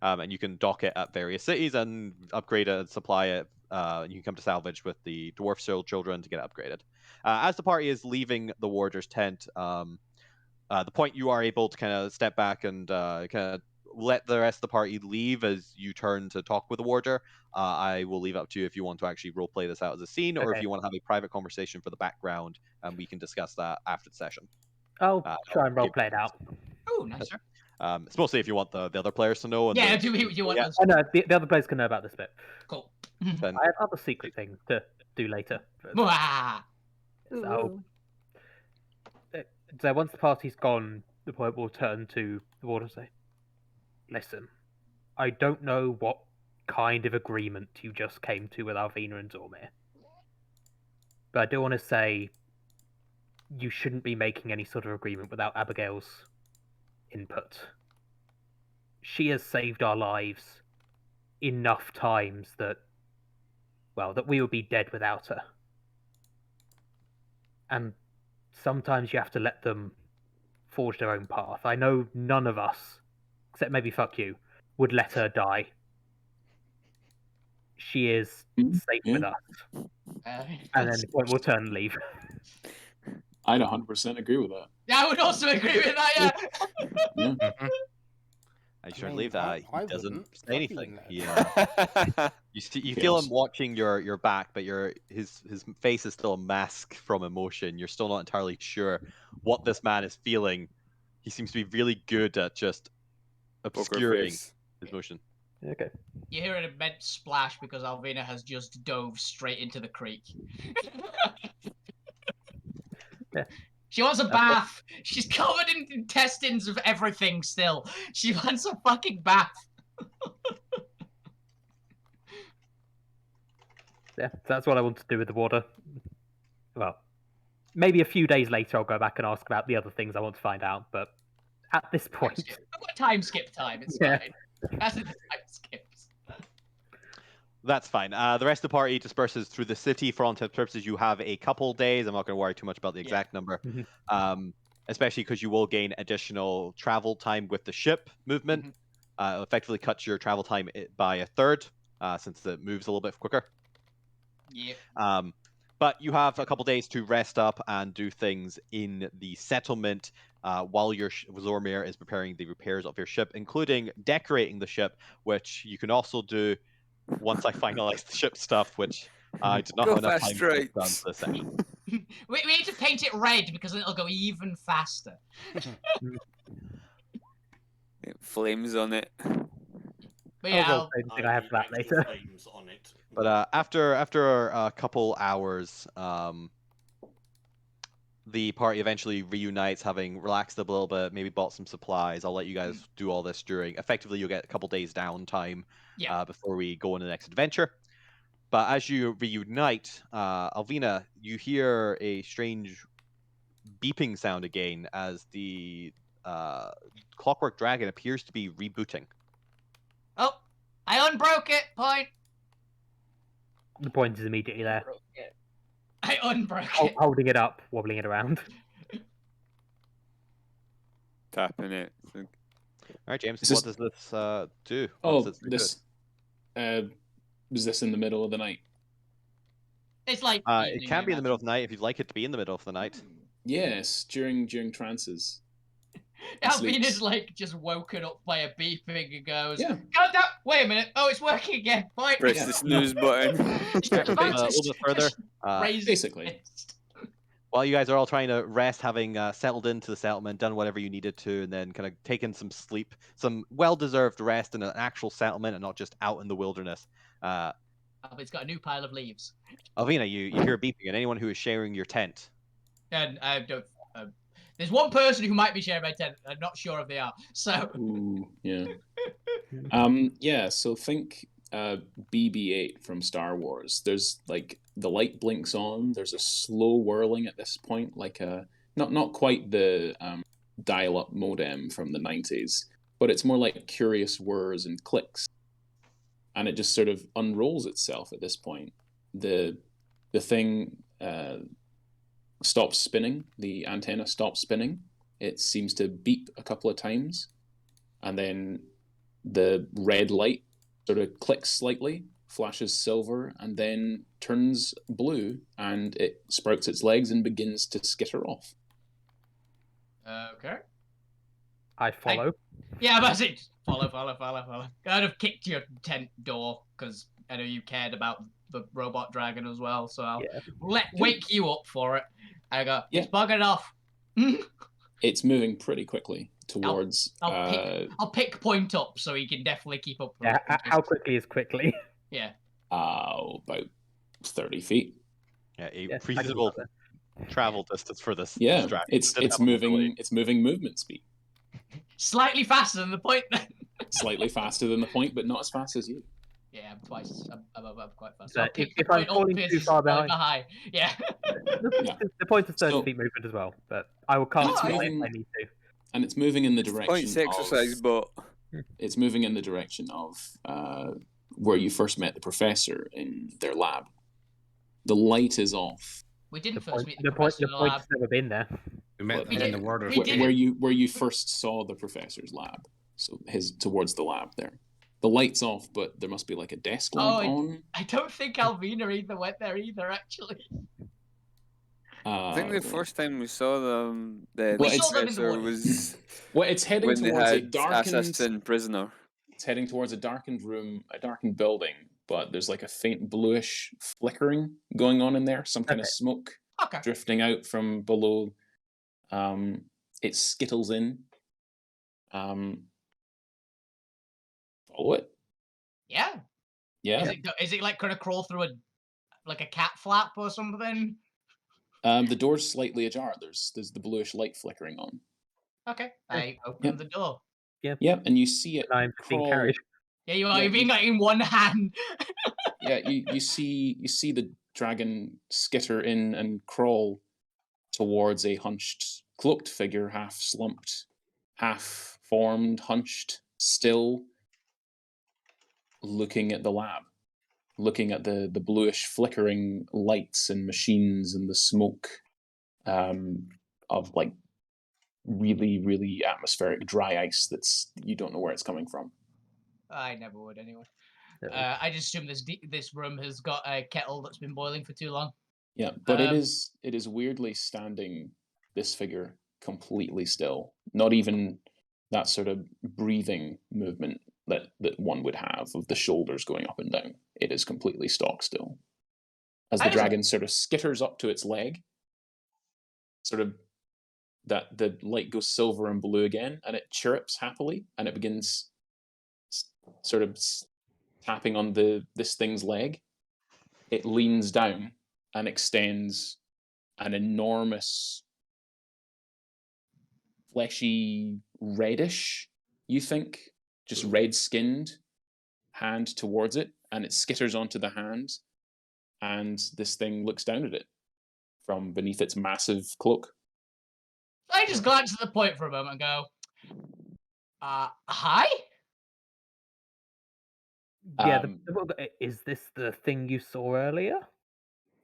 And you can dock it at various cities and upgrade it and supply it. You can come to salvage with the dwarf children to get it upgraded. As the party is leaving the warder's tent, the point you are able to kind of step back and kind of let the rest of the party leave as you turn to talk with the warder. I will leave up to you if you want to actually roleplay this out as a scene, or if you want to have a private conversation for the background, and we can discuss that after the session.
I'll try and roleplay it out.
Oh, nice.
It's mostly if you want the other players to know.
Yeah, do you want us?
Oh, no, the other players can know about this bit.
Cool.
Then,
I have other secret things to do later. So once the party's gone, the point will turn to the warder and say, listen, I don't know what kind of agreement you just came to with Alvina and Zormir, but I do want to say you shouldn't be making any sort of agreement without Abigail's input. She has saved our lives enough times that we would be dead without her. And sometimes you have to let them forge their own path. I know none of us, except maybe fuck you, would let her die she is safe with us. And then we'll turn and leave.
I'd 100% agree with that.
Yeah, I would also agree with that. Yeah.
Yeah.
I should
mean,
leave that.
I
He doesn't
wouldn't.
say
Fuck
anything.
you,
You feel him watching your back, but his face is still a mask from emotion. You're still not entirely sure what this man is feeling. He seems to be really good at just obscuring
face.
his emotion.
Okay.
You hear an immense splash because Alvina has just dove straight into the creek.
Yeah.
She wants a bath. She's covered in intestines of everything still. She wants a fucking bath.
Yeah, that's what I want to do with the water. Well, maybe a few days later I'll go back and ask about the other things I want to find out, but at this point...
I've got time skip time, it's
Yeah.
fine. That's the time skips.
That's fine. The rest of the party disperses through the city. For all intents and purposes, you have a couple days. I'm not going to worry too much about the exact number, especially because you will gain additional travel time with the ship movement. It'll effectively cut your travel time by a third, since it moves a little bit quicker.
Yeah.
But you have a couple days to rest up and do things in the settlement while your Zormir is preparing the repairs of your ship, including decorating the ship, which you can also do once I finalize the ship stuff, which I did not have enough time to get done for this session.
We need to paint it red because then it'll go even faster.
Flames on it.
But yeah,
I have that later.
Flames on it.
But after a couple hours, the party eventually reunites, having relaxed a little bit, maybe bought some supplies. I'll let you guys do all this during. Effectively, you'll get a couple days downtime before we go on the next adventure. But as you reunite, Alvina, you hear a strange beeping sound again as the Clockwork Dragon appears to be rebooting.
Oh, I unbroke it. Point.
The point is immediately there.
I unbroke it.
Holding it up, wobbling it around.
Tapping it.
All right, James.
Is
What
this-
does this do?
Oh,
Once it's
this. Was this in the middle of the night?
It's like
it can be in the middle of the night if you'd like it to be in the middle of the night.
Yes, during trances.
Alvina's like just woken up by a beeping and goes,
Yeah.
God damn, wait a minute. Oh, it's working again. Point.
Press the snooze button.
A little bit further.
Basically.
While you guys are all trying to rest, having settled into the settlement, done whatever you needed to, and then kind of taken some sleep, some well-deserved rest in an actual settlement and not just out in the wilderness.
It's got a new pile of leaves.
Alvina, you hear beeping, and anyone who is sharing your tent.
And I don't. There's one person who might be sharing my tent. I'm not sure if they are. So.
Ooh, yeah. Yeah. So think BB-8 from Star Wars. There's like the light blinks on. There's a slow whirling at this point, like a not quite the dial-up modem from the 90s, but it's more like curious whirs and clicks, and it just sort of unrolls itself at this point. The thing stops spinning. The antenna stops spinning. It seems to beep a couple of times, and then the red light sort of clicks slightly, flashes silver, and then turns blue, and it sprouts its legs and begins to skitter off.
Okay.
I follow.
Yeah, that's it. Follow. I'd have kicked your tent door because I know you cared about the robot dragon as well, so I'll wake you up for it. I go, it's bugging off.
It's moving pretty quickly towards.
I'll pick point up so he can definitely keep up.
Yeah, how quickly is quickly?
Yeah.
About 30 feet.
Yeah, a feasible travel distance for this.
Yeah,
this
it's moving. It's moving movement speed.
Slightly faster than the point.
Slightly faster than the point, but not as fast as you.
Yeah, I'm twice. I'm quite fast.
So if I'm falling too far behind,
yeah.
The point is 30 feet movement as well, but I will cast it if I need to.
And it's moving in the direction.
Points exercise, but
it's moving in the direction of where you first met the professor in their lab. The light is off.
We didn't first meet
the
professor in the lab.
point's never been there.
We met them in the water.
Where you first saw the professor's lab. So towards the lab there. The light's off, but there must be like a desk lamp on.
I don't think Alvina either went there either, actually.
I think the first time we saw them,
We saw them in the water.
was
Well, it's heading
when they
towards a
had
darkened.
assassin prisoner.
It's heading towards a darkened room, a darkened building, but there's like a faint bluish flickering going on in there. Some kind of smoke drifting out from below. It skittles in. Follow it.
Yeah.
Yeah.
Is it like gonna crawl through a cat flap or something?
The door's slightly ajar. There's the bluish light flickering on.
Okay. I open the door.
Yeah, and you see it
I'm being
crawl.
carried.
Yeah, you are. You're being like in one hand.
Yeah, you see the dragon skitter in and crawl towards a hunched, cloaked figure, half slumped, half formed, hunched, still, looking at the lab, looking at the bluish flickering lights and machines and the smoke of like really, really atmospheric dry ice that's you don't know where it's coming from.
I never would anyway. I just assume this room has got a kettle that's been boiling for too long.
Yeah, but it is weirdly standing, this figure, completely still. Not even that sort of breathing movement that one would have of the shoulders going up and down. It is completely stock still. As the dragon sort of skitters up to its leg, sort of that the light goes silver and blue again, and it chirrups happily, and it begins sort of tapping on this thing's leg. It leans down and extends an enormous, fleshy, reddish, you think, just red-skinned hand towards it, and it skitters onto the hand, and this thing looks down at it from beneath its massive cloak.
I just glance at the point for a moment and go, hi?
Yeah, is this the thing you saw earlier?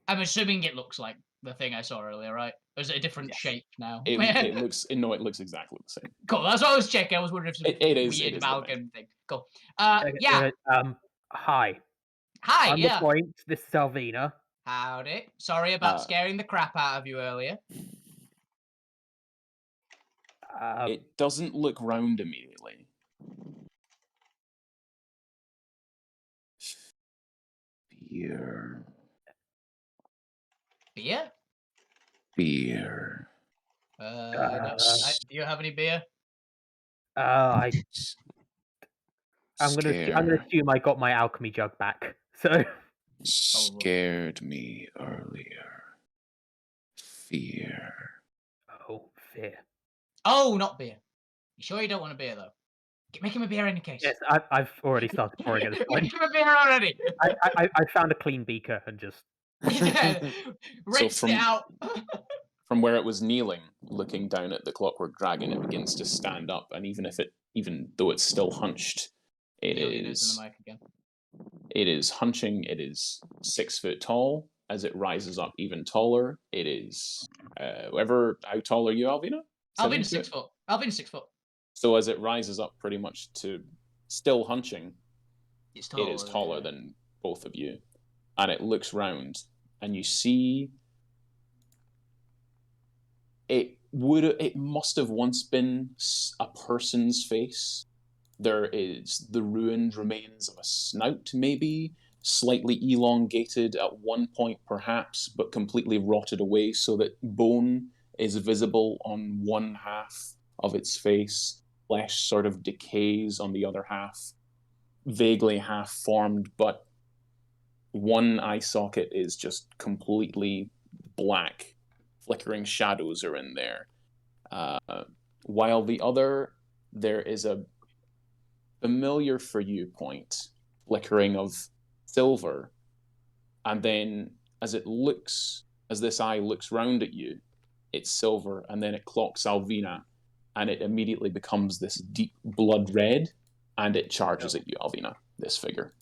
I'm assuming it looks like the thing I saw earlier, right? Or is it a different shape now?
It looks exactly the same.
Cool, that's what I was checking. I was wondering if it's a weird amalgam thing. Cool. Yeah.
Hi.
Hi,
I'm the point. This is Alvina.
Howdy. Sorry about scaring the crap out of you earlier.
It doesn't look round immediately. Beer.
Beer?
Beer.
Do you have any beer?
I'm gonna assume I got my alchemy jug back. So
scared me earlier. Fear.
Oh, fear.
Oh, not beer. You sure you don't want a beer though? Make him a beer in any case.
Yes, I've already started pouring at this point.
Make him a beer already.
I found a clean beaker and just
rinsed it out.
From where it was kneeling, looking down at the clockwork dragon, it begins to stand up, and even though it's still hunched, it is hunching. It is 6 foot tall. As it rises up even taller, it is how tall are you, Alvina?
Alvina's 6 foot. Alvina's 6 foot.
So as it rises up pretty much to still hunching,
it
is taller than both of you. And it looks round, and you see it must have once been a person's face. There is the ruined remains of a snout, maybe, slightly elongated at one point perhaps, but completely rotted away so that bone is visible on one half of its face. Flesh sort of decays on the other half, vaguely half-formed, but one eye socket is just completely black. Flickering shadows are in there. While the other, there is a familiar for you point, flickering of silver, and then as this eye looks round at you, it's silver, and then it clocks Alvina, and it immediately becomes this deep blood red, and it charges at you, Alvina, this figure.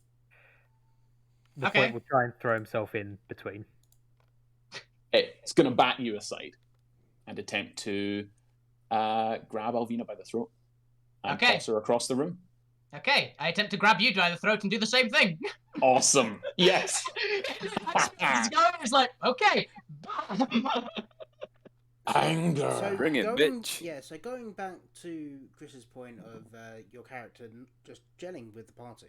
The point will try and throw himself in between.
It's going to bat you aside and attempt to grab Alvina by the throat and toss her across the room.
Okay, I attempt to grab you by the throat and do the same thing.
Awesome. Yes.
It's like, okay.
Anger.
So
Bring it,
going,
bitch.
Yeah, so going back to Chris's point of your character just gelling with the party.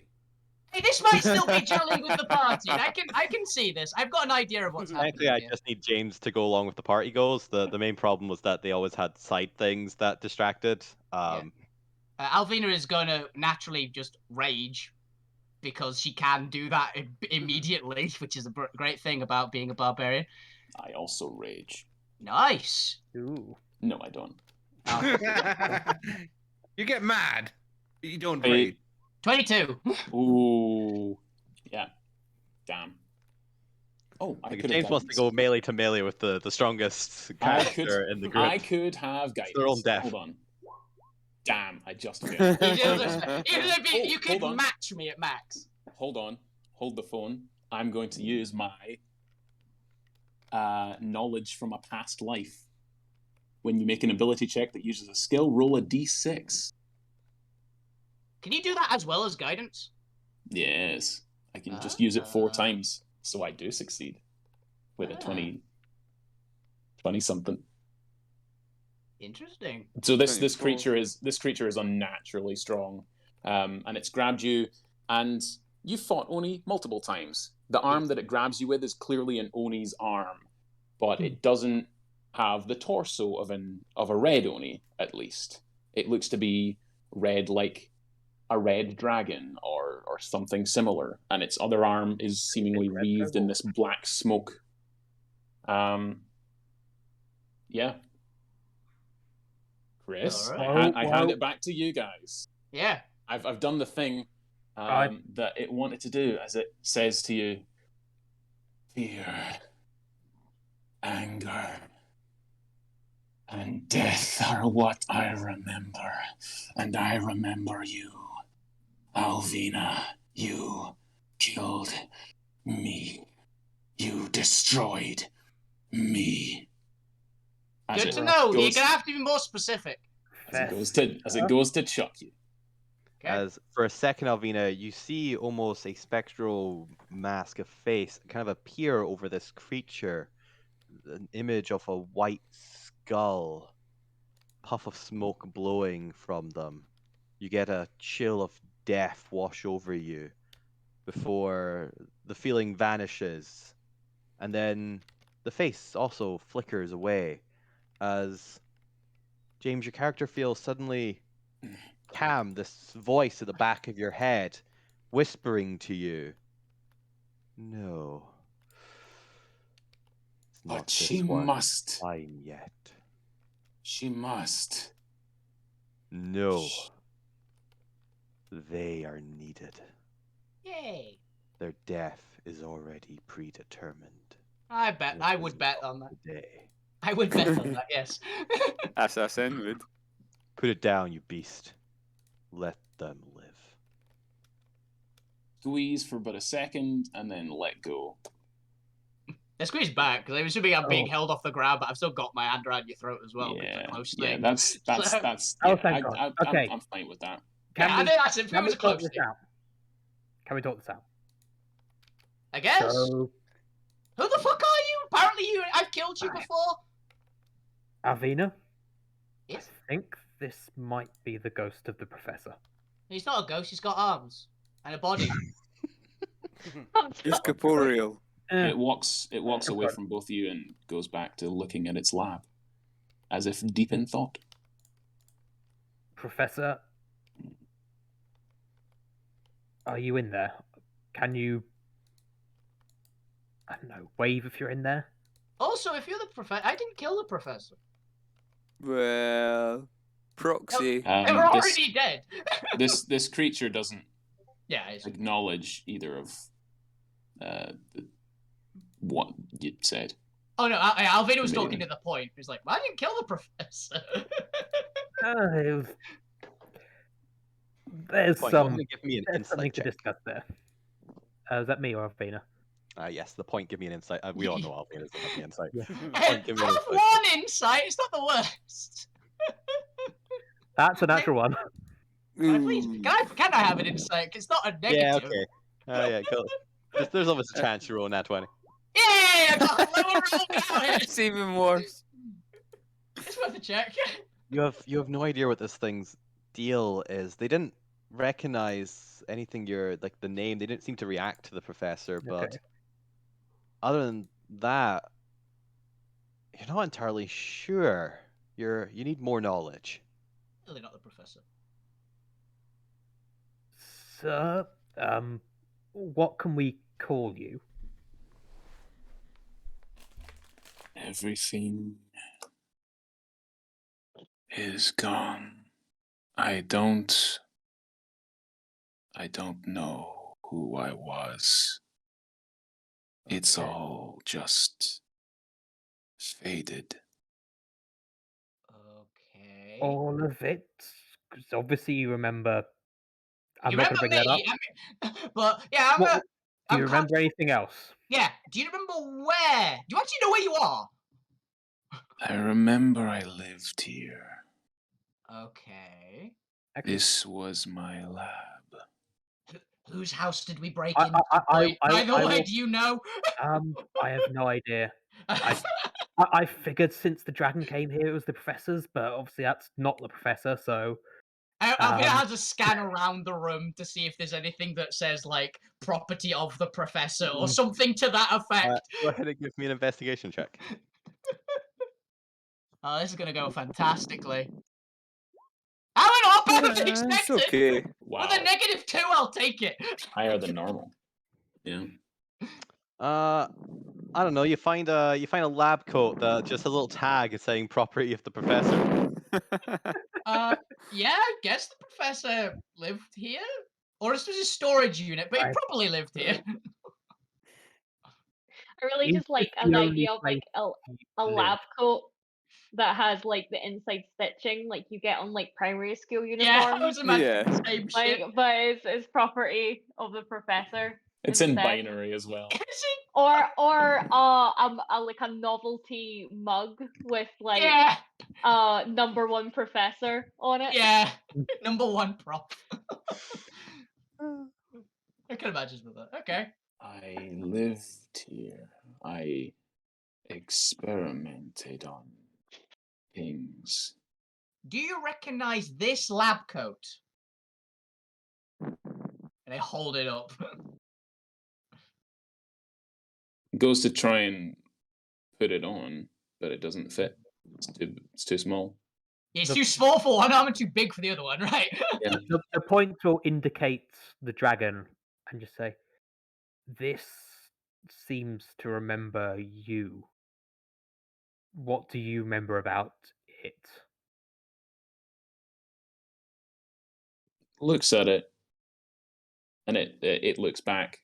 Hey, this might still be gelling with the party. I can see this. I've got an idea of what's happening.
Frankly, I
here.
just need James to go along with the party goals. The main problem was that they always had side things that distracted.
Alvina is going to naturally just rage because she can do that immediately, which is a great thing about being a barbarian.
I also rage.
Nice.
Ooh.
No, I don't.
You get mad, but you don't
Hey.
rage.
22.
Ooh. Yeah. Damn. Oh, I
Like,
could
James
have
wants to go melee to melee with the strongest
I
character in the group.
I could have guidance.
They're all deaf.
Hold on. Damn, I just
You
failed.
you could
hold on.
match me at max.
Hold on. Hold the phone. I'm going to use my knowledge from a past life. When you make an ability check that uses a skill, roll a d6.
Can you do that as well as guidance?
Yes. I can just use it 4 times, so I do succeed with a 20 something.
Interesting.
So this
24.
creature is unnaturally strong, and it's grabbed you, and you fought Oni multiple times. The arm that it grabs you with is clearly an Oni's arm, but it doesn't have the torso of a red Oni. At least it looks to be red, like a red dragon or something similar, and its other arm is seemingly wreathed in this black smoke. Yeah. Chris,
Alright.
I hand it back to you guys.
Yeah.
I've done the thing that it wanted to do, as it says to you. Fear, anger, and death are what I remember, and I remember you. Alvina, you killed me. You destroyed me.
Good to know. You're gonna have to be more specific.
As it goes to chuck you.
Okay.
As for a second, Alvina, you see almost a spectral mask of face kind of appear over this creature. An image of a white skull, puff of smoke blowing from them. You get a chill of death wash over you before the feeling vanishes. And then the face also flickers away as James, your character feels suddenly calm, this voice at the back of your head whispering to you, no. It's not
But she
this one
must.
time yet.
She must.
No. They are needed.
Yay.
Their death is already predetermined.
I would bet on that.
Today.
I would bet on that, yes.
Assassin would.
Put it down, you beast. Let them live.
Squeeze for but a second and then let go.
I squeeze back because I'm assuming I'm being held off the ground, but I've still got my hand around your throat as well.
Yeah,
Close
yeah,
thing.
that's.
Oh, thank God. Okay.
I'm fine with that.
I think that's it. It was a close thing.
Can we talk this out?
I guess.
So,
Who the fuck are you? Apparently I've killed you before.
Alvina,
Yes.
I think this might be the ghost of the professor.
He's not a ghost. He's got arms and a body.
It's corporeal.
It walks away from both of you and goes back to looking at its lab, as if deep in thought.
Professor, are you in there? Can you, I don't know, wave if you're in there?
Also, if you're the professor, I didn't kill the professor.
Well, proxy.
They were already dead.
This creature doesn't
Yeah. It's...
acknowledge either of what you said.
Oh no, Alvina was talking to the point. He was like, well, I didn't kill the professor.
There's
Point,
some.
give me an
There's
insight
something to
check.
discuss there. Is that me or Alvina?
Yes, the point. Give me an insight. We all know Alvina doesn't have the insight.
Yeah.
Point, give me an
Have
insight.
one insight. It's not the worst.
That's a natural one.
Can I have an insight? It's not a negative.
Yeah, okay. Yeah, cool. There's always a chance you roll a nat 20.
Yay! I got a lower roll now.
It's even worse.
It's worth a check.
You have no idea what this thing's deal is. They didn't recognize anything like the name. They didn't seem to react to the professor, but
Okay.
other than that, you're not entirely sure. You need more knowledge.
Really not the professor.
Sir, what can we call you?
Everything is gone. I don't know who I was. It's
Okay.
all just faded.
Okay.
All of it? Because obviously you remember. I'm
You
not going to
remember
bring that up.
me? But yeah,
What, do
I'm
you remember anything else?
Yeah. Do you remember where? Do you actually know where you are?
I remember I lived here.
Okay.
This was my lab.
Whose house did we break
I-
into?
I-
By the way,
will-
do you know?
I have no idea. I figured since the dragon came here, it was the professor's, but obviously that's not the professor. So
Alvina has a scan around the room to see if there's anything that says like property of the professor or something to that effect.
Go ahead and give me an investigation check.
Oh, this is gonna go fantastically. I went not better than
It's
expected.
okay.
Wow.
With a -2, I'll take it.
Higher than normal. Yeah.
I don't know. You find a lab coat that just has a little tag saying "property of the professor."
Yeah, I guess the professor lived here, or this was his storage unit, but he probably lived here.
I really
Is
just like
this the
an
only
idea of like
place
a
you
lab
live?
coat that has like the inside stitching like you get on like primary school
Yeah, I
uniforms.
was imagining
Yeah.
the same
Like,
shit.
but it's property of the professor.
It's in
instead.
binary as well.
Or like a novelty mug with like
Yeah,
#1 professor on it.
yeah, #1 prop. I can imagine with that. Okay.
I lived here. I experimented on things.
Do you recognize this lab coat? And I hold it up.
Goes to try and put it on, but it doesn't fit. It's too small.
It's too small for one arm and too big for the other one, right?
Yeah.
The point will indicate the dragon and just say, "This seems to remember you. What do you remember about it?"
Looks at it, and it looks back,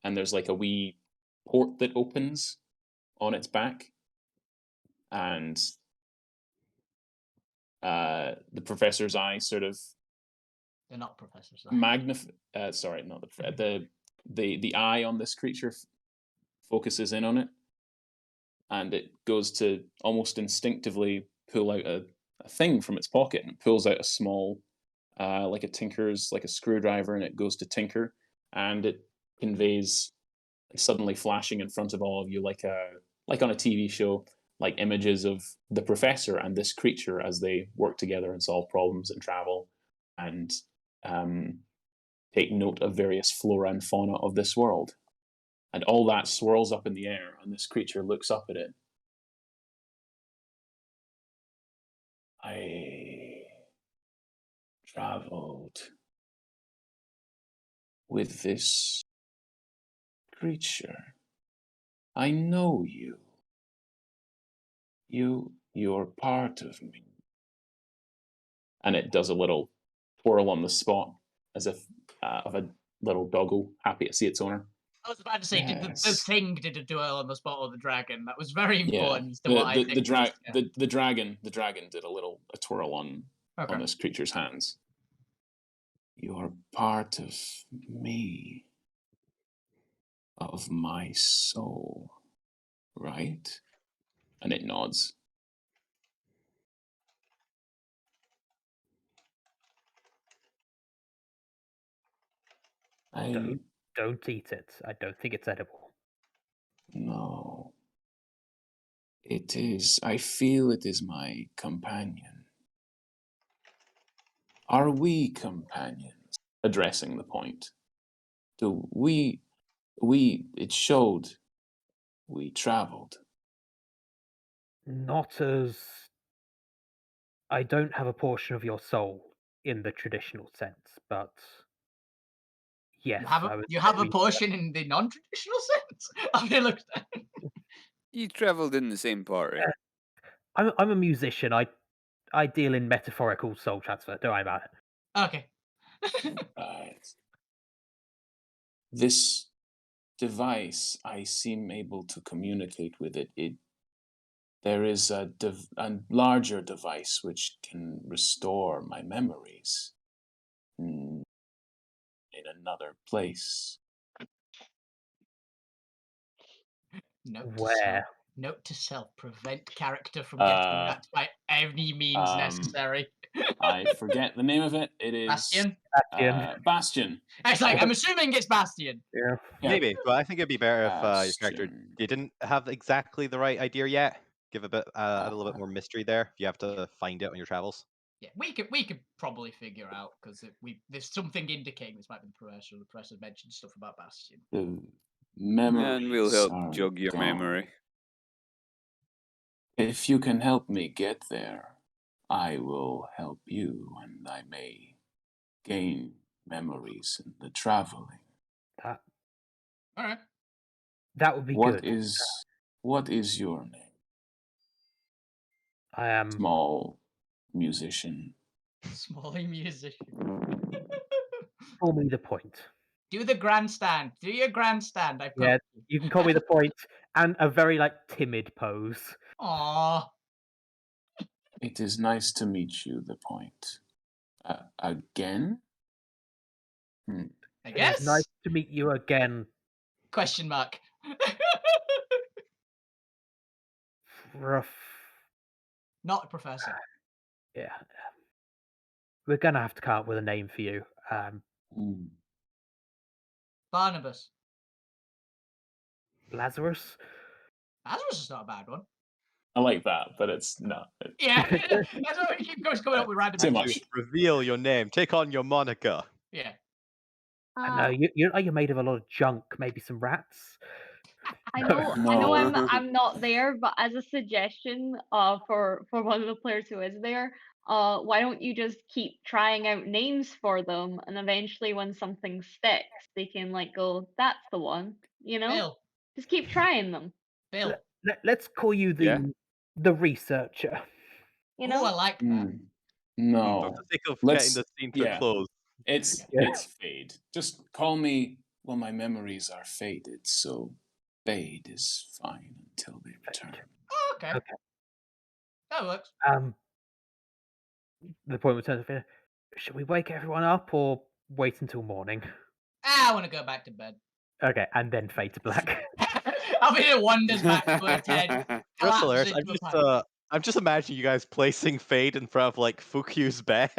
and there's like a wee port that opens on its back, and the professor's eye sort of
They're not professors.
sorry, not the eye on this creature focuses in on it, and it goes to almost instinctively pull out a thing from its pocket, and it pulls out a small like a tinker's, like a screwdriver, and it goes to tinker, and it conveys suddenly flashing in front of all of you like on a TV show, like images of the professor and this creature as they work together and solve problems and travel and take note of various flora and fauna of this world. And all that swirls up in the air, and this creature looks up at it. I traveled with this creature. I know you. You're part of me. And it does a little twirl on the spot, as if of a little doggo happy to see its owner.
I was about to say, did the
Yes.
thing did a duel on the spot or the dragon? That was very
Yeah,
important to what I think.
the dragon did a twirl on this creature's hands. You're part of me, of my soul, right? And it nods.
Don't eat it. I don't think it's edible.
No. It is. I feel it is my companion. Are we companions? Addressing the point. Do we, it showed we traveled.
Not as... I don't have a portion of your soul in the traditional sense, but yes,
You have a portion in the non-traditional sense. I mean, look.
You travelled in the same party.
I'm a musician. I deal in metaphorical soul transfer. Don't worry about it.
Okay.
Right. This device, I seem able to communicate with it. There is a larger device which can restore my memories in another place.
Where?
Note to self: prevent character from getting that by any means necessary.
I forget the name of it. It is
Bastion.
Bastion.
It's like I'm assuming it's Bastion.
Yeah.
Maybe, but I think it'd be better if your character
Bastion.
you didn't have exactly the right idea yet. Give a bit, add a little bit more mystery there. You have to find it on your travels.
Yeah, we could probably figure out because there's something indicating this might be the professor. The professor mentioned stuff about Bastion.
The memories
And we'll help
are
jog your
gone.
memory.
If you can help me get there, I will help you, and I may gain memories in the traveling.
All right.
That would be good.
What is your name?
I am
Small musician.
Smally musician.
Call me the point.
Do the grandstand. Do your grandstand. I
Yeah, you can call me the point, and a very timid pose.
Aww.
It is nice to meet you, the point. Again?
I guess.
It's nice to meet you again.
Question mark. Not a professor.
Yeah. We're gonna have to come up with a name for you.
Barnabas.
Lazarus?
Lazarus is not a bad one.
I like that, but it's not.
Yeah. That's why we keep coming up with random
Too
names.
much.
Reveal your name. Take on your moniker.
Yeah.
I know you're made of a lot of junk. Maybe some rats.
I know I'm not there, but as a suggestion for one of the players who is there, why don't you just keep trying out names for them, and eventually when something sticks, they can go, that's the one,
Bill.
Just keep trying them.
Bill.
Let's call you the researcher.
Oh, I like that.
No.
For the sake of getting the scene to a close.
It's fade. Just call me when my memories are faded, so fade is fine until they return.
Oh, okay. That works.
The point returns. Should we wake everyone up or wait until morning?
I want to go back to bed.
Okay, and then fade to black.
I mean, it wanders back to its head.
That's
collapses
hilarious.
into a
I'm just imagining you guys placing Fade in front of Fukyu's bed.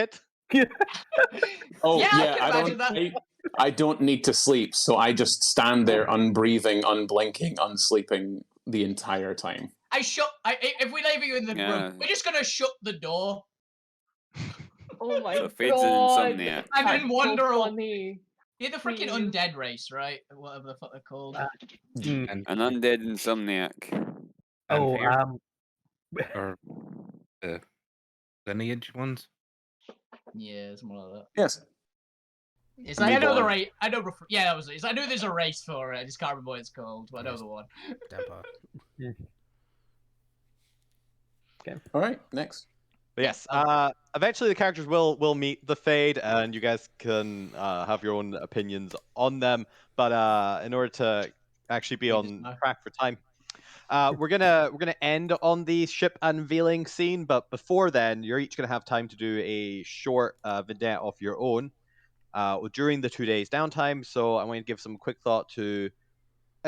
Oh
Yeah, I
yeah,
can imagine that.
I don't need to sleep, so I just stand there unbreathing, unblinking, unsleeping the entire time.
If we leave you in the room, we're just gonna shut the door.
Oh my
So Fade's an
god.
insomniac.
And then
That's
wander
so
all.
funny.
You're the freaking
Please.
undead race, right? Whatever the fuck they're called.
An undead insomniac.
Or the lineage ones.
Yeah, something like that.
Yes.
It's like I know the race. I know. Yeah, that was it. I knew there's a race for it. I just can't remember what it's called, but I know the one.
Okay.
All right. Next.
But yes, eventually the characters will meet the Fade, and you guys can have your own opinions on them. But in order to actually be on track for time, we're gonna end on the ship unveiling scene. But before then, you're each gonna have time to do a short vignette of your own during the 2 days downtime. So I want to give some quick thought to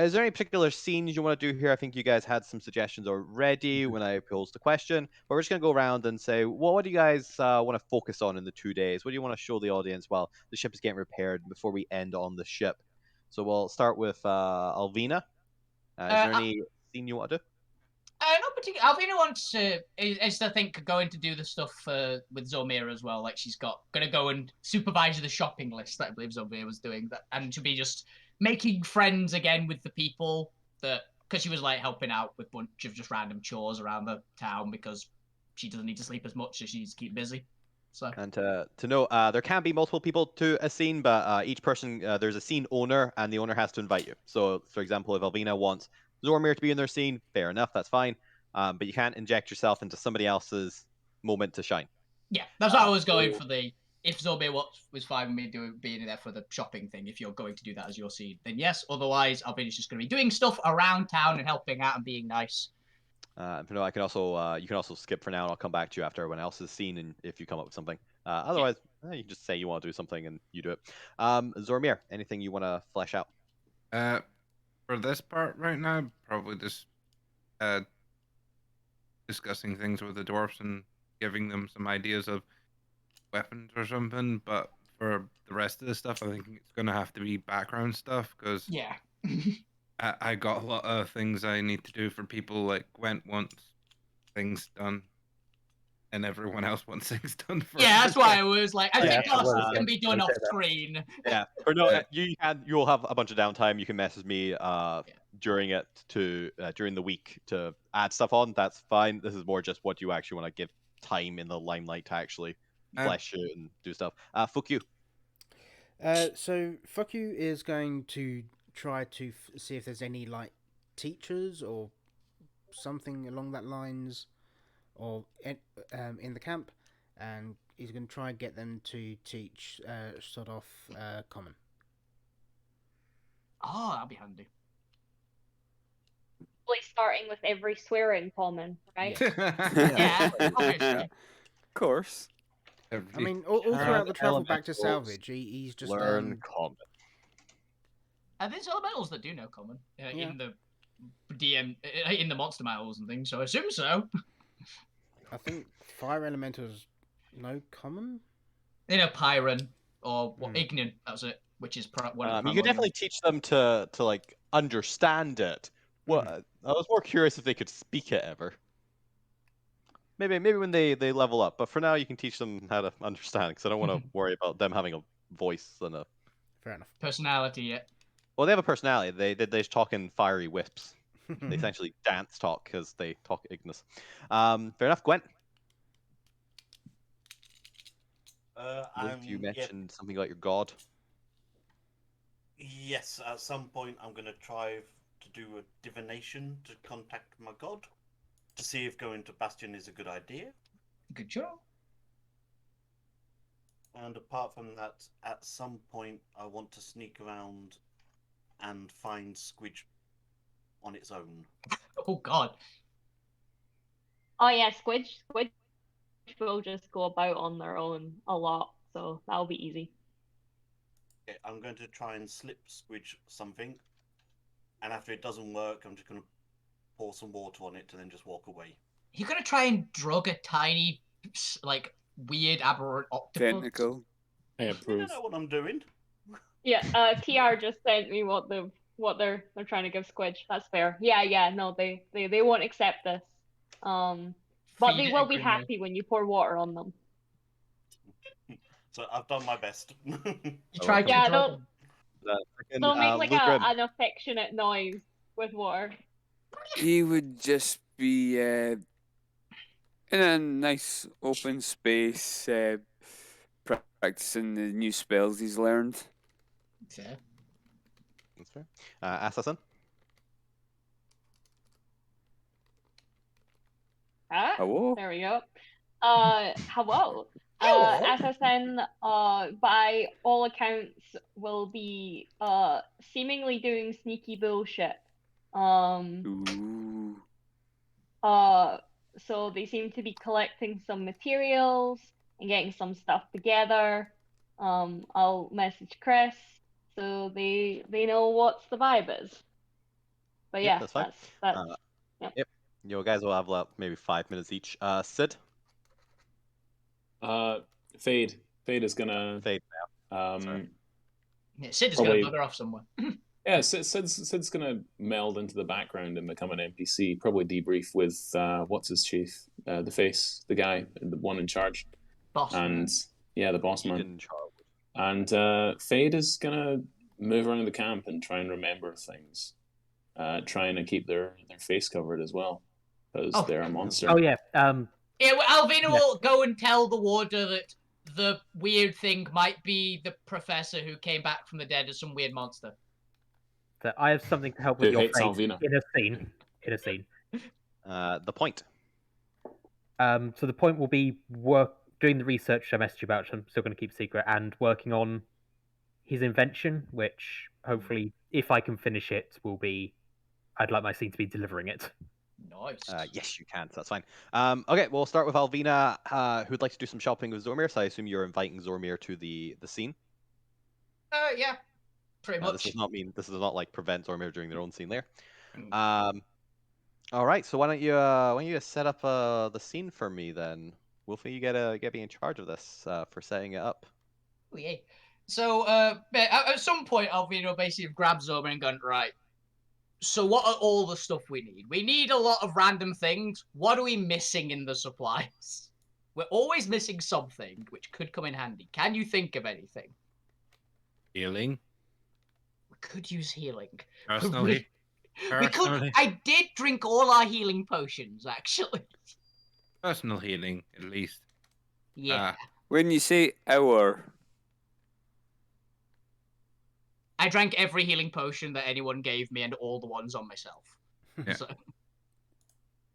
is there any particular scenes you want to do here? I think you guys had some suggestions already when I posed the question, but we're just going to go around and say, well, what do you guys want to focus on in the 2 days? What do you want to show the audience while the ship is getting repaired before we end on the ship? So we'll start with Alvina. Is there any scene you want to do?
Not particularly. Alvina wants to is I think going to do the stuff with Zomir as well. Like she's gonna go and supervise the shopping list that I believe Zomir was doing, that, and to be just making friends again with the people that, because she was like helping out with a bunch of just random chores around the town because she doesn't need to sleep as much, so she needs to keep busy. So.
And to note, there can be multiple people to a scene, but each person, there's a scene owner, and the owner has to invite you. So, for example, if Alvina wants Zormir to be in their scene, fair enough, that's fine. But you can't inject yourself into somebody else's moment to shine.
Yeah, that's what I was going for. If Zormir was fine with me being there for the shopping thing, if you're going to do that as your scene, then yes. Otherwise, Alvina's just going to be doing stuff around town and helping out and being nice.
No, I can also you can also skip for now, and I'll come back to you after everyone else is seen, and if you come up with something. Otherwise, you can just say you want to do something and you do it. Zormir, anything you want to flesh out?
For this part right now, probably just discussing things with the dwarfs and giving them some ideas of weapons or something. But for the rest of the stuff, I think it's gonna have to be background stuff because
yeah.
I got a lot of things I need to do for people. Like Gwent wants things done, and everyone else wants things done for.
Yeah, that's why I was like, I think
well,
tasks can be done off screen.
Yeah, or no, you'll have a bunch of downtime. You can message me during it during the week to add stuff on. That's fine. This is more just what you actually want to give time in the limelight to actually flesh it and do stuff. Fuck you.
So fuck you is going to try to see if there's any like teachers or something along that lines, or in the camp, and he's going to try and get them to teach sort of common.
Oh, that'll be handy.
Probably starting with every swear in common, right?
Yeah, obviously.
Of course.
I mean, all throughout the travel back to salvage, he's just
learn common.
There's elementals that do know common in the DM in the monster manuals and things, so I assume so.
I think fire elementals know common.
They know Pyron or Ignan. That's it. Which is one of the.
You could definitely teach them to like understand it. Well, I was more curious if they could speak it ever. Maybe when they level up, but for now you can teach them how to understand, because I don't want to worry about them having a voice and a
fair enough
personality yet.
Well, they have a personality. They talk in fiery wisps. They essentially dance talk because they talk Ignis. Fair enough, Gwent. You mentioned something about your god.
Yes, at some point I'm going to try to do a divination to contact my god to see if going to Bastion is a good idea.
Good job.
And apart from that, at some point I want to sneak around and find Squidge on its own.
Oh god.
Oh yeah, Squidge will just go about on their own a lot, so that'll be easy.
Okay, I'm going to try and slip Squidge something, and after it doesn't work, I'm just going to pour some water on it and then just walk away.
You're going to try and drug a tiny, like, weird aberrant octopus?
Tentacle.
I don't know what I'm doing.
Yeah, TR just sent me what they're trying to give Squidge. That's fair. Yeah, no, they won't accept this. But they will be happy when you pour water on them.
So I've done my best.
You tried to
don't make like an affectionate noise with water.
He would just be in a nice open space, practicing the new spells he's learned.
Fair.
That's fair. Assassin.
Hello.
There we go. Hello. Assassin, by all accounts, will be seemingly doing sneaky bullshit. So they seem to be collecting some materials and getting some stuff together. I'll message Chris so they know what's the vibe is. But
Yep,
yeah,
that's fine.
that's
Yep. You guys will have maybe 5 minutes each. Sid?
Fade is gonna
Fade Sorry.
Yeah, Sid is
Probably-
gonna bugger off somewhere.
yeah, Sid's gonna meld into the background and become an NPC. Probably debrief with what's his chief, the guy, the one in charge,
Boss.
and the boss man.
Eden Charles.
And Fade is gonna move around the camp and try and remember things, trying to keep their face covered as well, because they're a monster.
Oh yeah.
Yeah, well, Alvina
Yeah.
will go and tell the warder that the weird thing might be the professor who came back from the dead as some weird monster.
So I have something to help with
Who
your
hates
fate
Alvina?
in a scene.
The point.
So the point will be doing the research I messaged you about, which I'm still going to keep secret, and working on his invention, which hopefully, if I can finish it, will be. I'd like my scene to be delivering it.
Nice.
Yes, you can. So that's fine. Okay, we'll start with Alvina, who'd like to do some shopping with Zormir. So I assume you're inviting Zormir to the scene.
Yeah, pretty much.
This does not like prevent Zormir doing their own scene there. All right. So why don't you set up the scene for me then, Wolfie? You get me in charge of this for setting it up.
Oh, yeah. So at some point, Alvina basically grabs Zormir and gone, right. So what are all the stuff we need? We need a lot of random things. What are we missing in the supplies? We're always missing something, which could come in handy. Can you think of anything?
Healing.
We could use healing.
Personally.
We could. I did drink all our healing potions, actually.
Personal healing, at least.
Yeah.
When you say our,
I drank every healing potion that anyone gave me and all the ones on myself.
Yeah.
So,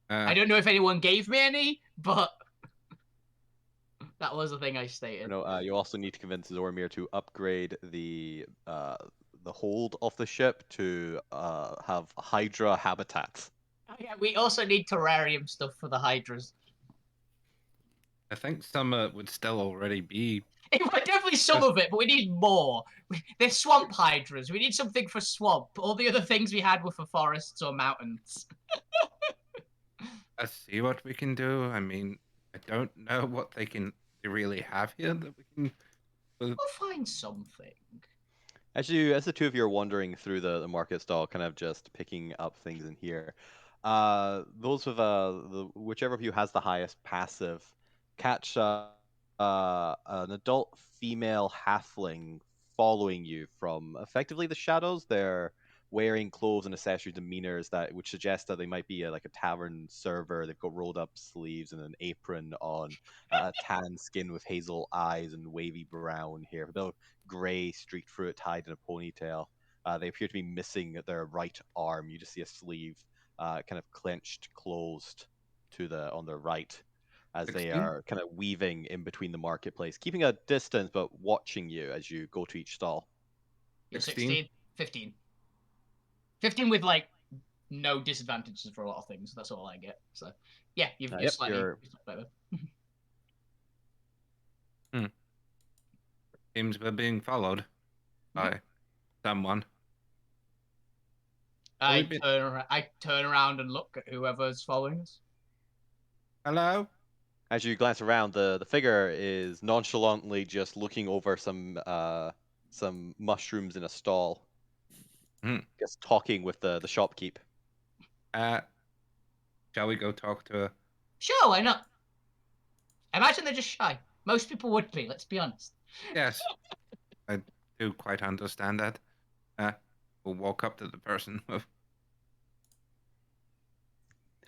I don't know if anyone gave me any, but that was the thing I stated.
You also need to convince Zormir to upgrade the hold of the ship to have Hydra habitats.
Oh, yeah, we also need terrarium stuff for the hydras.
I think some would still already be.
Definitely some of it, but we need more. They're swamp hydras. We need something for swamp. All the other things we had were for forests or mountains.
Let's see what we can do. I mean, I don't know what they really have here that we can.
We'll find something.
As the two of you are wandering through the market stall, kind of just picking up things in here, those with whichever of you has the highest passive catch an adult female halfling following you from effectively the shadows. They're wearing clothes and accessories, demeanors that would suggest that they might be like a tavern server. They've got rolled up sleeves and an apron on, tan skin with hazel eyes and wavy brown hair, a gray streaked through it tied in a ponytail. They appear to be missing their right arm. You just see a sleeve kind of clenched closed on their right, as
16?
they are kind of weaving in between the marketplace, keeping a distance but watching you as you go to each stall.
You're
16?
16? 15. 15 with, like, no disadvantages for a lot of things. That's all I get. So, yeah, you're slightly better.
Seems we're being followed by someone.
I turn around and look at whoever's following us.
Hello?
As you glance around, the figure is nonchalantly just looking over some mushrooms in a stall. Just talking with the shopkeep.
Shall we go talk to her?
Sure, why not? I imagine they're just shy. Most people would be, let's be honest.
Yes. I do quite understand that. We'll walk up to the person.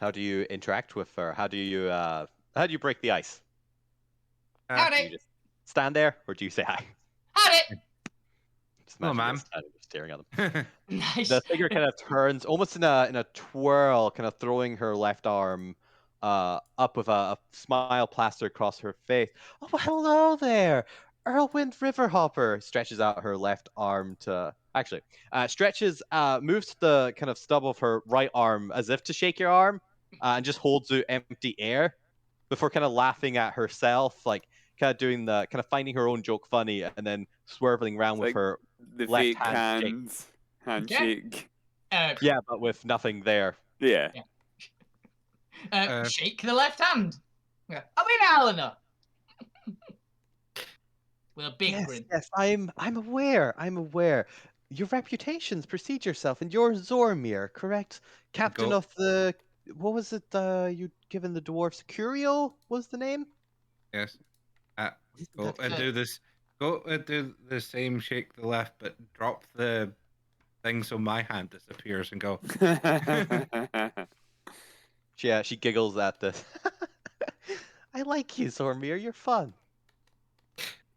How do you interact with her? How do you break the ice? Do
Howdy!
you just stand there, or do you say hi?
Howdy!
Just
Hello,
imagine
ma'am.
just standing there staring at them.
Nice.
The figure kind of turns, almost in a twirl, kind of throwing her left arm up with a smile plastered across her face. Oh, well, hello there, Erlwind Riverhopper. Stretches out her left arm to moves the kind of stub of her right arm as if to shake your arm, and just holds you empty air before kind of laughing at herself, like kind of doing the kind of finding her own joke funny, and then swerving around with
like
her
the
left
fake
hand shake.
handshake.
Yeah, but with nothing there.
Yeah.
Shake the left hand. Yeah. I mean, Eleanor. With a big grin.
Yes, I'm aware. I'm aware. Your reputations precede yourself, and you're Zormir, correct? Captain
Go-
of the what was it? You'd given the dwarfs Curial was the name.
Yes.
Isn't
Go
that
and
good?
do this. Go and do the same shake the left, but drop the thing so my hand disappears and go.
Yeah, she giggles at this. I like you, Zormir. You're fun.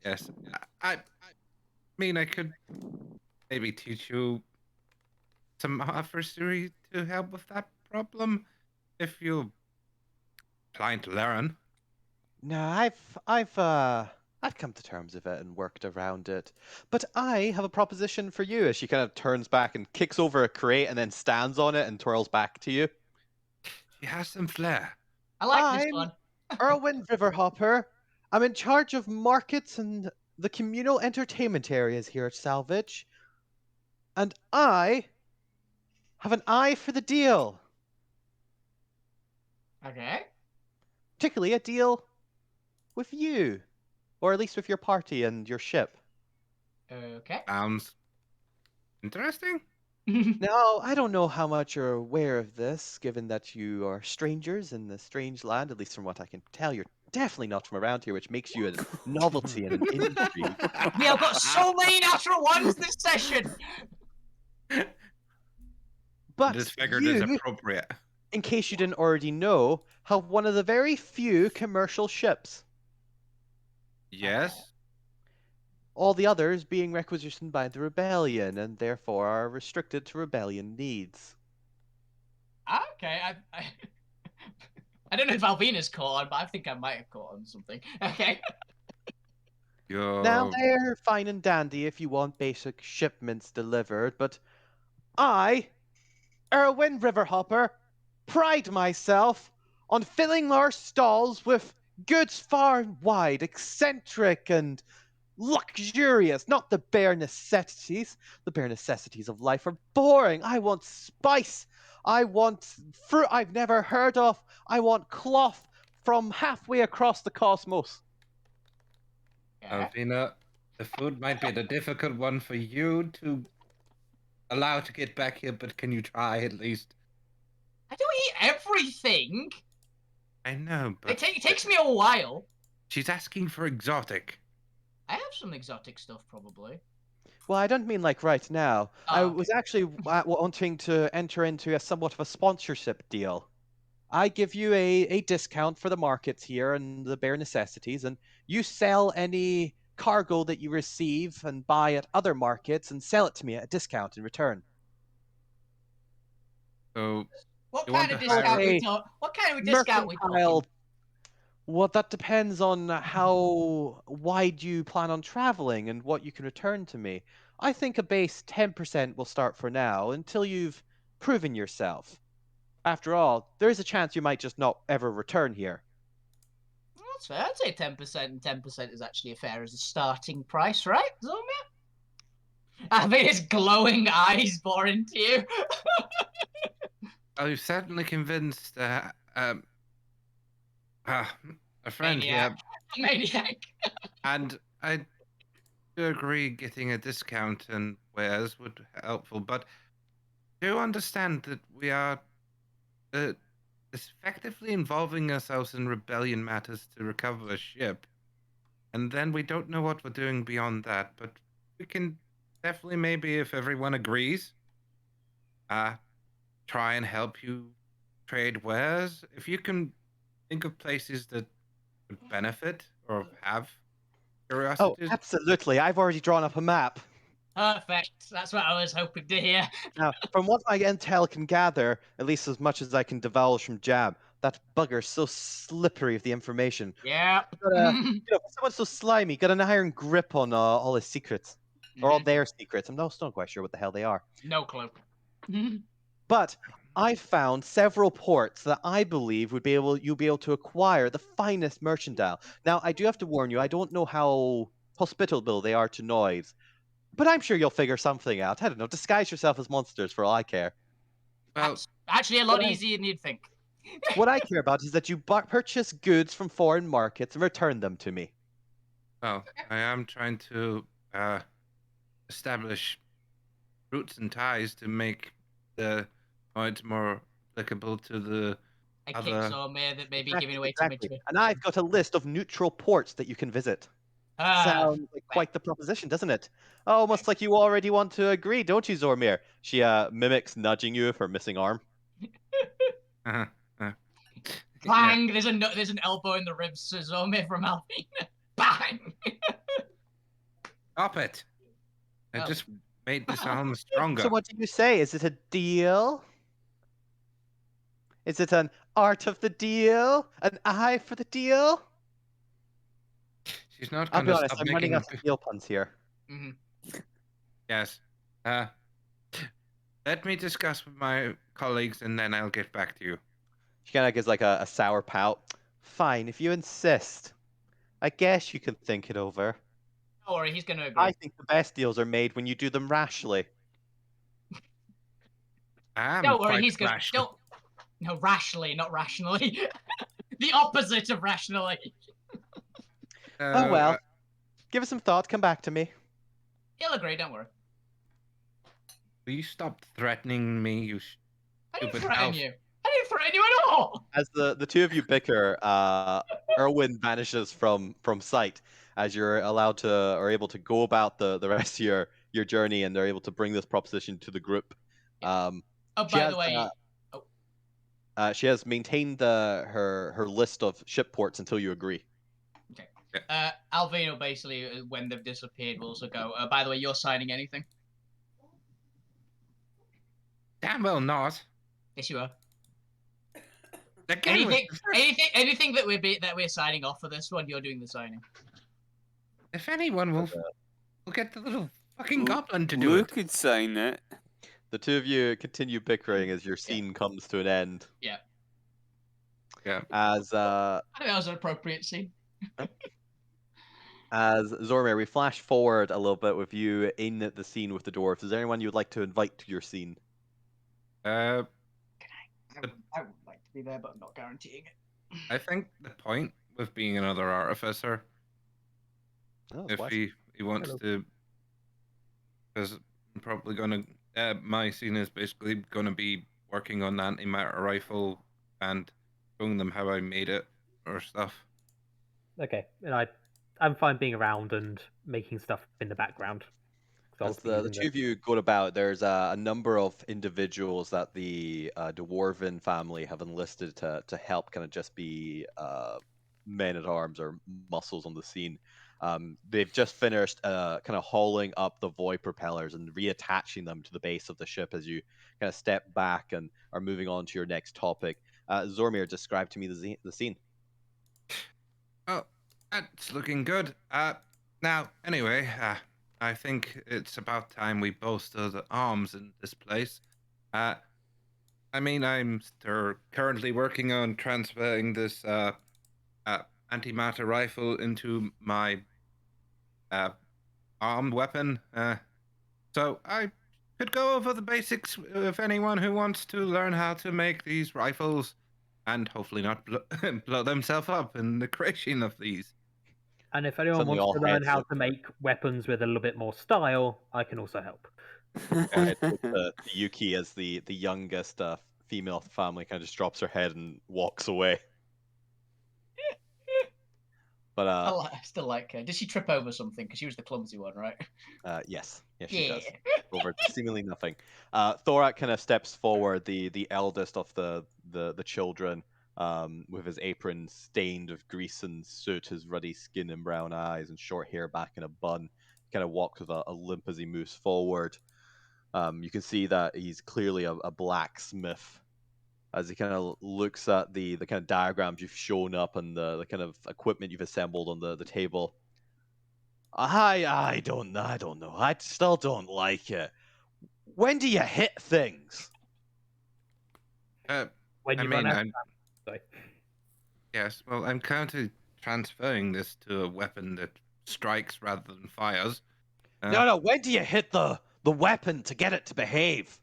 Yes. I mean, I could maybe teach you some officery to help with that problem if you're trying to learn.
No, I've come to terms with it and worked around it. But I have a proposition for you as she kind of turns back and kicks over a crate and then stands on it and twirls back to you.
She has some flair.
I like this
I'm
one.
Erwin Riverhopper. I'm in charge of markets and the communal entertainment areas here at Salvage. And I have an eye for the deal.
Okay.
Particularly a deal with you. Or at least with your party and your ship.
Okay.
Sounds interesting.
Now, I don't know how much you're aware of this, given that you are strangers in this strange land, at least from what I can tell. You're definitely not from around here, which makes you a novelty and an intrigue.
We have got so many natural ones this session.
But
This figured is
you,
appropriate.
in case you didn't already know, have one of the very few commercial ships.
Yes.
All the others being requisitioned by the rebellion, and therefore are restricted to rebellion needs.
Okay. I don't know if Alvina's caught on, but I think I might have caught on something. Okay.
Now, they're fine and dandy if you want basic shipments delivered, but I, Erwin Riverhopper, pride myself on filling our stalls with goods far and wide, eccentric and luxurious, not the bare necessities. The bare necessities of life are boring. I want spice. I want fruit I've never heard of. I want cloth from halfway across the cosmos.
Alvina, the food might be the difficult one for you to allow to get back here, but can you try at least?
I don't eat everything.
I know, but
It takes me a while.
she's asking for exotic.
I have some exotic stuff, probably.
Well, I don't mean like right now. I
okay.
was actually wanting to enter into a somewhat of a sponsorship deal. I give you a discount for the markets here and the bare necessities, and you sell any cargo that you receive and buy at other markets and sell it to me at a discount in return.
So
What
you
kind
want
of
to hire
discount we
a
talk? What kind of discount we
Mercantile.
talking?
Well, that depends on how wide you plan on traveling and what you can return to me. I think a base 10% will start for now until you've proven yourself. After all, there is a chance you might just not ever return here.
Well, that's fair. I'd say 10%, and 10% is actually fair as a starting price, right, Zomia? I think his glowing eyes bore into you.
I'm certainly convinced that a friend
Maniac.
here,
Maniac.
and I do agree getting a discount and wares would be helpful, but do understand that we are effectively involving ourselves in rebellion matters to recover a ship, and then we don't know what we're doing beyond that, but we can definitely, maybe if everyone agrees, try and help you trade wares. If you can think of places that would benefit or have
Oh,
curiosities.
absolutely. I've already drawn up a map.
Perfect. That's what I was hoping to hear.
Now, from what my intel can gather, at least as much as I can divulge from Jab, that bugger's so slippery with the information.
Yeah.
Someone's so slimy, got an iron grip on all his secrets. Or all their secrets. I'm not still quite sure what the hell they are.
No clue.
But I found several ports that I believe you'll be able to acquire the finest merchandise. Now, I do have to warn you, I don't know how hospitable they are to noise. But I'm sure you'll figure something out. I don't know, disguise yourself as monsters for all I care.
Well,
Actually, a lot
What I-
easier than you'd think.
What I care about is that you purchase goods from foreign markets and return them to me.
well, I am trying to establish roots and ties to make the points more applicable to the
I
other.
kick Zormir that may be giving away too much.
And I've got a list of neutral ports that you can visit. Sounds like quite the proposition, doesn't it? Almost like you already want to agree, don't you, Zormir? She mimics nudging you with her missing arm.
Bang! There's an elbow in the ribs to Zormir from Alvina. Bang!
Stop it! I
Oh.
just made this arm stronger.
So what do you say? Is it a deal? Is it an art of the deal? An eye for the deal?
She's not
I'll be
going to
honest,
stop
I'm running
making.
out of deal puns here.
Mhm.
Yes. Let me discuss with my colleagues and then I'll get back to you.
She kind of gives like a sour pout. Fine, if you insist. I guess you can think it over.
Don't worry, he's gonna agree.
I think the best deals are made when you do them rashly.
Don't worry, he's gonna No, rashly, not rationally. The opposite of rationally.
Oh well. Give it some thought, come back to me.
He'll agree, don't worry.
Will you stop threatening me, you
I didn't
stupid
threaten
elf?
you. I didn't threaten you at all.
As the two of you bicker, Erwin vanishes from sight as you're allowed to or able to go about the rest of your journey, and they're able to bring this proposition to the group.
Oh,
She
by
has,
the way,
she has maintained her list of ship ports until you agree.
Alvino basically, when they've disappeared, will also go, by the way, you're signing anything?
Damn well not.
Yes, you are.
Again,
Anything that we're signing off for this one, you're doing the signing.
If anyone will get the little fucking goblin to do
Luke
it.
could sign it.
The two of you continue bickering as your scene comes to an end.
Yeah.
Yeah.
As
I think that was an appropriate scene.
As Zormir, we flash forward a little bit with you in the scene with the dwarves. Is there anyone you'd like to invite to your scene?
I would like to be there, but I'm not guaranteeing it.
I think the point with being another artificer, if he wants to, because I'm probably going to, my scene is basically going to be working on the antimatter rifle and showing them how I made it or stuff.
Okay, and I'm fine being around and making stuff in the background.
As the two of you go about, there's a number of individuals that the dwarven family have enlisted to help kind of just be men at arms or muscles on the scene. They've just finished kind of hauling up the void propellers and reattaching them to the base of the ship as you kind of step back and are moving on to your next topic. Zormir, describe to me the scene.
Oh, that's looking good. Now, anyway, I think it's about time we bolster the arms in this place. I mean, I'm currently working on transferring this antimatter rifle into my armed weapon. So I could go over the basics with anyone who wants to learn how to make these rifles and hopefully not blow themselves up in the creation of these.
And if anyone wants to learn how to make weapons with a little bit more style, I can also help.
Yuki, as the youngest female of the family, kind of just drops her head and walks away. But
I still like her. Did she trip over something? Because she was the clumsy one, right?
Yes, she does. Over seemingly nothing. Thorak kind of steps forward, the eldest of the children, with his apron stained with grease and soot, his ruddy skin and brown eyes, and short hair back in a bun. He kind of walks with a limp as he moves forward. You can see that he's clearly a blacksmith. As he kind of looks at the kind of diagrams you've shown up and the kind of equipment you've assembled on the table. I don't know. I still don't like it. When do you hit things?
When you run out of time. Sorry.
Yes, well, I'm currently transferring this to a weapon that strikes rather than fires.
No. When do you hit the weapon to get it to behave?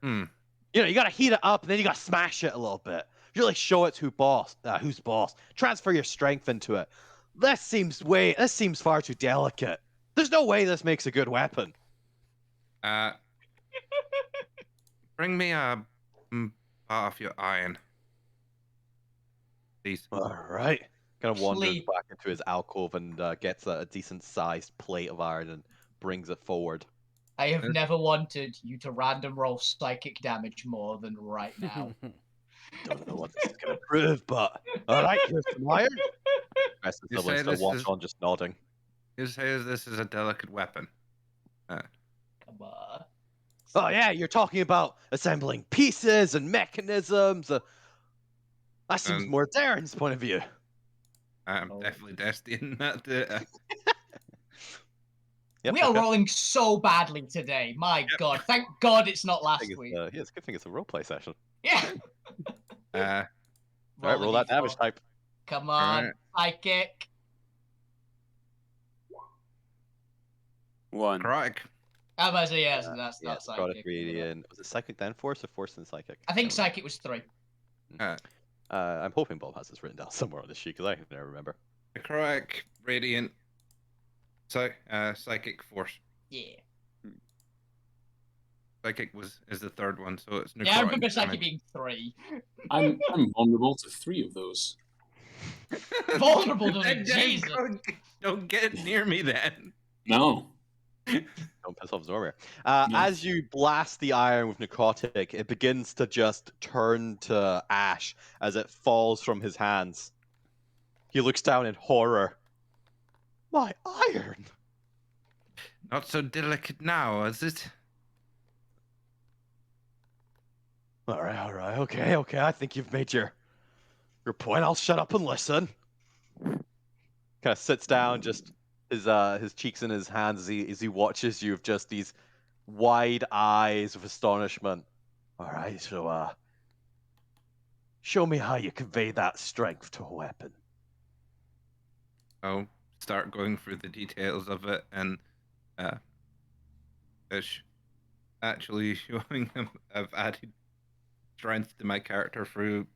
Hmm.
You know, you gotta heat it up, and then you gotta smash it a little bit. Really show it who's boss. Transfer your strength into it. This seems far too delicate. There's no way this makes a good weapon.
Bring me a part of your iron, please.
All right. Kind of wanders
Please.
back into his alcove and gets a decent sized plate of iron and brings it forward.
I have never wanted you to random roll psychic damage more than right now.
Don't know what this is gonna prove, but all right, here's some iron. Rest of the
You say
siblings still
this
watch
is-
on, just nodding.
You say this is a delicate weapon.
Come on.
Oh yeah, you're talking about assembling pieces and mechanisms. That seems more Darren's point of view.
I'm definitely destined that to.
Yep,
We are
okay.
rolling so badly today. My God. Thank God it's not last week.
Yeah, it's a good thing it's a roleplay session.
Yeah.
All right, roll that damage type.
Come on, psychic.
1.
Correct.
I was say yes, that's
Yeah,
not
necrotic
psychic.
radiant. Was it psychic then force or force and psychic?
I think psychic was 3.
I'm hoping Bob has this written down somewhere on the sheet because I can never remember.
Necrotic, radiant, psychic force.
Yeah.
Psychic is the third one, so it's necrotic.
Yeah, I remember psychic
damage.
being 3.
I'm vulnerable to 3 of those.
Vulnerable to
Then
it, Jesus.
Don't get near me then.
No.
Don't piss off Zormir. As you blast the iron with necrotic, it begins to just turn to ash as it falls from his hands. He looks down in horror. My iron!
Not so delicate now, is it?
All right, okay. I think you've made your point. I'll shut up and listen. Kind of sits down, just his cheeks in his hands as he watches you with just these wide eyes of astonishment. All right, so show me how you convey that strength to a weapon.
I'll start going through the details of it and actually showing him I've added strength to my character through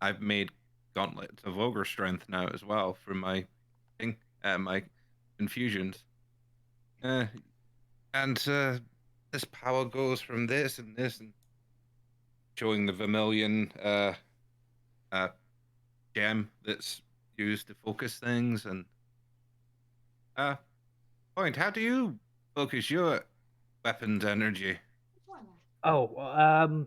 I've made gauntlets of ogre strength now as well for my thing, my infusions. And this power goes from this and this and showing the vermilion gem that's used to focus things and Point, how do you focus your weapons energy?
Oh,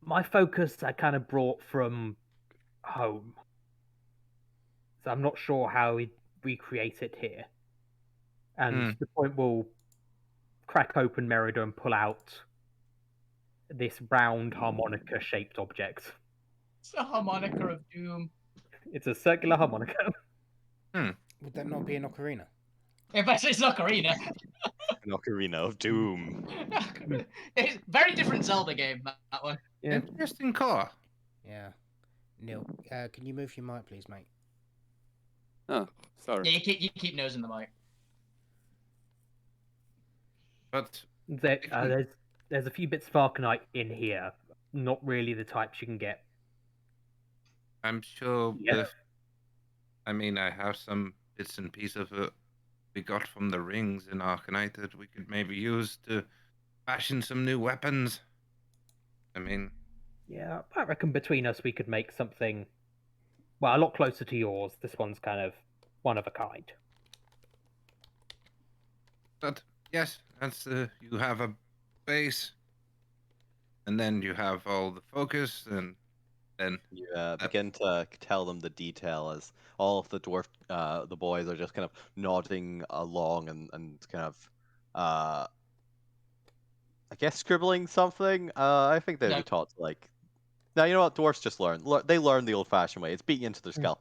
my focus I kind of brought from home, so I'm not sure how we recreate it here. And the point will crack open Merida and pull out this round harmonica-shaped object.
It's a harmonica of doom.
It's a circular harmonica.
Would that not be an ocarina?
In fact, it's Ocarina.
An ocarina of doom.
It's a very different Zelda game, that one.
Yeah.
Interesting car.
Yeah. Neil, can you move your mic, please, mate?
Oh, sorry.
Yeah, you keep nosing the mic.
But
There's a few bits of Arcanite in here. Not really the types you can get.
I'm sure
Yeah.
I have some bits and pieces of it we got from the rings in Arcanite that we could maybe use to fashion some new weapons.
Yeah, I reckon between us we could make something, well, a lot closer to yours. This one's kind of one of a kind.
But yes, that's you have a base, and then you have all the focus, and then
You begin to tell them the detail as all of the dwarf, the boys are just kind of nodding along and kind of, I guess scribbling something. I think they'd be taught to now you know what dwarfs just learn. They learn the old-fashioned way. It's beaten into their skull.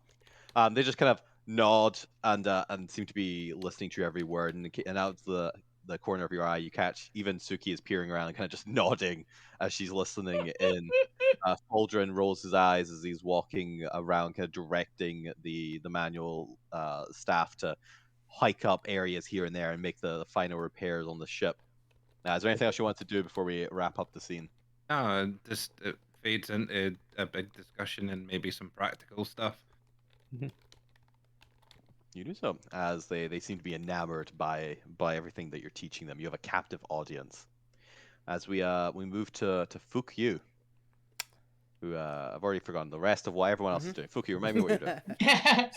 They just kind of nod and seem to be listening to every word. And out the corner of your eye, you catch even Suki is peering around and kind of just nodding as she's listening in. Aldrin rolls his eyes as he's walking around, kind of directing the manual staff to hike up areas here and there and make the final repairs on the ship. Is there anything else you want to do before we wrap up the scene?
No, just it fades into a big discussion and maybe some practical stuff.
You do so, as they seem to be enamored by everything that you're teaching them. You have a captive audience. As we move to Fukyu, who I've already forgotten the rest of what everyone else is doing. Fukyu, remind me what you're doing.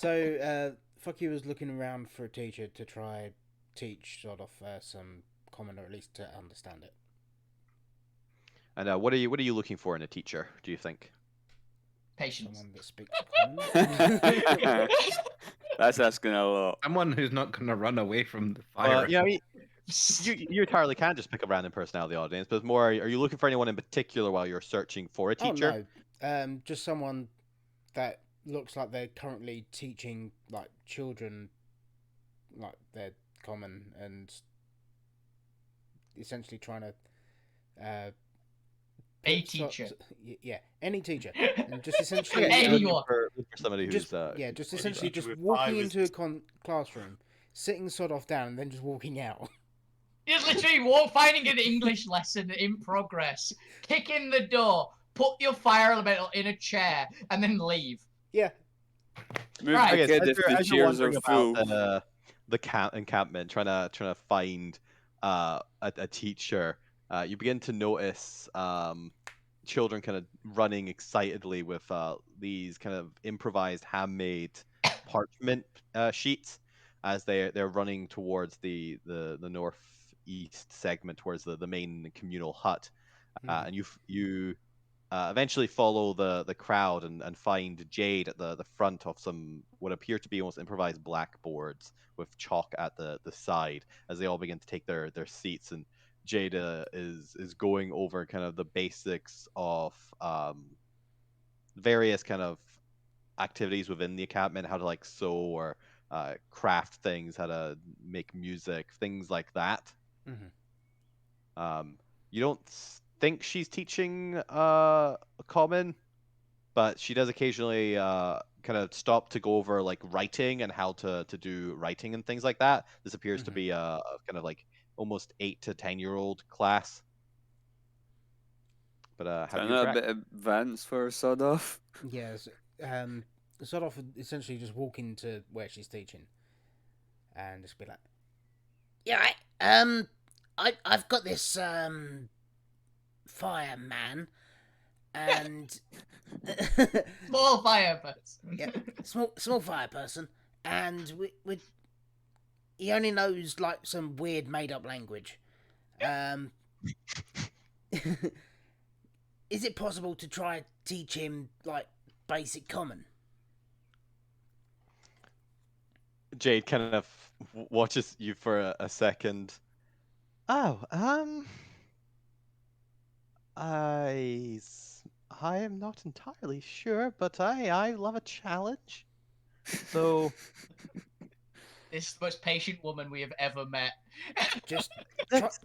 So Fukyu was looking around for a teacher to try teach sort of some common, or at least to understand it.
And what are you looking for in a teacher, do you think?
Patience.
Someone that speaks common.
That's asking a lot.
Someone who's not going to run away from the fire.
I mean, you entirely can just pick a random person out of the audience, but it's more, are you looking for anyone in particular while you're searching for a teacher?
Oh, no. Just someone that looks like they're currently teaching like children, like they're common, and essentially trying to
a teacher.
Yeah, any teacher. And just essentially
Anyone.
For somebody who's
just essentially just walking into a classroom, sitting sort of down, and then just walking out.
Just literally finding an English lesson in progress, kick in the door, put your fire elemental in a chair, and then leave.
Yeah.
Right.
Okay,
Get
so
if the
as you're
chairs are
wondering
full.
about the encampment, trying to find a teacher, you begin to notice children kind of running excitedly with these kind of improvised handmade parchment sheets as they're running towards the northeast segment, towards the main communal hut. And you eventually follow the crowd and find Jade at the front of some what appear to be almost improvised blackboards with chalk at the side, as they all begin to take their seats. And Jada is going over kind of the basics of various kind of activities within the encampment, how to like sew or craft things, how to make music, things like that. You don't think she's teaching common, but she does occasionally kind of stop to go over like writing and how to do writing and things like that. This appears to be a kind of like almost 8 to 10-year-old class. But have you
a bit advanced for sort of.
Yes. Sort of essentially just walk into where she's teaching, and just be like, "Yeah, I've got this fireman, and
Small fire person.
yeah, small fire person, and we he only knows like some weird made up language. Is it possible to try teach him like basic common?"
Jade kind of watches you for a second. Oh, I am not entirely sure, but I love a challenge. So
This is the most patient woman we have ever met.
Just
let's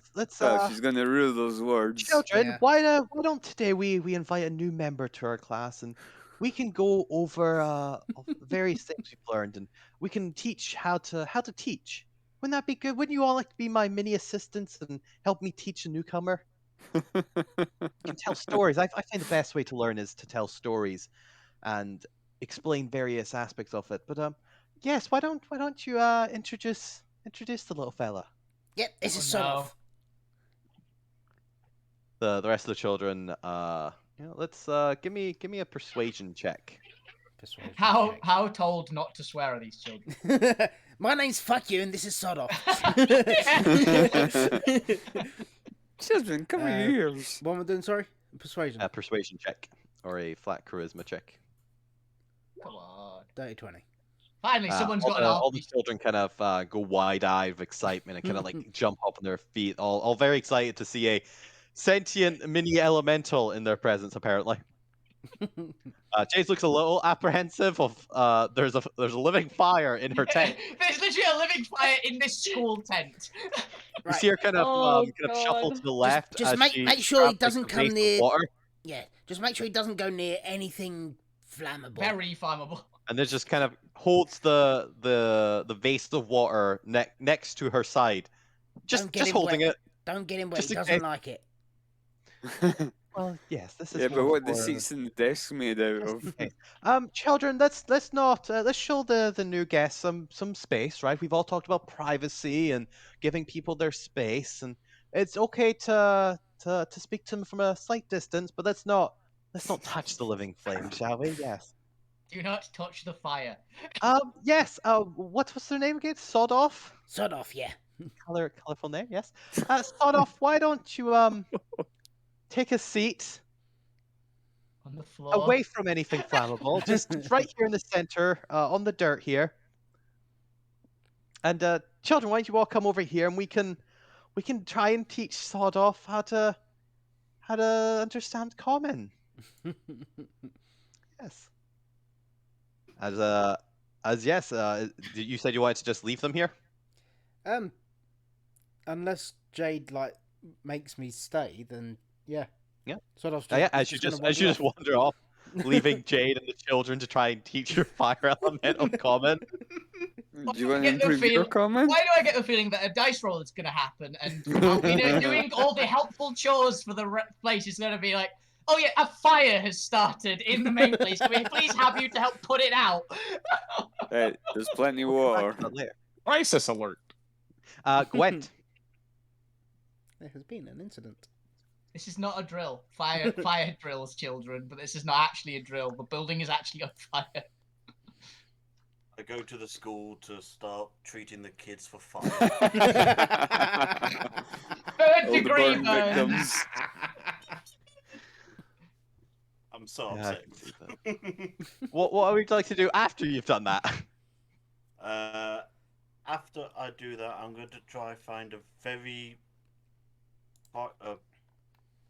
She's gonna rule those words.
children,
Yeah.
why don't today we invite a new member to our class, and we can go over various things we've learned, and we can teach how to teach. Wouldn't that be good? Wouldn't you all like to be my mini assistants and help me teach a newcomer? You can tell stories. I find the best way to learn is to tell stories and explain various aspects of it. But yes, why don't you introduce the little fella?
Yep, this
Oh,
is sort
no.
of.
The rest of the children, let's give me a persuasion check.
Persuasion check.
How told not to swear are these children?
My name's Fuck You, and this is sort of.
Children, cover your ears.
What am I doing? Sorry, persuasion.
A persuasion check or a flat charisma check.
Come on.
Dirty 20.
Finally, someone's got an
all the
arm.
children kind of go wide-eyed of excitement and kind of like jump up on their feet, all very excited to see a sentient mini elemental in their presence. Apparently, Chase looks a little apprehensive of there's a living fire in her tent.
There's literally a living fire in this school tent.
You see her kind of
Oh,
shuffle
God.
to the left.
Just
as
make
she
sure he
grabs, like,
doesn't
a
come
vase of
near.
water.
Yeah, just make sure he doesn't go near anything flammable.
Very flammable.
And then just kind of holds the vase of water next to her side. Just holding it.
Don't get him wet.
Just
He
in
doesn't
case.
like it.
Well, yes, this is
Yeah, but
more
what the
for-
seats and the desks made out
just
of?
in case. Children, let's not let's show the new guests some space, right? We've all talked about privacy and giving people their space, and it's okay to speak to them from a slight distance, but let's not touch the living flame, shall we? Yes.
Do not touch the fire.
Yes. What's their name again? Sod off.
Sod off, yeah.
Colorful name, yes. Sod off. Why don't you take a seat
On the floor.
away from anything flammable, just right here in the center, on the dirt here. And children, why don't you all come over here and we can try and teach Sod off how to understand common. Yes. Yes, you said you wanted to just leave them here?
Unless Jade makes me stay, then yeah.
Yeah.
Sort of.
Yeah, as you just wander off, leaving Jade and the children to try and teach your fire elemental common.
Do you want to
Get the
improve your
feel-
comment?
Why do I get the feeling that a dice roll is going to happen and I'll be doing all the helpful chores for the place is going to be like, oh yeah, a fire has started in the main place. Can we please have you to help put it out?
Hey, there's plenty of water.
Crisis alert.
Gwent.
There has been an incident.
This is not a drill. Fire drills, children, but this is not actually a drill. The building is actually on fire.
I go to the school to start treating the kids for fire.
Third
All the
degree
burn
burns.
victims.
I'm so
Yeah, I
upset.
can see What would you like to do after you've done that?
After I do that, I'm going to try find a very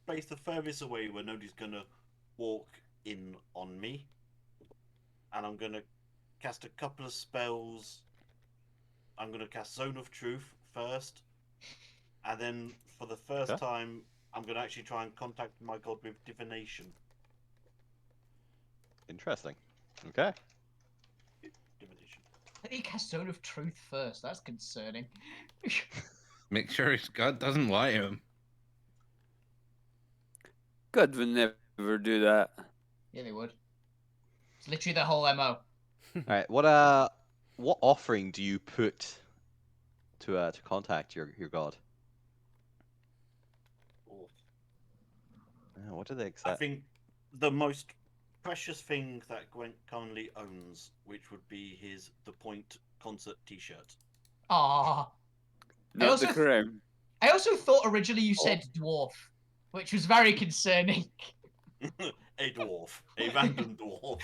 place the furthest away where nobody's gonna walk in on me, and I'm gonna cast a couple of spells. I'm gonna cast Zone of Truth first, and then for the first time, I'm gonna actually try and contact my god with divination.
Interesting. Okay.
Divination.
I think he cast Zone of Truth first. That's concerning.
Make sure his god doesn't lie to him.
God would never do that.
Yeah, they would. It's literally their whole MO.
All right. What offering do you put to contact your god?
Oh.
What do they
I
accept?
think the most precious thing that Gwent currently owns, which would be The Point concert T-shirt.
Ah.
Not
also
the crime.
I also thought originally you said dwarf, which was very concerning.
A dwarf, a random dwarf.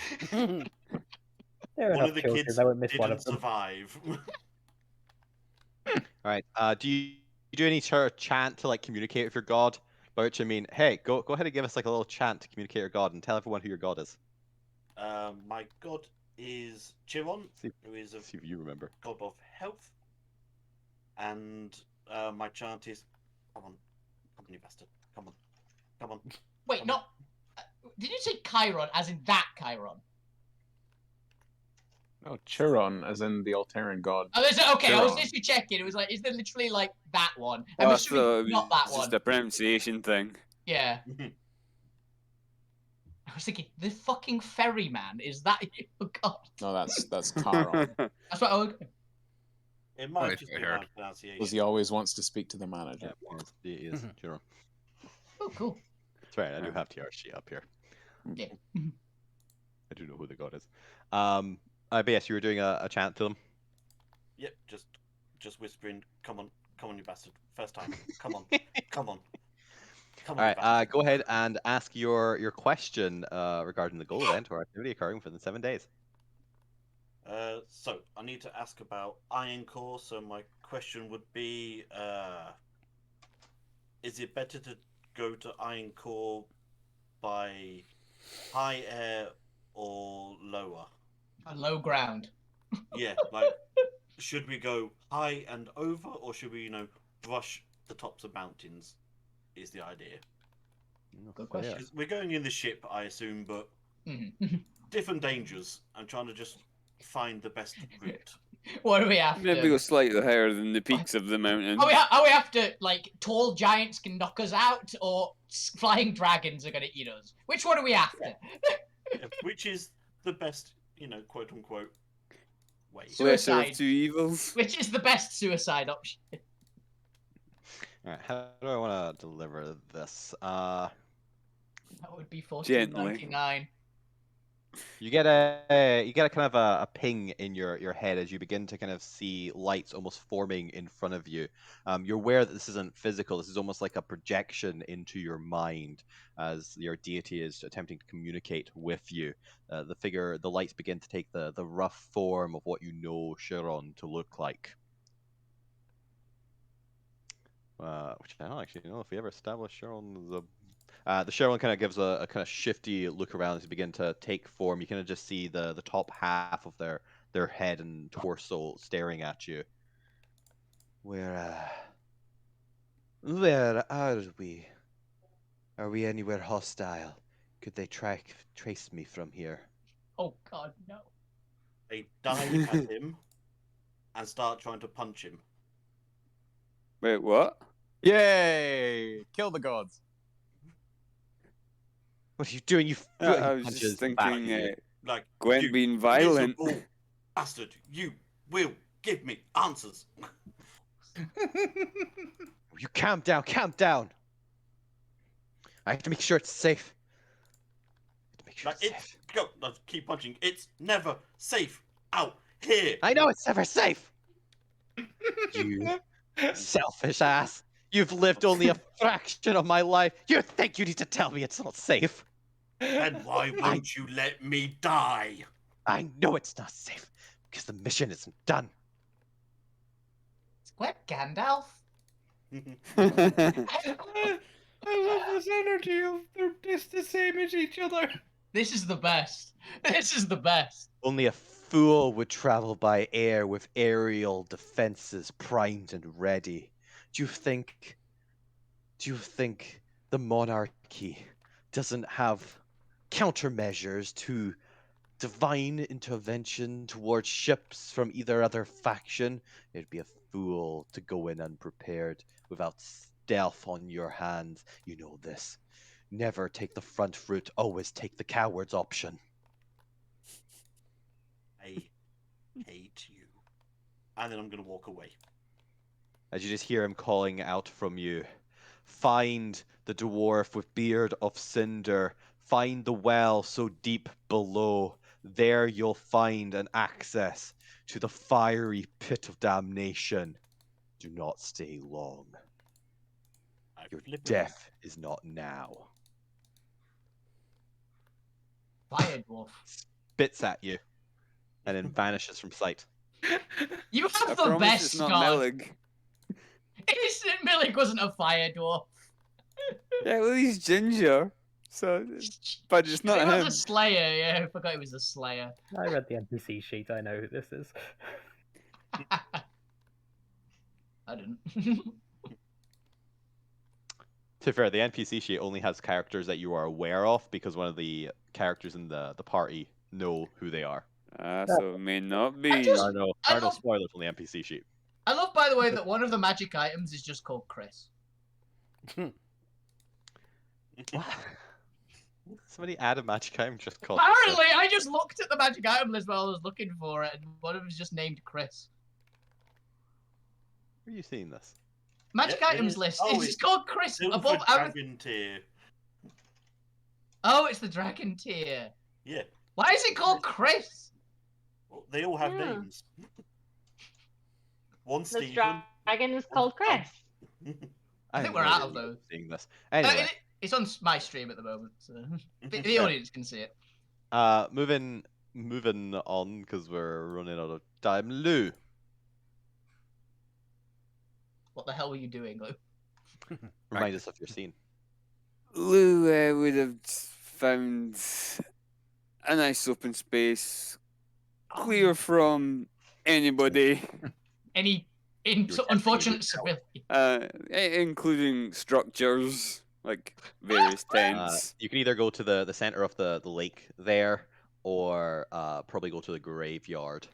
There are
One
enough
of the
children,
kids
I won't miss one
didn't
of them.
survive.
All right. Do you do any sort of chant to communicate with your god? By which I mean, hey, go ahead and give us a little chant to communicate your god and tell everyone who your god is.
My god is Chiron, who is a
See if you remember.
god of health, and my chant is, come on, you bastard, come on.
Wait, not. Did you say Chiron as in that Chiron?
No, Chiron, as in the Alterran god.
Oh, okay. I was
Chiron.
literally checking. It was like, is there literally that one?
Oh,
I'm
I
assuming
thought it
not that
was just
one.
a pronunciation thing.
Yeah. I was thinking, the fucking ferryman, is that you? Oh, God.
No, that's Chiron.
That's what. Oh,
It might
Right,
just
I
be
heard.
my pronunciation.
Because he always wants to speak to the manager.
He is. Sure.
oh, cool.
That's right. I do have TRC up here.
Yeah.
I do know who the god is. But yes, you were doing a chant to them.
Yep, just whispering, come on, you bastard. First time, come on.
All
you
right.
bastard.
Go ahead and ask your question regarding the goal event or activity occurring within 7 days.
So I need to ask about Iron Core. So my question would be, is it better to go to Iron Core by high air or lower?
A low ground.
Yeah, should we go high and over, or should we, brush the tops of mountains? Is the idea.
Good
Fair.
question.
'Cause we're going in the ship, I assume, but
Mhm.
different dangers. I'm trying to just find the best route.
What are we after?
Maybe go slightly higher than the peaks of the mountain.
Are we after, like, tall giants can knock us out, or flying dragons are going to eat us? Which one are we after?
Yeah, which is the best, quote unquote, way.
Lesser of
Suicide.
two evils.
Which is the best suicide option?
All right, how do I want to deliver this?
That would be
Gently.
14.99.
You get a kind of a ping in your head as you begin to kind of see lights almost forming in front of you. You're aware that this isn't physical. This is almost like a projection into your mind as your deity is attempting to communicate with you. The lights begin to take the rough form of what you know Chiron to look like. Which I don't actually know if we ever established Chiron as a. The Chiron kind of gives a kind of shifty look around as you begin to take form. You kind of just see the top half of their head and torso staring at you. Where are we? Are we anywhere hostile? Could they trace me from here?
Oh god, no.
They dive at him and start trying to punch him.
Wait, what?
Yay! Kill the gods.
What are you doing? You
I was
punches
just
back
thinking,
at you.
Like,
Gwen
you
being violent.
miserable bastard, you will give me answers.
You calm down, calm down. I have to make sure it's safe. I have to make sure
Like,
it's
it's
safe.
go. Let's keep punching. It's never safe out here.
I know it's never safe. You selfish ass. You've lived only a fraction of my life. You think you need to tell me it's not safe?
Then why won't you let me die?
I know it's not safe because the mission isn't done.
Is Gwen Gandalf?
I love this energy of they're just the same as each other.
This is the best. This is the best.
Only a fool would travel by air with aerial defenses primed and ready. Do you think the monarchy doesn't have countermeasures to divine intervention towards ships from either other faction? It'd be a fool to go in unprepared without stealth on your hands. You know this. Never take the front route, always take the coward's option.
I hate you. And then I'm gonna walk away.
As you just hear him calling out from you. Find the dwarf with beard of cinder. Find the well so deep below. There you'll find an access to the fiery pit of damnation. Do not stay long. Your death is not now.
Fire dwarf.
Spits at you and then vanishes from sight.
You
I
have the
promise
best
it's not
god.
Millig.
Millig wasn't a fire dwarf.
Yeah, well, he's ginger. So, but it's not
He was
him.
a slayer, yeah. I forgot he was a slayer.
I read the NPC sheet. I know who this is.
I didn't.
To be fair, the NPC sheet only has characters that you are aware of because one of the characters in the party know who they are.
So it may not be.
I just-
There are no spoilers on the NPC sheet.
I love, by the way, that one of the magic items is just called Chris.
What? Somebody add a magic item just called.
Apparently, I just looked at the magic item list while I was looking for it, and one of them is just named Chris.
Where are you seeing this?
Magic
Yeah, it
items
is.
list.
Oh,
It's just called Chris
Silver
above everything.
dragon tier.
Oh, it's the dragon tier.
Yeah.
Why is it called Chris?
Well, they all have
Hmm.
names. One
This
Stephen.
dragon is called Chris.
I think
have
we're
no
out
idea
of
why
those.
I'm seeing this. Anyway,
It's on my stream at the moment, so the audience can see it.
moving on because we're running out of time. Lou,
What the hell were you doing, Lou?
remind us of your scene.
Lou would have found a nice open space, clear from anybody,
Any
You're
unfortunate civilian?
including structures. like various tents.
You can either go to the center of the lake there, or probably go to the graveyard.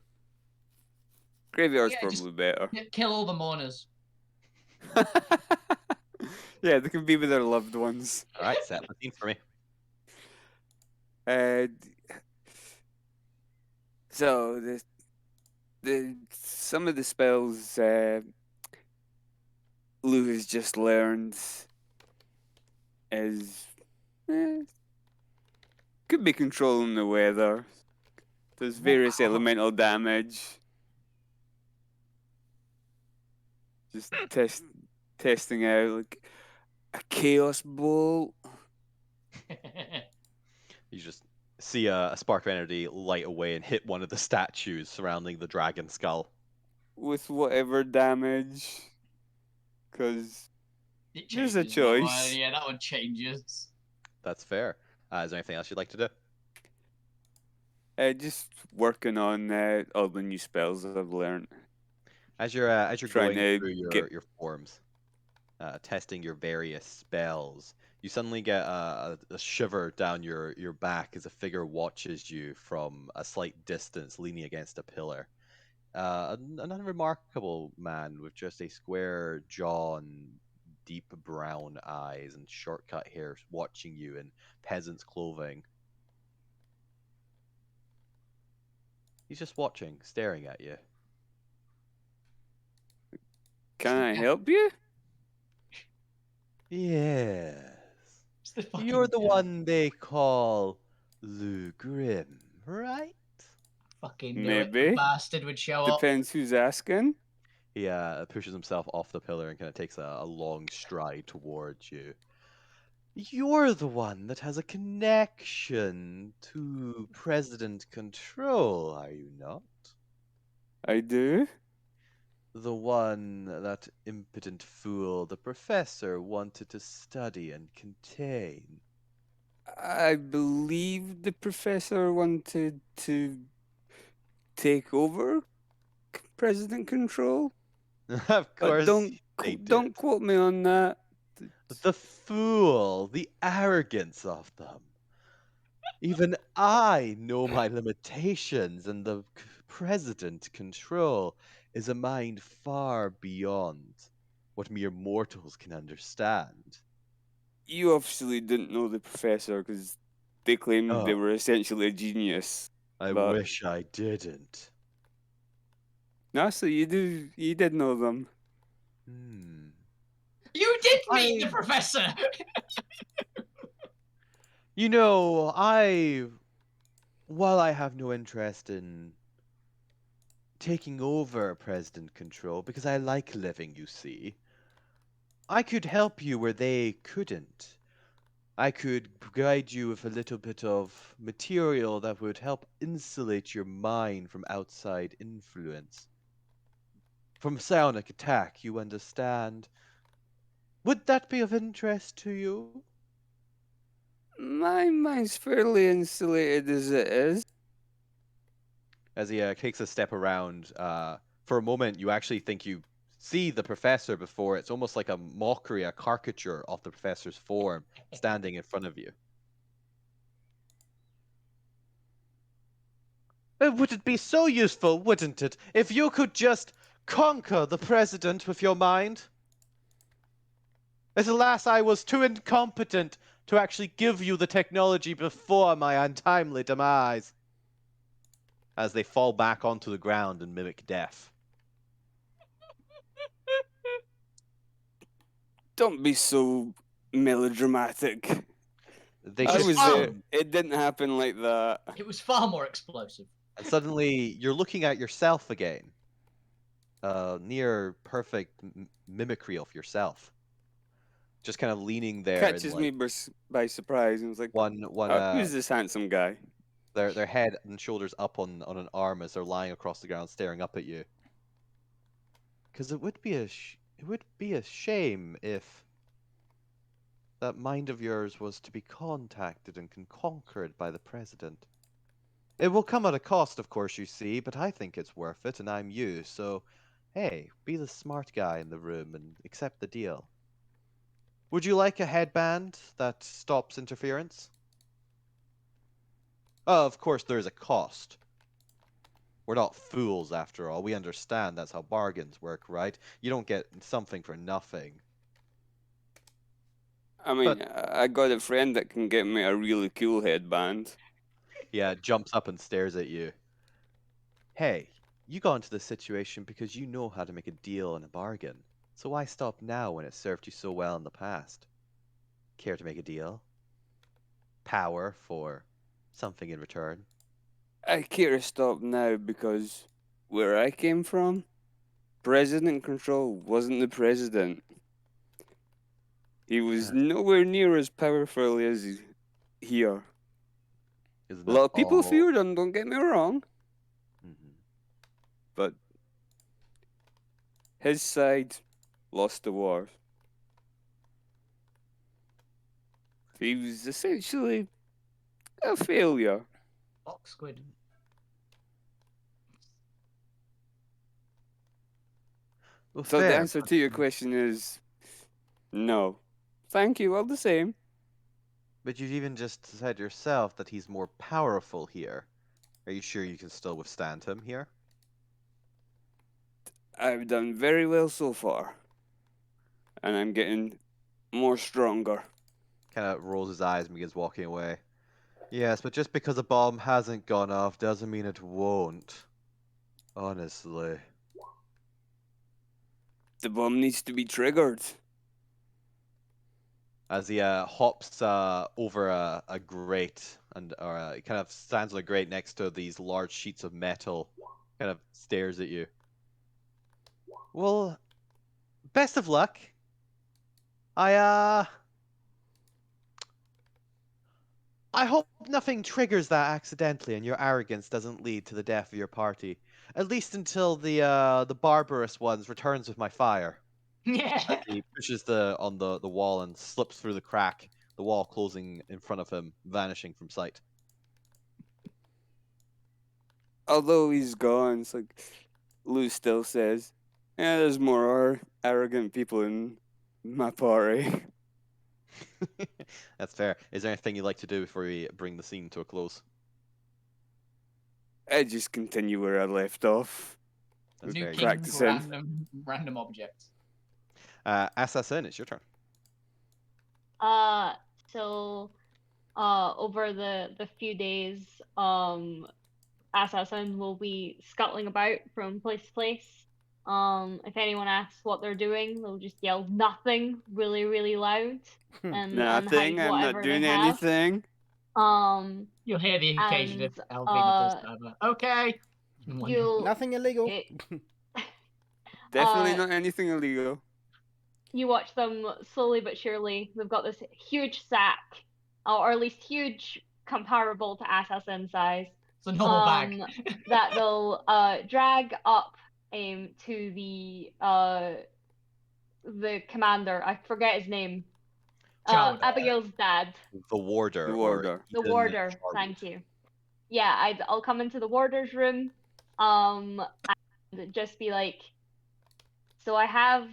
Graveyard's
Yeah, just-
probably better.
Kill all the mourners.
Yeah, they can be with their loved ones.
All right, set the scene for me.
So the some of the spells Lou has just learned is could be controlling the weather. There's various elemental damage. Just testing out like a chaos bolt.
You just see a spark of energy light away and hit one of the statues surrounding the dragon skull.
With whatever damage, because there's a choice.
Yeah, that one changes.
That's fair. Is there anything else you'd like to do?
Just working on all the new spells that I've learned.
As you're
Trying
going
to
through
get-
your forms, testing your various spells, you suddenly get a shiver down your back as a figure watches you from a slight distance, leaning against a pillar. An unremarkable man with just a square jaw and deep brown eyes and short-cut hair, watching you in peasant's clothing. He's just watching, staring at you.
Can I help you?
Yes.
It's the fucking
You're the
guy.
one they call Lou Grim, right?
Fucking knew it, the
Maybe.
bastard would show up.
Depends who's asking.
He pushes himself off the pillar and kind of takes a long stride towards you. You're the one that has a connection to President Control, are you not?
I do.
The one that impotent fool, the professor, wanted to study and contain.
I believe the professor wanted to take over president control.
Of
But
course, they
don't
did.
quote me on that.
The fool, the arrogance of them. Even I know my limitations, and the president control is a mind far beyond what mere mortals can understand.
You obviously didn't know the professor because they claimed they
Oh.
were essentially a genius.
I
But-
wish I didn't.
No, so you did know them.
You did meet the professor!
You know, while I have no interest in taking over president control, because I like living, you see, I could help you where they couldn't. I could guide you with a little bit of material that would help insulate your mind from outside influence. From psionic attack, you understand? Would that be of interest to you?
My mind's fairly insulated as it is.
As he takes a step around, for a moment, you actually think you see the professor before. It's almost like a mockery, a caricature of the professor's form standing in front of you. Would it be so useful, wouldn't it, if you could just conquer the president with your mind? As alas, I was too incompetent to actually give you the technology before my untimely demise. As they fall back onto the ground and mimic death.
Don't be so melodramatic.
They
I
just
was there. It didn't happen like that.
It was far more explosive.
And suddenly, you're looking at yourself again. Near perfect mimicry of yourself. Just kind of leaning there.
Catches
and,
me by surprise and was like, who's this handsome guy?
Their head and shoulders up on an arm as they're lying across the ground, staring up at you. Because it would be a shame if that mind of yours was to be contacted and conquered by the president. It will come at a cost, of course, you see, but I think it's worth it, and I'm you, so hey, be the smart guy in the room and accept the deal. Would you like a headband that stops interference? Oh, of course, there's a cost. We're not fools, after all. We understand that's how bargains work, right? You don't get something for nothing.
I mean, I got a friend that can get me a really cool headband.
Yeah, jumps up and stares at you. Hey, you got into this situation because you know how to make a deal and a bargain. So why stop now when it served you so well in the past? Care to make a deal? Power for something in return?
I care to stop now because where I came from, president control wasn't the president. He was nowhere near as powerful as here.
Isn't
A
that
lot of people
all?
feared him, don't get me wrong,
Mhm.
but his side lost the war. He was essentially a failure.
Box squid.
Well,
So the
fair,
answer
but
to your question is no. Thank you, all the same.
but you've even just said yourself that he's more powerful here. Are you sure you can still withstand him here?
I've done very well so far. And I'm getting more stronger.
Kind of rolls his eyes and begins walking away. Yes, but just because a bomb hasn't gone off doesn't mean it won't. Honestly.
The bomb needs to be triggered.
As he hops over a grate and he kind of stands on a grate next to these large sheets of metal, kind of stares at you. Well, best of luck. I hope nothing triggers that accidentally and your arrogance doesn't lead to the death of your party. At least until the barbarous ones returns with my fire.
Yeah.
He pushes on the wall and slips through the crack, the wall closing in front of him, vanishing from sight.
Although he's gone, it's like Lou still says, yeah, there's more arrogant people in my party.
That's fair. Is there anything you'd like to do before we bring the scene to a close?
I just continue where I left off.
That's
New
very
king
practicing.
random objects.
Assassin, it's your turn.
So over the few days, Assassin will be scuttling about from place to place. If anyone asks what they're doing, they'll just yell nothing really, really loud and
Nothing,
hide
I'm
whatever
not doing
they have.
anything.
You'll hear the occasion of
And,
Elvina does that. Okay.
You'll
Nothing illegal.
Definitely
Uh,
not anything illegal.
you watch them slowly but surely. They've got this huge sack, or at least huge comparable to assassin size.
It's a normal bag.
That they'll drag up to the commander. I forget his name.
Chowder.
Abigail's dad.
The warder.
The warder.
The
Eden
warder.
Charwood.
Thank you. Yeah, I'll come into the warder's room, and just be like, so I have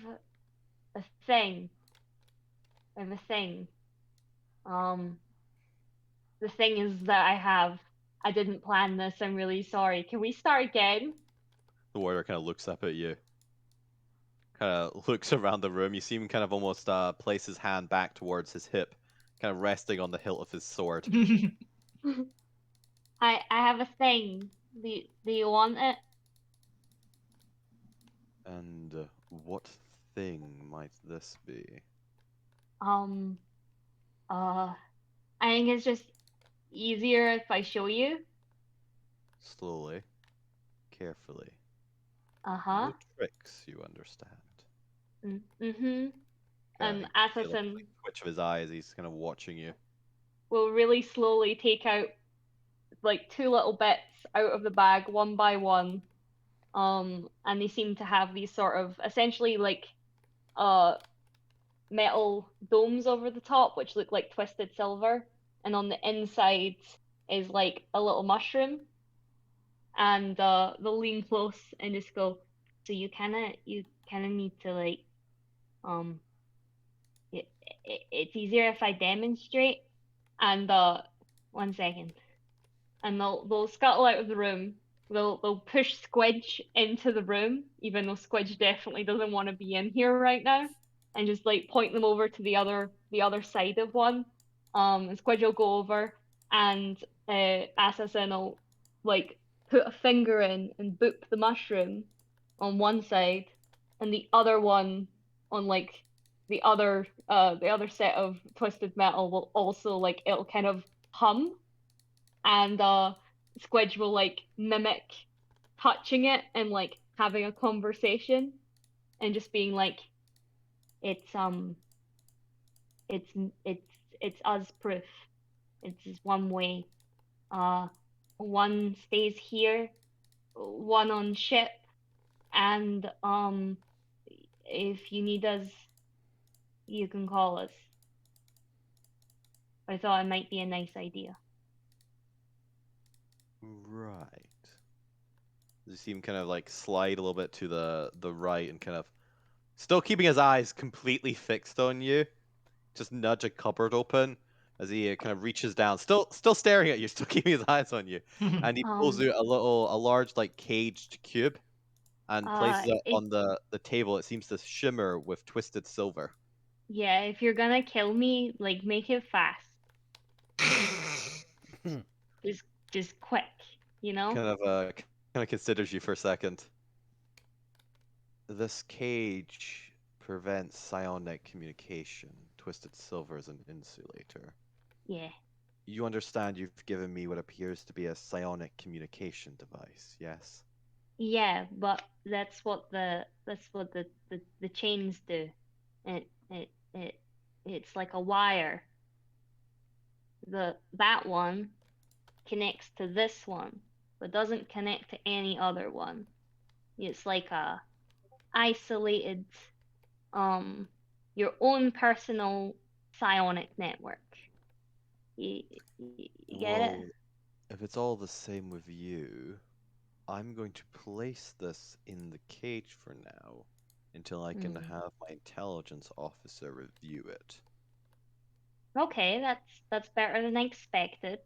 a thing. I have a thing. The thing is that I didn't plan this. I'm really sorry. Can we start again?
The warder kind of looks up at you. Kind of looks around the room. You see him kind of almost place his hand back towards his hip, kind of resting on the hilt of his sword.
I have a thing. Do you want it?
And what thing might this be?
I think it's just easier if I show you.
Slowly, carefully.
Uh-huh.
No tricks, you understand.
Mm-hmm.
Kinda
Assassin
twitch of his eyes. He's kind of watching you.
will really slowly take out like two little bits out of the bag one by one. And they seem to have these sort of essentially like metal domes over the top, which look like twisted silver, and on the inside is like a little mushroom. And they'll lean close and just go, so you kind of need to like it's easier if I demonstrate. And 1 second. And they'll scuttle out of the room. They'll push Squidge into the room, even though Squidge definitely doesn't want to be in here right now, and just like point them over to the other side of one. And Squidge will go over, and Assassin will like put a finger in and boop the mushroom on one side, and the other one on like the other set of twisted metal will also like it'll kind of hum, and Squidge will like mimic touching it and like having a conversation and just being like, it's it's it's it's us proof. It's just one way. One stays here, one on ship, and if you need us, you can call us. I thought it might be a nice idea.
Right. You see him kind of like slide a little bit to the right and kind of still keeping his eyes completely fixed on you. Just nudge a cupboard open as he kind of reaches down, still staring at you, still keeping his eyes on you, and he pulls out a large like caged cube and places it on the table. It seems to shimmer with twisted silver.
Yeah, if you're gonna kill me, like make it fast. just quick, you know?
Kind of considers you for a second. This cage prevents psionic communication. Twisted silver is an insulator.
Yeah.
You understand you've given me what appears to be a psionic communication device, yes?
Yeah, but that's what the chains do. It's like a wire. That one connects to this one, but doesn't connect to any other one. It's like a isolated, your own personal psionic network. You get it?
If it's all the same with you, I'm going to place this in the cage for now until I can have my intelligence officer review it.
Okay, that's better than I expected.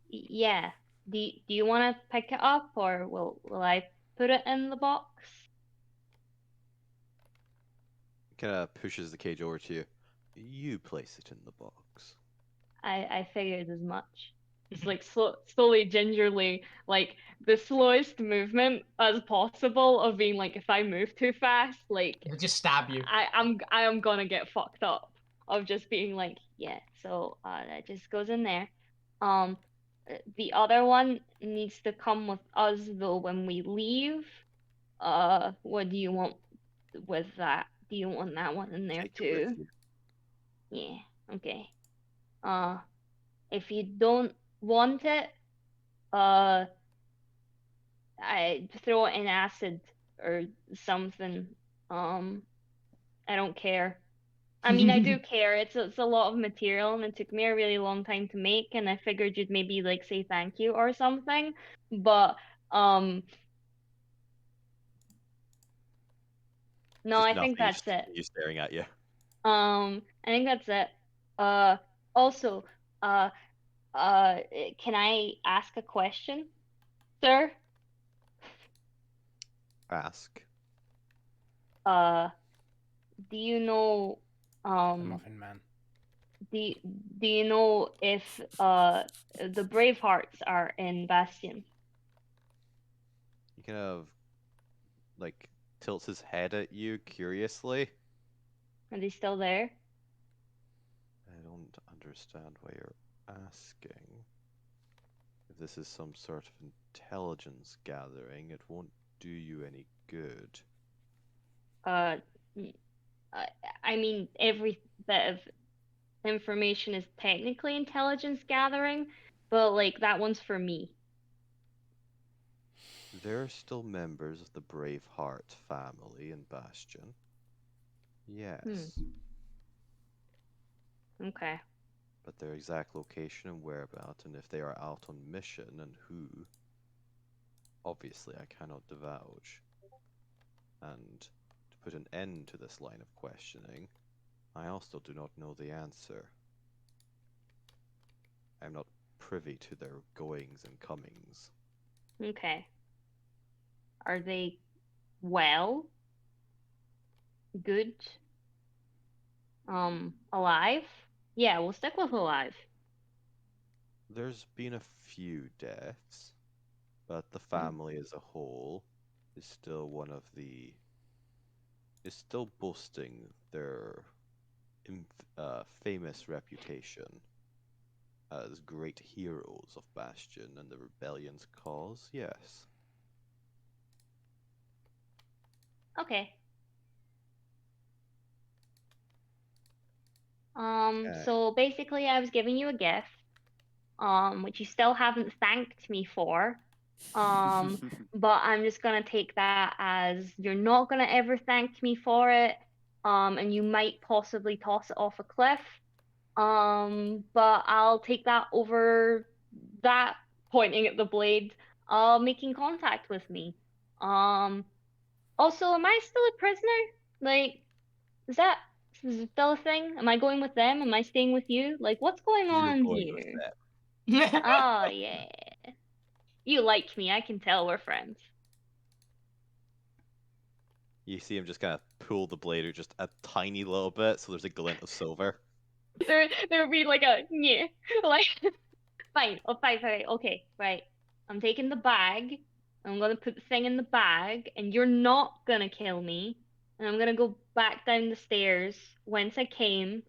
Yeah. Do you want to pick it up, or will I put it in the box?
Kind of pushes the cage over to you. You place it in the box.
I figured as much. It's like slowly, gingerly, like the slowest movement as possible of being like, if I move too fast, like
It'll just stab you.
I am gonna get fucked up. Of just being like, yeah. So that just goes in there. The other one needs to come with us though when we leave. What do you want with that? Do you want that one in there too? Yeah. Okay. If you don't want it, I throw it in acid or something. I don't care. I mean, I do care. It's a lot of material, and it took me a really long time to make, and I figured you'd maybe like say thank you or something. But no, I think that's it.
He's staring at you.
I think that's it. Also, can I ask a question, sir?
Ask.
Do you know,
The Muffin Man.
do you know if the Bravehearts are in Bastion?
He kind of like tilts his head at you curiously.
Are they still there?
I don't understand why you're asking. If this is some sort of intelligence gathering, it won't do you any good.
I mean, every bit of information is technically intelligence gathering, but like that one's for me.
There are still members of the Braveheart family in Bastion. Yes.
Okay.
But their exact location and whereabouts, and if they are out on mission and who, obviously I cannot divulge. And to put an end to this line of questioning, I also do not know the answer. I'm not privy to their goings and comings.
Okay. Are they well? Good? Alive? Yeah, we'll stick with alive.
There's been a few deaths, but the family as a whole is still is still boasting their famous reputation as great heroes of Bastion and the rebellion's cause, yes.
Okay.
Okay.
So basically I was giving you a gift, which you still haven't thanked me for. But I'm just gonna take that as you're not gonna ever thank me for it. And you might possibly toss it off a cliff. But I'll take that over that, pointing at the blade, making contact with me. Also, am I still a prisoner? Like, is it still a thing? Am I going with them? Am I staying with you? Like, what's going
You're
on
going with
here?
them.
Oh, yeah. You like me, I can tell we're friends.
You see him just kind of pull the blade just a tiny little bit, so there's a glint of silver.
There would be like a yeah, like fine, fine, okay, right. I'm taking the bag. I'm gonna put the thing in the bag, and you're not gonna kill me. And I'm gonna go back down the stairs whence I came,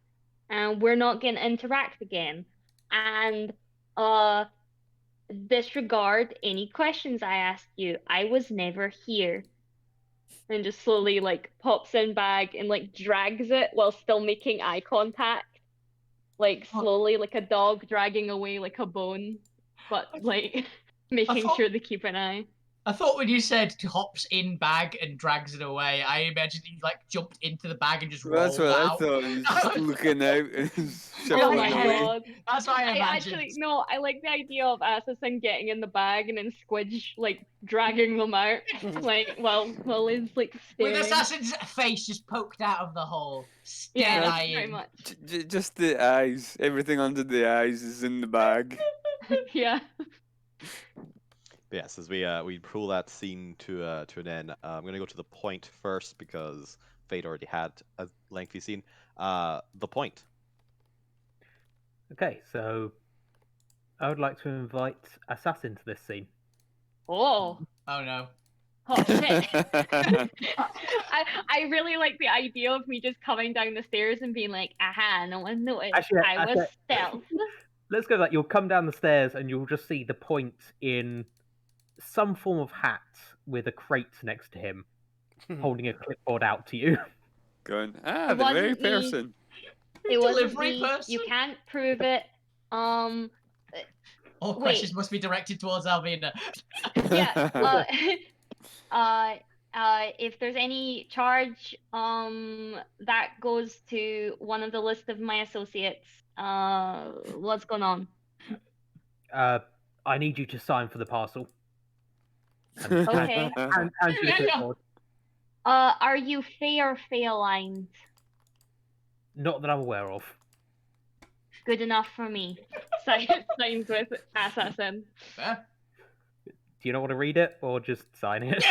and we're not gonna interact again. And disregard any questions I asked you. I was never here. And just slowly like pops in bag and like drags it while still making eye contact. Like slowly, like a dog dragging away like a bone, but like making sure they keep an eye.
I thought when you said hops in bag and drags it away, I imagined he like jumped into the bag and just
That's
rolled
what
out.
I thought. He was just looking out and
Oh
shuffling
my
away.
god.
That's what I
I
imagined.
actually no, I like the idea of Assassin getting in the bag and then Squidge like dragging them out. Like while he's like staring.
With Assassin's face just poked out of the hole.
Yeah,
Dead
pretty
eyeing.
much.
Just the eyes. Everything under the eyes is in the bag.
Yeah.
But yes, as we pull that scene to an end, I'm gonna go to the point first because Fate already had a lengthy scene. The point.
Okay, so I would like to invite Assassin to this scene.
Oh.
Oh no.
Oh shit. I really like the idea of me just coming down the stairs and being like, aha, no one noticed. I was stealth.
Let's go that. You'll come down the stairs and you'll just see the point in some form of hat with a crate next to him, holding a clipboard out to you.
Going,
It
the very
wasn't me.
person.
It wasn't
Delivery
me.
person?
You can't prove it.
All
Wait.
questions must be directed towards Alvina.
Yeah. If there's any charge, that goes to one of the list of my associates. What's going on?
I need you to sign for the parcel.
Okay.
And you the clipboard.
Are you fair aligned?
Not that I'm aware of.
Good enough for me. Signs with Assassin.
Fair.
Do you not want to read it or just sign it?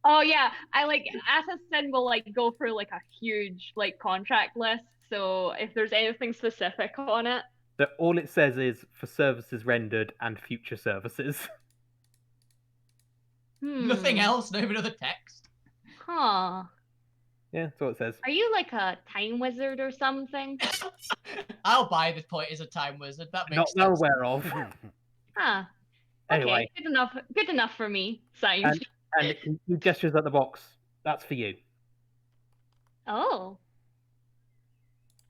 Oh yeah, I like Assassin will like go through like a huge like contract list. So if there's anything specific on it,
So all it says is for services rendered and future services.
Nothing else, no even other text.
Huh.
Yeah, that's what it says.
Are you like a time wizard or something?
I'll buy this point as a time wizard. That makes
Not
sense.
that I'm aware of.
Huh. Okay,
Anyway.
good enough for me. Signed.
And he gestures at the box. That's for you.
Oh.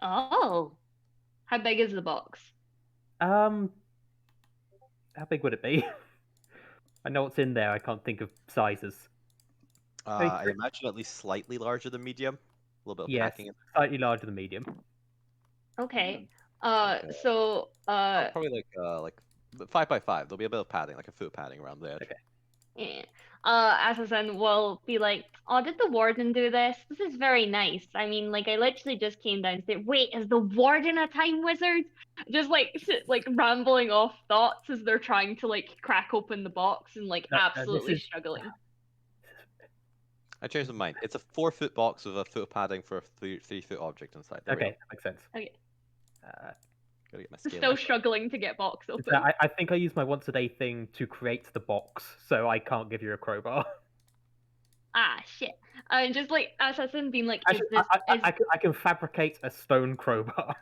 Oh. How big is the box?
How big would it be? I know what's in there. I can't think of sizes.
I imagine at least slightly larger than medium. A little bit of
Yes,
packing.
slightly larger than medium.
Okay.
Okay.
So
Probably like 5 by 5. There'll be a bit of padding, like a foot padding around there.
Okay.
Yeah. Assassin will be like, "Oh, did the warden do this? This is very nice. I mean, like, I literally just came downstairs. Wait, is the warden a time wizard?" Just like like rambling off thoughts as they're trying to like crack open the box and like
No,
absolutely
this is
struggling.
I changed my mind. It's a 4-foot box with a foot of padding for a 3-foot object inside. There we
okay.
go.
That makes sense.
Okay.
Gotta get my scale.
Still
out.
struggling to get box
So
open.
I think I used my once a day thing to create the box, so I can't give you a crowbar.
Ah, shit. And just like Assassin being like,
Actually, I can fabricate a stone crowbar.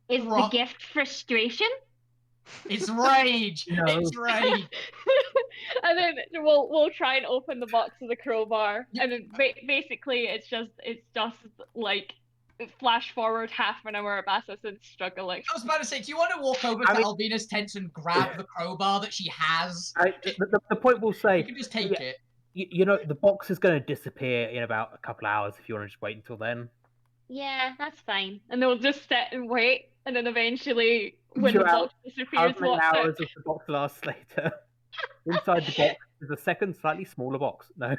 is the
Rock.
gift frustration?
It's rage.
No.
It's rage.
And then we'll try and open the box with a crowbar, and then basically it's just like flash forward half an hour of Assassin struggling.
I was about to say, do you want to walk over to Albina's tent and grab the crowbar that she has?
The point will say,
You can just take it.
you know, the box is going to disappear in about a couple hours if you want to just wait until then.
Yeah, that's fine. And they'll just sit and wait, and then eventually, when the
Sure,
box
How
disappears,
many
watch
hours
it.
of the box lasts later? Inside the box is a second, slightly smaller box. No.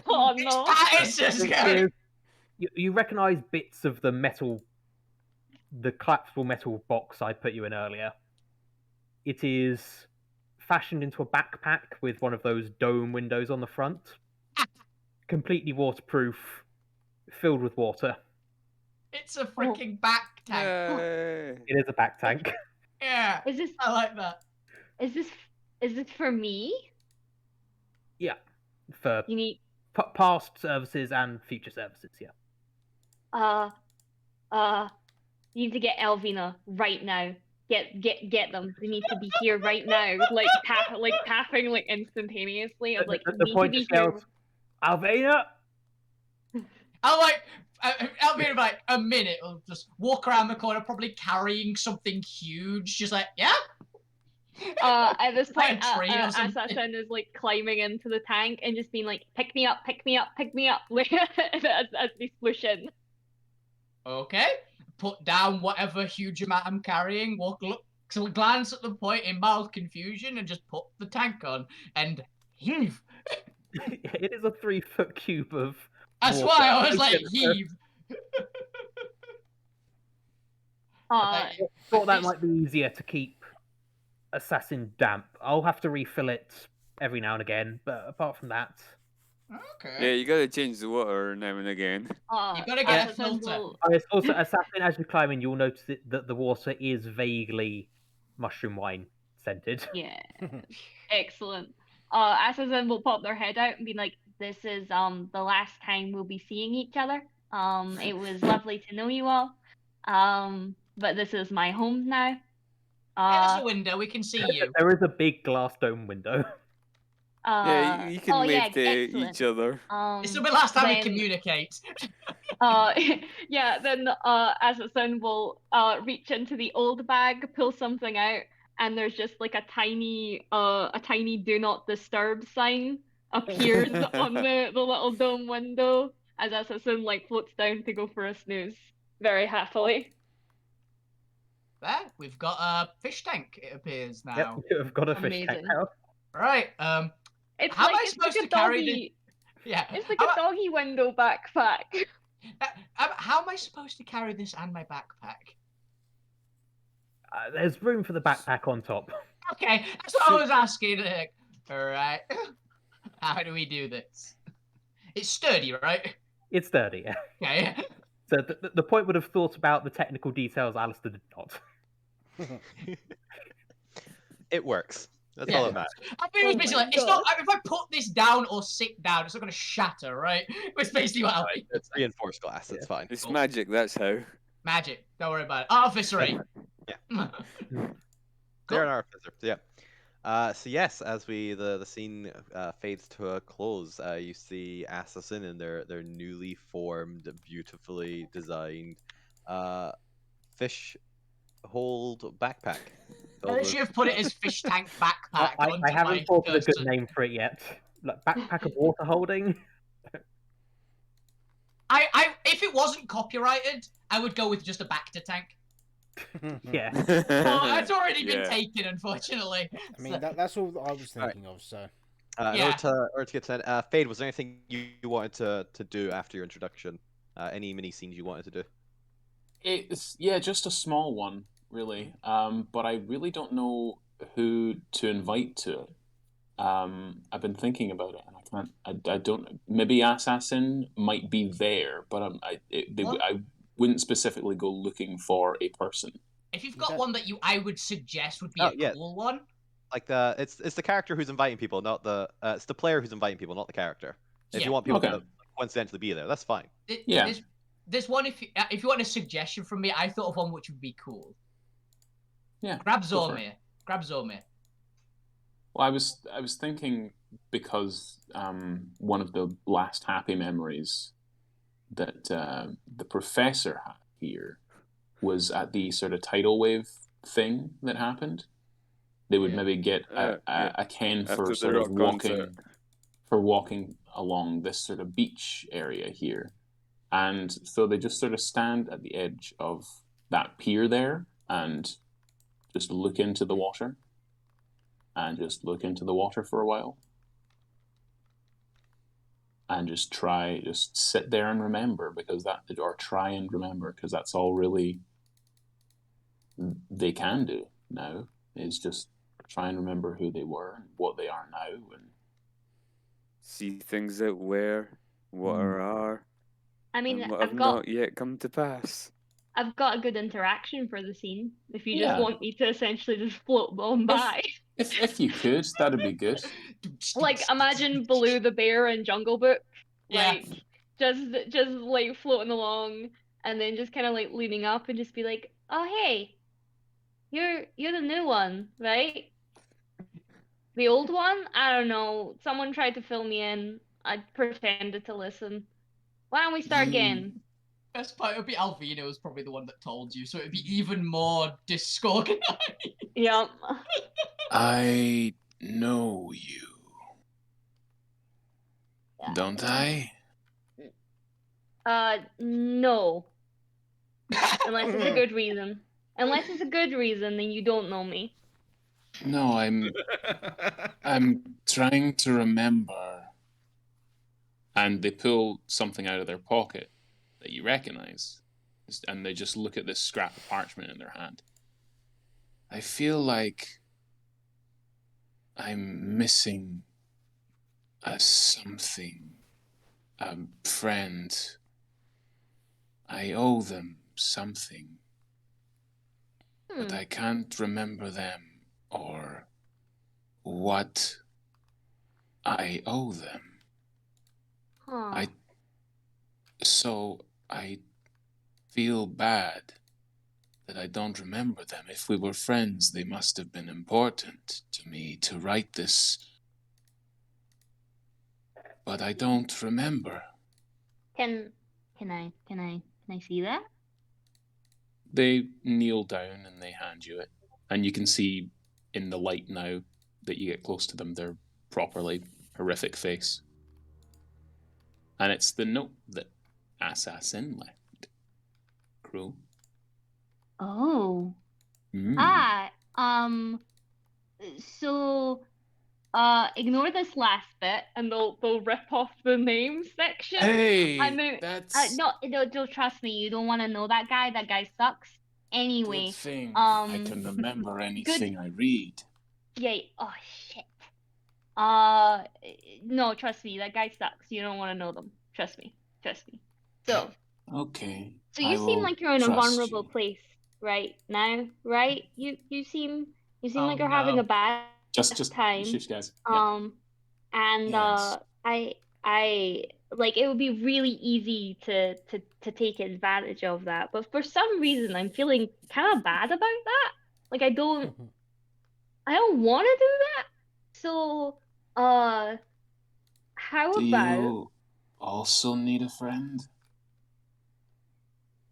Oh no!
It's just
It
good.
is- you recognize bits of the metal, the collapsible metal box I put you in earlier. It is fashioned into a backpack with one of those dome windows on the front. Completely waterproof, filled with water.
It's a freaking back tank.
Yay.
It is a back tank.
Yeah,
Is this
I like that.
is this for me?
Yeah, for
You need
past services and future services. Yeah.
You need to get Elvina right now. Get them. They need to be here right now. Like tapping like instantaneously. Of like
The
need to
point
be
is,
here.
Alvina.
I like. I'll be like a minute. I'll just walk around the corner, probably carrying something huge. Just like, yeah.
At this
Like
point,
a tree or something.
Assassin is like climbing into the tank and just being like, "Pick me up, pick me up, pick me up," as they squish in.
Okay. Put down whatever huge amount I'm carrying. Glance at the point in mild confusion, and just put the tank on and heave.
It is a 3-foot cube of.
That's
water.
why I was like, heave.
I thought that might be easier to keep Assassin damp. I'll have to refill it every now and again, but apart from that.
Okay.
Yeah, you gotta change the water now and again.
You gotta get a
Assassin
filter.
will-
Oh, yes, also, Assassin, as you climb in, you'll notice that the water is vaguely mushroom wine scented.
Yeah. Excellent. Assassin will pop their head out and be like, "This is the last time we'll be seeing each other. It was lovely to know you all. But this is my home now.
There's a window, we can see you.
There is a big glass dome window.
Yeah, you can wave to
excellent.
each other.
This will be the last time we
then-
communicate.
Yeah, then Assassin will reach into the old bag, pull something out, and there's just like a tiny do not disturb sign appears on the little dome window as Assassin like floats down to go for a snooze very happily.
There, we've got a fish tank, it appears now.
Yep, you've got a fish tank
Amazing.
now.
Right,
It's
How
like
am I
it's
supposed
like a
to carry
doggy.
yeah.
It's like
How,
a doggy window backpack.
how am I supposed to carry this and my backpack?
There's room for the backpack on top.
Okay, that's what I was asking. Alright. How do we do this? It's sturdy, right?
It's sturdy, yeah.
Okay.
So the point would have thought about the technical details, Alistair did not.
It works. That's
Yeah.
all that matters.
I think it was
Oh
basically
my
like, it's not,
God.
if I put this down or sit down, it's not going to shatter, right? It's basically what I mean.
It's reinforced glass. It's fine.
It's magic, that's how.
Magic, don't worry about it. Artificery.
Yeah. They're an artificer. Yeah. So yes, as the scene fades to a close, you see Assassin in their newly formed, beautifully designed fish hold backpack.
They should have put it as fish tank backpack.
I
onto my
haven't thought of a good
cursor.
name for it yet. Like backpack of water holding.
If it wasn't copyrighted, I would go with just a Bacta tank.
Yeah.
Well, it's already been
Yeah.
taken, unfortunately.
I mean, that's all I was thinking of. So
In
Yeah.
order to get to that, Fade, was there anything you wanted to do after your introduction? Any mini scenes you wanted to do?
It's just a small one, really. But I really don't know who to invite to it. I've been thinking about it, and I can't. I don't. Maybe Assassin might be there, but
What?
I wouldn't specifically go looking for a person.
If you've got
Okay.
one that I would suggest would be
Oh,
a
yeah.
cool one.
Like it's the character who's inviting people, not the it's the player who's inviting people, not the character. If
Yeah.
you want people
Okay.
to coincidentally be there, that's fine.
Yeah.
There's one if you want a suggestion from me, I thought of one which would be cool.
Yeah.
Grab
go for it.
Zormir. Grab Zormir.
Well, I was thinking because one of the last happy memories that the professor had here was at the sort of tidal wave thing that happened. They would
Yeah.
maybe get
Yeah.
a Ken
After
for
the
sort of
rock concert.
walking along this sort of beach area here. And so they just sort of stand at the edge of that pier there and just look into the water. And just look into the water for a while. And just sit there and remember because try and remember because that's all really they can do now is just try and remember who they were and what they are now and
See things that were, what are,
I mean,
and what have not yet come to pass.
I've got a good interaction for the scene. If you just
Yeah.
want me to essentially just float on by.
If you could, that'd be good.
Like imagine Baloo the bear in Jungle Book.
Yeah.
Like just like floating along and then just kinda like leaning up and just be like, oh hey, you're the new one, right? The old one? I don't know. Someone tried to fill me in. I pretended to listen. Why don't we start again?
Best part would be Alvino was probably the one that told you, so it'd be even more disorganized.
Yep.
I know you, don't I?
No. Unless it's a good reason. Unless it's a good reason, then you don't know me.
No, I'm trying to remember. And they pull something out of their pocket that you recognize, and they just look at this scrap of parchment in their hand. I feel like I'm missing a something, a friend. I owe them something, but I can't remember them or what I owe them.
Huh.
So I feel bad that I don't remember them. If we were friends, they must have been important to me to write this. But I don't remember.
Can I see that?
They kneel down and they hand you it. And you can see in the light now that you get close to them, their properly horrific face. And it's the note that Assassin left. Crew.
Oh.
Mm.
So ignore this last bit and they'll rip off the names section.
Hey,
I mean,
that's
no, don't trust me. You don't want to know that guy. That guy sucks. Anyway,
good thing I can remember anything I read.
Yeah. Oh shit. No, trust me. That guy sucks. You don't want to know them. Trust me. So.
Okay.
So you seem like you're in a vulnerable place right now, right? You seem like you're having a bad
just
time.
Shush, guys.
And
Yes.
I like it would be really easy to take advantage of that, but for some reason I'm feeling kind of bad about that. Like I don't want to do that. So how
Do
about
you also need a friend?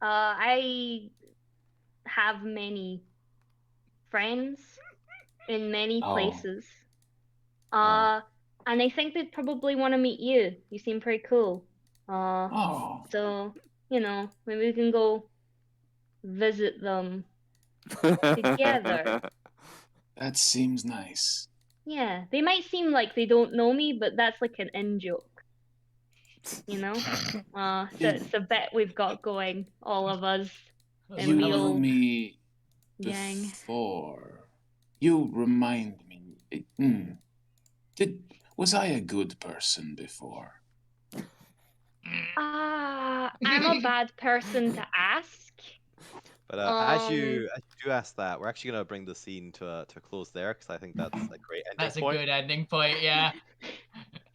I have many friends in many places. And I think they'd probably want to meet you. You seem pretty cool. So, maybe we can go visit them together.
That seems nice.
Yeah, they might seem like they don't know me, but that's like an in joke, you know? So it's a bit we've got going, all of us in
You
the
knew
old
me
gang.
before. You remind me. Was I a good person before?
I'm a bad person to ask.
But as you do ask that, we're actually gonna bring the scene to a close there because I think that's a great ending
That's a
point.
good ending point, yeah.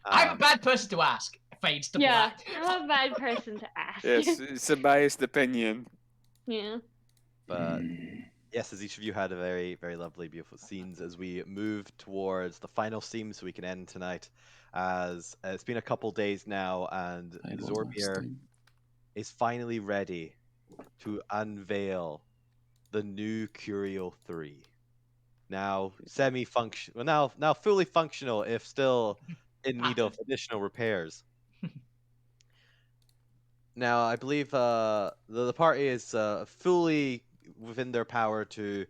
I'm a bad person to ask. Fades to
Yeah,
black.
I'm a bad person to ask.
Yes, it's a biased opinion.
Yeah.
But yes, as each of you had a very, very lovely, beautiful scenes as we move towards the final scene so we can end tonight. As it's been a couple days now, and Zormir is finally ready to unveil the new Curio 3. Now semi-function, well, now fully functional, if still in need of additional repairs. Now, I believe the party is fully within their power to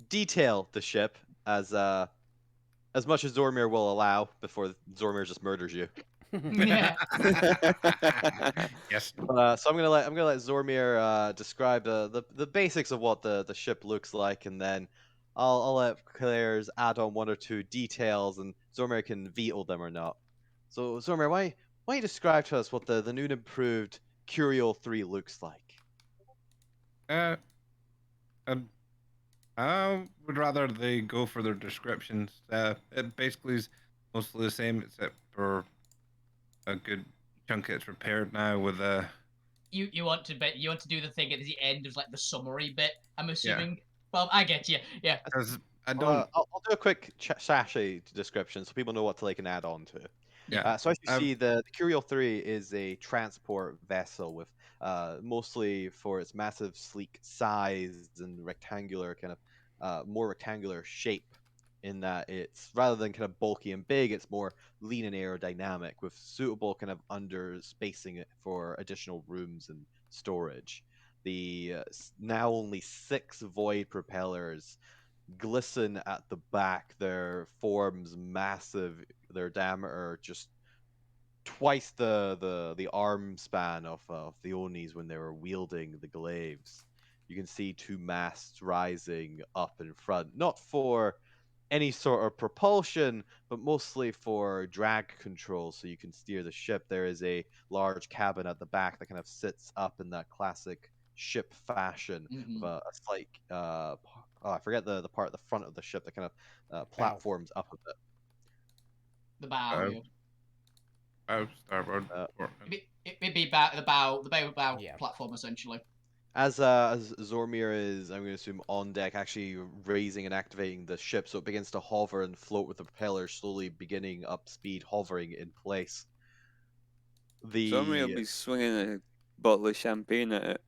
detail the ship as much as Zormir will allow before Zormir just murders you.
Yeah.
Yes.
So I'm gonna let Zormir describe the basics of what the ship looks like, and then I'll let players add on one or two details, and Zormir can veto them or not. So Zormir, why don't you describe to us what the new and improved Curio 3 looks like?
I would rather they go for their descriptions. It basically is mostly the same, except for a good chunk it's repaired now with a.
You want to do the thing at the end of like the summary bit, I'm assuming. Well, I get you. Yeah.
Because I don't.
I'll do a quick sachet description so people know what to like and add on to.
Yeah.
So as you see, the Curio 3 is a transport vessel with mostly for its massive, sleek size and rectangular more rectangular shape. In that it's rather than kind of bulky and big, it's more lean and aerodynamic with suitable kind of under spacing for additional rooms and storage. The now only 6 void propellers glisten at the back, their forms massive, their diameter just twice the arm span of the Onis when they were wielding the glaives. You can see 2 masts rising up in front, not for any sort of propulsion, but mostly for drag control, so you can steer the ship. There is a large cabin at the back that kind of sits up in that classic ship fashion with a slight I forget the part at the front of the ship that kind of platforms up a bit.
The bow.
Starboard.
It'd be the bow platform essentially.
As Zormir is, I'm going to assume, on deck, actually raising and activating the ship, so it begins to hover and float with the propeller slowly beginning up speed, hovering in place.
Somebody will be swinging a bottle of champagne at it.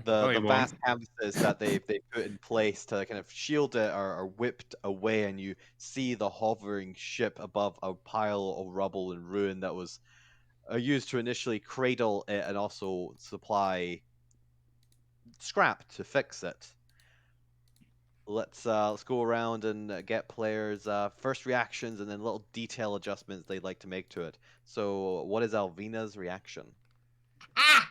The vast canvases that they put in place to kind of shield it are whipped away, and you see the hovering ship above a pile of rubble and ruin that was used to initially cradle it and also supply scrap to fix it. Let's go around and get players' first reactions and then little detail adjustments they'd like to make to it. So, what is Alvina's reaction?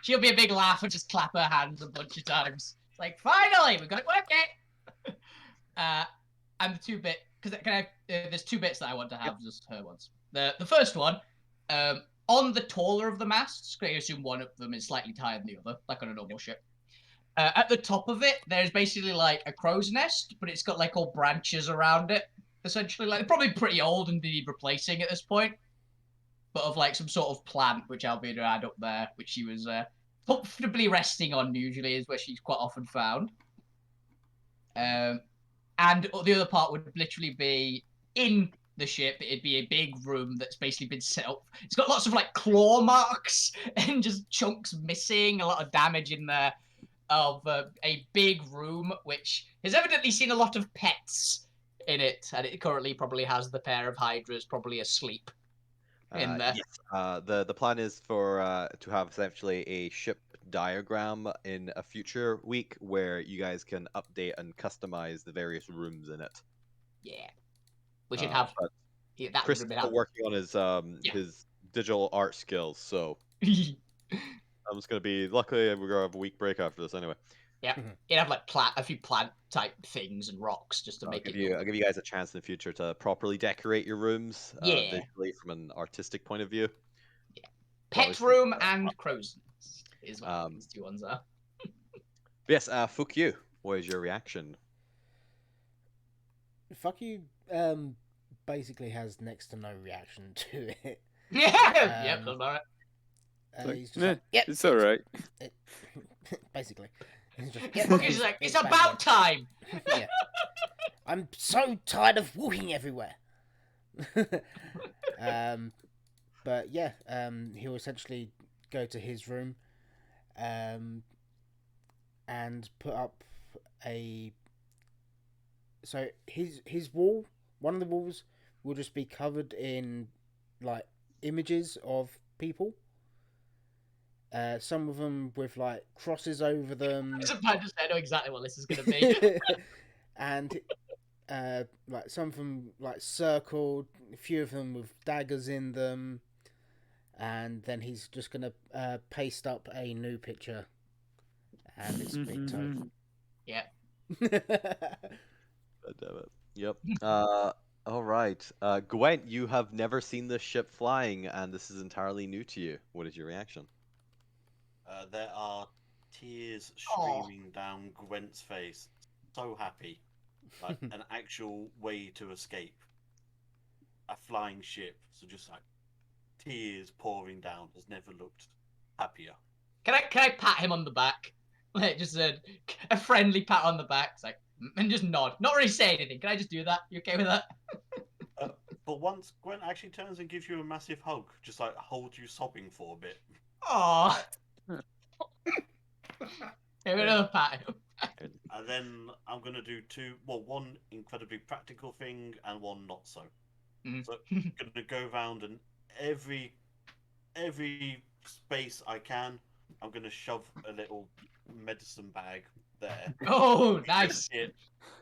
She'll be a big laugh and just clap her hands a bunch of times. It's like, finally, we got it working. And the 2-bit, because there's 2 bits that I want to have, just her ones. The first one, on the taller of the masts, I assume one of them is slightly higher than the other, like on a normal ship. At the top of it, there's basically like a crow's nest, but it's got like all branches around it, essentially. Like, they're probably pretty old and need replacing at this point. But of like some sort of plant, which Alvina had up there, which she was comfortably resting on, usually, is where she's quite often found. And the other part would literally be in the ship. It'd be a big room that's basically been set up. It's got lots of like claw marks and just chunks missing, a lot of damage in there. Of a big room which has evidently seen a lot of pets in it, and it currently probably has the pair of hydras probably asleep in there.
Yes. The plan is for to have essentially a ship diagram in a future week where you guys can update and customize the various rooms in it.
Yeah. We should have
But
that.
Chris
would
is
have
still working on his digital art skills, so I'm just gonna be. Luckily, we're gonna have a week break after this anyway.
Yeah, you'd have like a few plant type things and rocks just to make it.
I'll give you guys a chance in the future to properly decorate your rooms,
Yeah.
visually from an artistic point of view.
Yeah. Pet room and crow's nest is what these two ones are.
Yes, fuck you. What is your reaction?
Fuck you. Basically has next to no reaction to it.
Yeah. Yep. That's about it.
He's just like, yep,
it's all right.
Basically, he's just,
He's like, it's about time.
Yeah. I'm so tired of walking everywhere. But yeah, he'll essentially go to his room, and put up a. So his wall, one of the walls, will just be covered in like images of people. Some of them with like crosses over them.
I know exactly what this is going to be.
And like some of them like circled, a few of them with daggers in them, and then he's just gonna paste up a new picture, and it's Big Toe.
Yeah.
Damn it. Yep. All right. Gwent, you have never seen this ship flying, and this is entirely new to you. What is your reaction?
There are tears streaming down Gwent's face. So happy. Like an actual way to escape. A flying ship. So just like tears pouring down. Has never looked happier.
Can I pat him on the back? Like just a friendly pat on the back. It's like, and just nod. Not really say anything. Can I just do that? You okay with that?
But once Gwent actually turns and gives you a massive hug, just like hold you sobbing for a bit.
Aww. Here, another pat.
And then I'm gonna do one incredibly practical thing and one not so. So I'm gonna go around and every space I can, I'm gonna shove a little medicine bag there.
Oh, nice.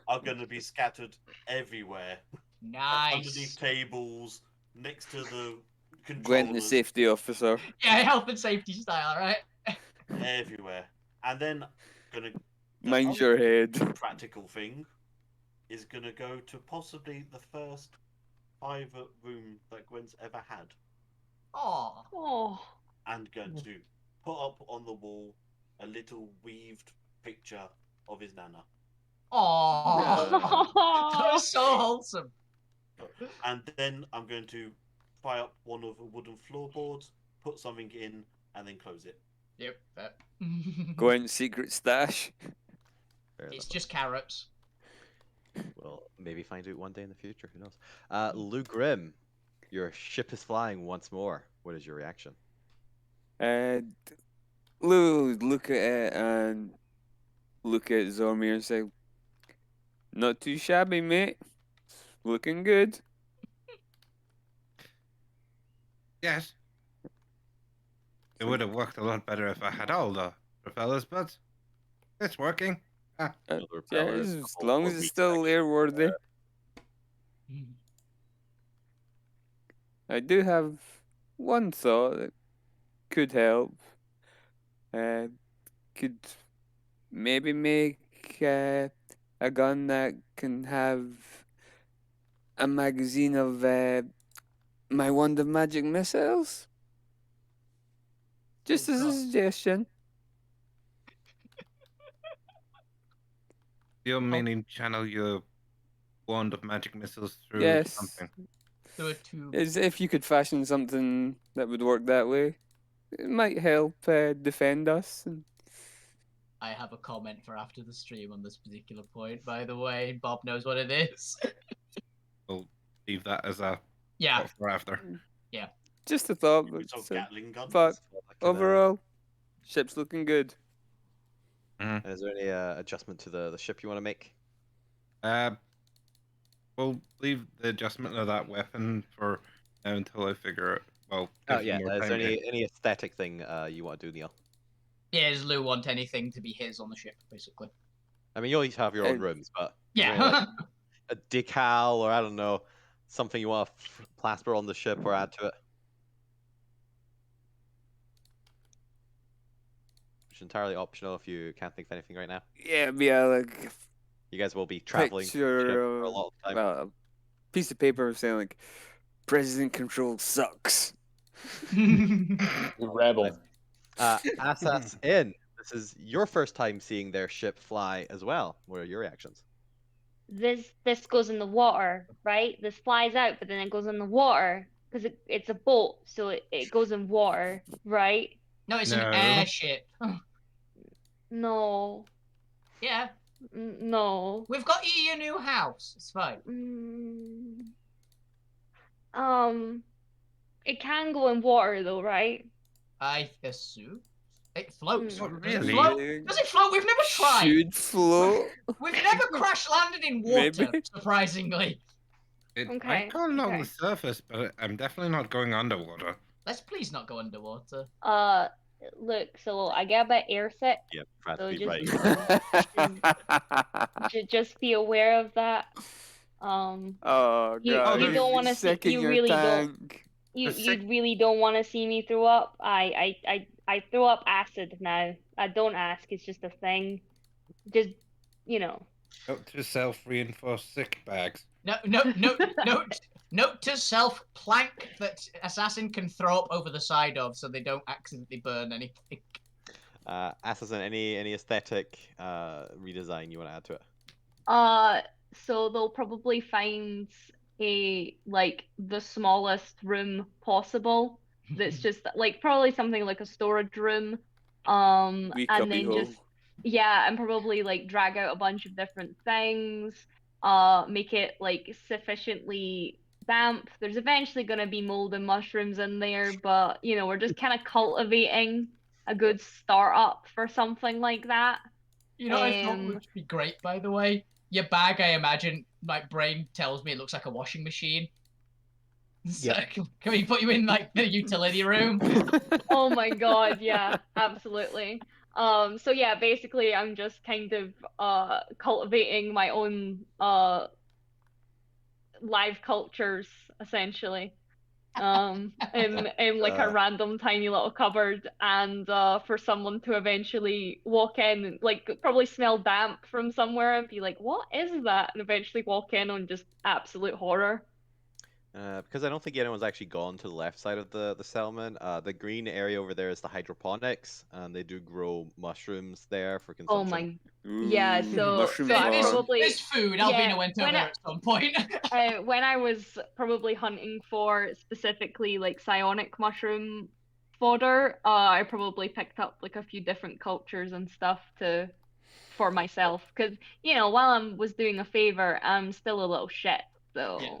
Are gonna be scattered everywhere.
Nice.
Underneath tables, next to the controllers.
Gwent, the safety officer.
Yeah, health and safety style, right?
Everywhere. And then gonna
Mind your head.
practical thing is gonna go to possibly the first private room that Gwen's ever had.
Oh.
And going to put up on the wall a little weaved picture of his nana.
Oh. That was so wholesome.
And then I'm going to pry up one of the wooden floorboards, put something in, and then close it.
Yep.
Gwent's secret stash.
It's just carrots.
Well, maybe find out one day in the future. Who knows? Lou Grimm, your ship is flying once more. What is your reaction?
Lou look at it and look at Zormir and say, "Not too shabby, mate. Looking good."
Yes. It would have worked a lot better if I had all the propellers, but it's working.
Yeah, as long as it's still airworthy. I do have one thought that could help. Could maybe make a gun that can have a magazine of my wand of magic missiles. Just as a suggestion.
You're meaning channel your wand of magic missiles through
Yes.
something.
Through a tube.
As if you could fashion something that would work that way, it might help defend us.
I have a comment for after the stream on this particular point, by the way. Bob knows what it is.
We'll leave that as a
Yeah.
thought for after.
Yeah.
Just a thought, but,
So Gatling guns.
but overall, ship's looking good.
Mhm.
Is there any adjustment to the ship you want to make?
We'll leave the adjustment of that weapon for now until I figure it. Well,
Oh
give
yeah.
more
Is
time
there
to-
any aesthetic thing you want to do, Neil?
Yeah, does Lou want anything to be his on the ship, basically?
I mean, you always have your own rooms, but is there
Yeah.
any, like, a decal or I don't know, something you want to plaster on the ship or add to it? Which is entirely optional if you can't think of anything right now.
Yeah, like
You guys will be traveling the ship for a lot of time.
a piece of paper saying like, "President control sucks."
Rebel.
Assas in. This is your first time seeing their ship fly as well. What are your reactions?
This goes in the water, right? This flies out, but then it goes in the water because it's a boat, so it goes in water, right?
No, it's
No.
an airship.
No,
Yeah,
no.
we've got you your new house. It's fine.
It can go in water though, right?
I assume it floats.
Not
Does it
really.
float? Does it float? We've never tried.
Should float.
We've never crash landed in water.
Maybe.
Surprisingly.
It
Okay,
might go along
okay.
the surface, but I'm definitely not going underwater.
Let's please not go underwater.
Look, so I get a bit airsick,
Yep, Frat
so
speed
just, just be aware of that.
Oh
You-
god.
you don't wanna see-
Second
you
your
really don't-
tank.
You
The sec-
really don't want to see me throw up. I throw up acid now. I don't ask. It's just a thing. Just
Note to self, reinforce sick bags.
Note to self: plank that assassin can throw up over the side of, so they don't accidentally burn anything.
Assassin, any aesthetic redesign you want to add to it?
So they'll probably find the smallest room possible. That's just like probably something like a storage room.
Wee
And
cubby
then
hole.
just and probably like drag out a bunch of different things. Make it like sufficiently damp. There's eventually gonna be mold and mushrooms in there, but we're just kind of cultivating a good startup for something like that.
You know, I thought would be great, by the way. Your bag, I imagine, my brain tells me it looks like a washing machine. So,
Yeah.
can we put you in like the utility room?
Oh my god, yeah, absolutely. So yeah, basically I'm just kind of cultivating my own live cultures essentially. In like a random tiny little cupboard, and for someone to eventually walk in and like probably smell damp from somewhere and be like, what is that? And eventually walk in on just absolute horror.
Because I don't think anyone's actually gone to the left side of the settlement. The green area over there is the hydroponics, and they do grow mushrooms there for
Oh
consumption.
my, yeah. So
mushroom
I
farm.
probably
There's food. Alvina
yeah,
went over
when
there
I-
at some point.
when I was probably hunting for specifically like psionic mushroom fodder, I probably picked up like a few different cultures and stuff for myself, because while I was doing a favor, I'm still a little shit. So
Yeah.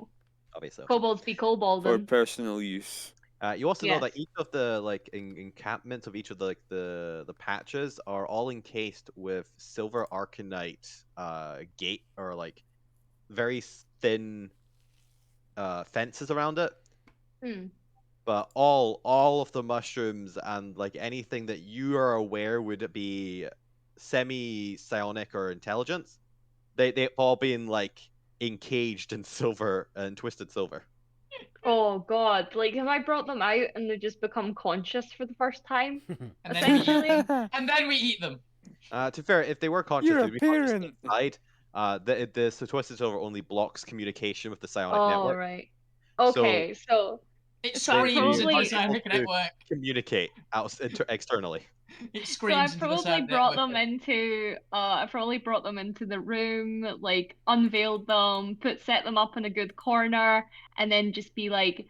Obviously.
kobolds be
For
kobolding.
personal use.
You also know
Yes.
that each of the encampments of each of the patches are all encased with silver arcanite gate or like very thin fences around it.
Hmm.
But all of the mushrooms and like anything that you are aware would be semi-psionic or intelligence, they've all been like encaged in silver and twisted silver.
Oh god, like have I brought them out and they just become conscious for the first time?
And then, we eat
Essentially.
them. And then we eat them.
To be fair, if they were conscious,
You're a
they'd be conscious
parent.
inside. The twisted silver only blocks communication with the psionic
Oh
network.
right. Okay, so
It
So I
screams into
probably-
the Psionic
Able to-
network.
Communicate externally.
It
So I
screams into the
probably
Psionic
brought
network.
them into the room, like unveiled them, set them up in a good corner, and then just be like,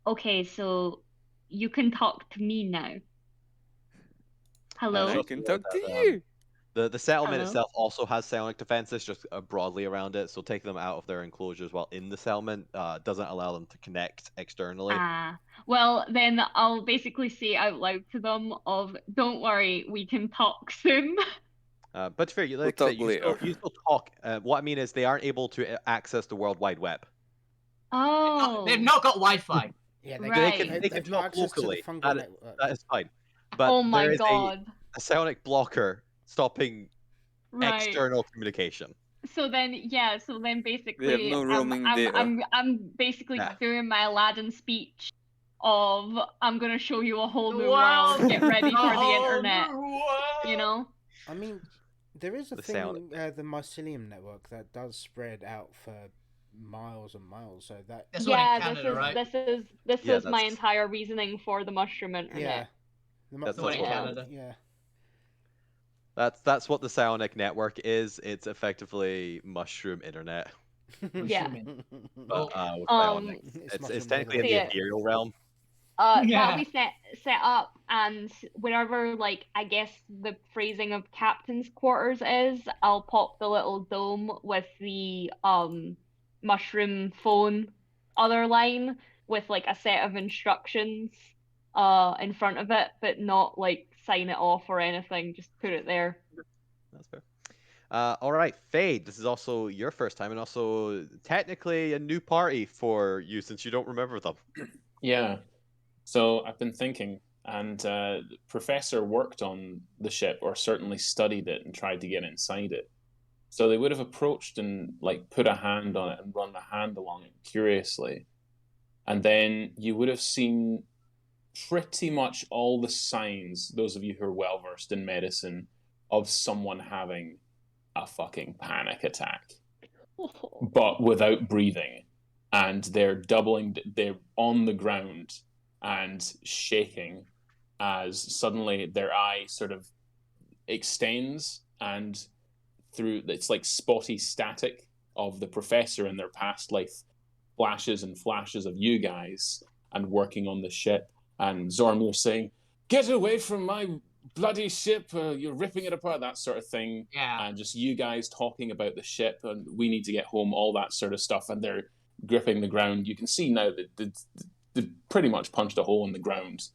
okay, so you can talk to me now. Hello?
And
I
also
can
know
talk
that,
to you.
The settlement
Hello?
itself also has psionic defenses, just broadly around it. So taking them out of their enclosures while in the settlement doesn't allow them to connect externally.
Well, then I'll basically say out loud to them of, don't worry, we can talk soon.
But to be fair,
We'll talk
you
later.
still talk. What I mean is they aren't able to access the World Wide Web.
Oh.
They've not got Wi-Fi.
Yeah,
Right.
They can
they've got
talk
access to the
locally.
fungal network.
That is fine. But
Oh
there
my
is
god.
a psionic blocker stopping
Right.
external communication.
So then basically
no roaming data.
I'm basically
Yeah.
doing my Aladdin speech of I'm gonna show you a whole
The
new world,
world!
get ready
The
for the
whole
internet.
new world!
You know?
I mean, there is a
The
thing, the mycelium network that does spread out for miles and miles. So that
That's one in
Yeah,
Canada, right?
this
Yeah,
is my
that's-
entire reasoning for the mushroom
yeah,
internet.
That's
The one in
what-
Canada.
Yeah,
That's what the psionic network is. It's effectively mushroom internet.
Yeah.
Oh.
With
Um,
psionics.
It's
It's
mushroom
technically in
See
the
it.
ethereal realm.
Yeah.
That we set up, and wherever, like, I guess the phrasing of captain's quarters is, I'll pop the little dome with the mushroom phone other line with like a set of instructions in front of it, but not like sign it off or anything. Just put it there.
That's fair. All right, Fade. This is also your first time, and also technically a new party for you since you don't remember them.
Yeah. So I've been thinking, and the professor worked on the ship, or certainly studied it and tried to get inside it. So they would have approached and like put a hand on it and run a hand along it curiously. And then you would have seen pretty much all the signs, those of you who are well versed in medicine, of someone having a fucking panic attack, but without breathing. And they're on the ground and shaking as suddenly their eye sort of extends, and through it's like spotty static of the professor in their past life flashes and flashes of you guys and working on the ship, and Zormir saying, "Get away from my bloody ship, you're ripping it apart," that sort of thing.
Yeah.
And just you guys talking about the ship and we need to get home, all that sort of stuff. And they're gripping the ground. You can see now that they've pretty much punched a hole in the ground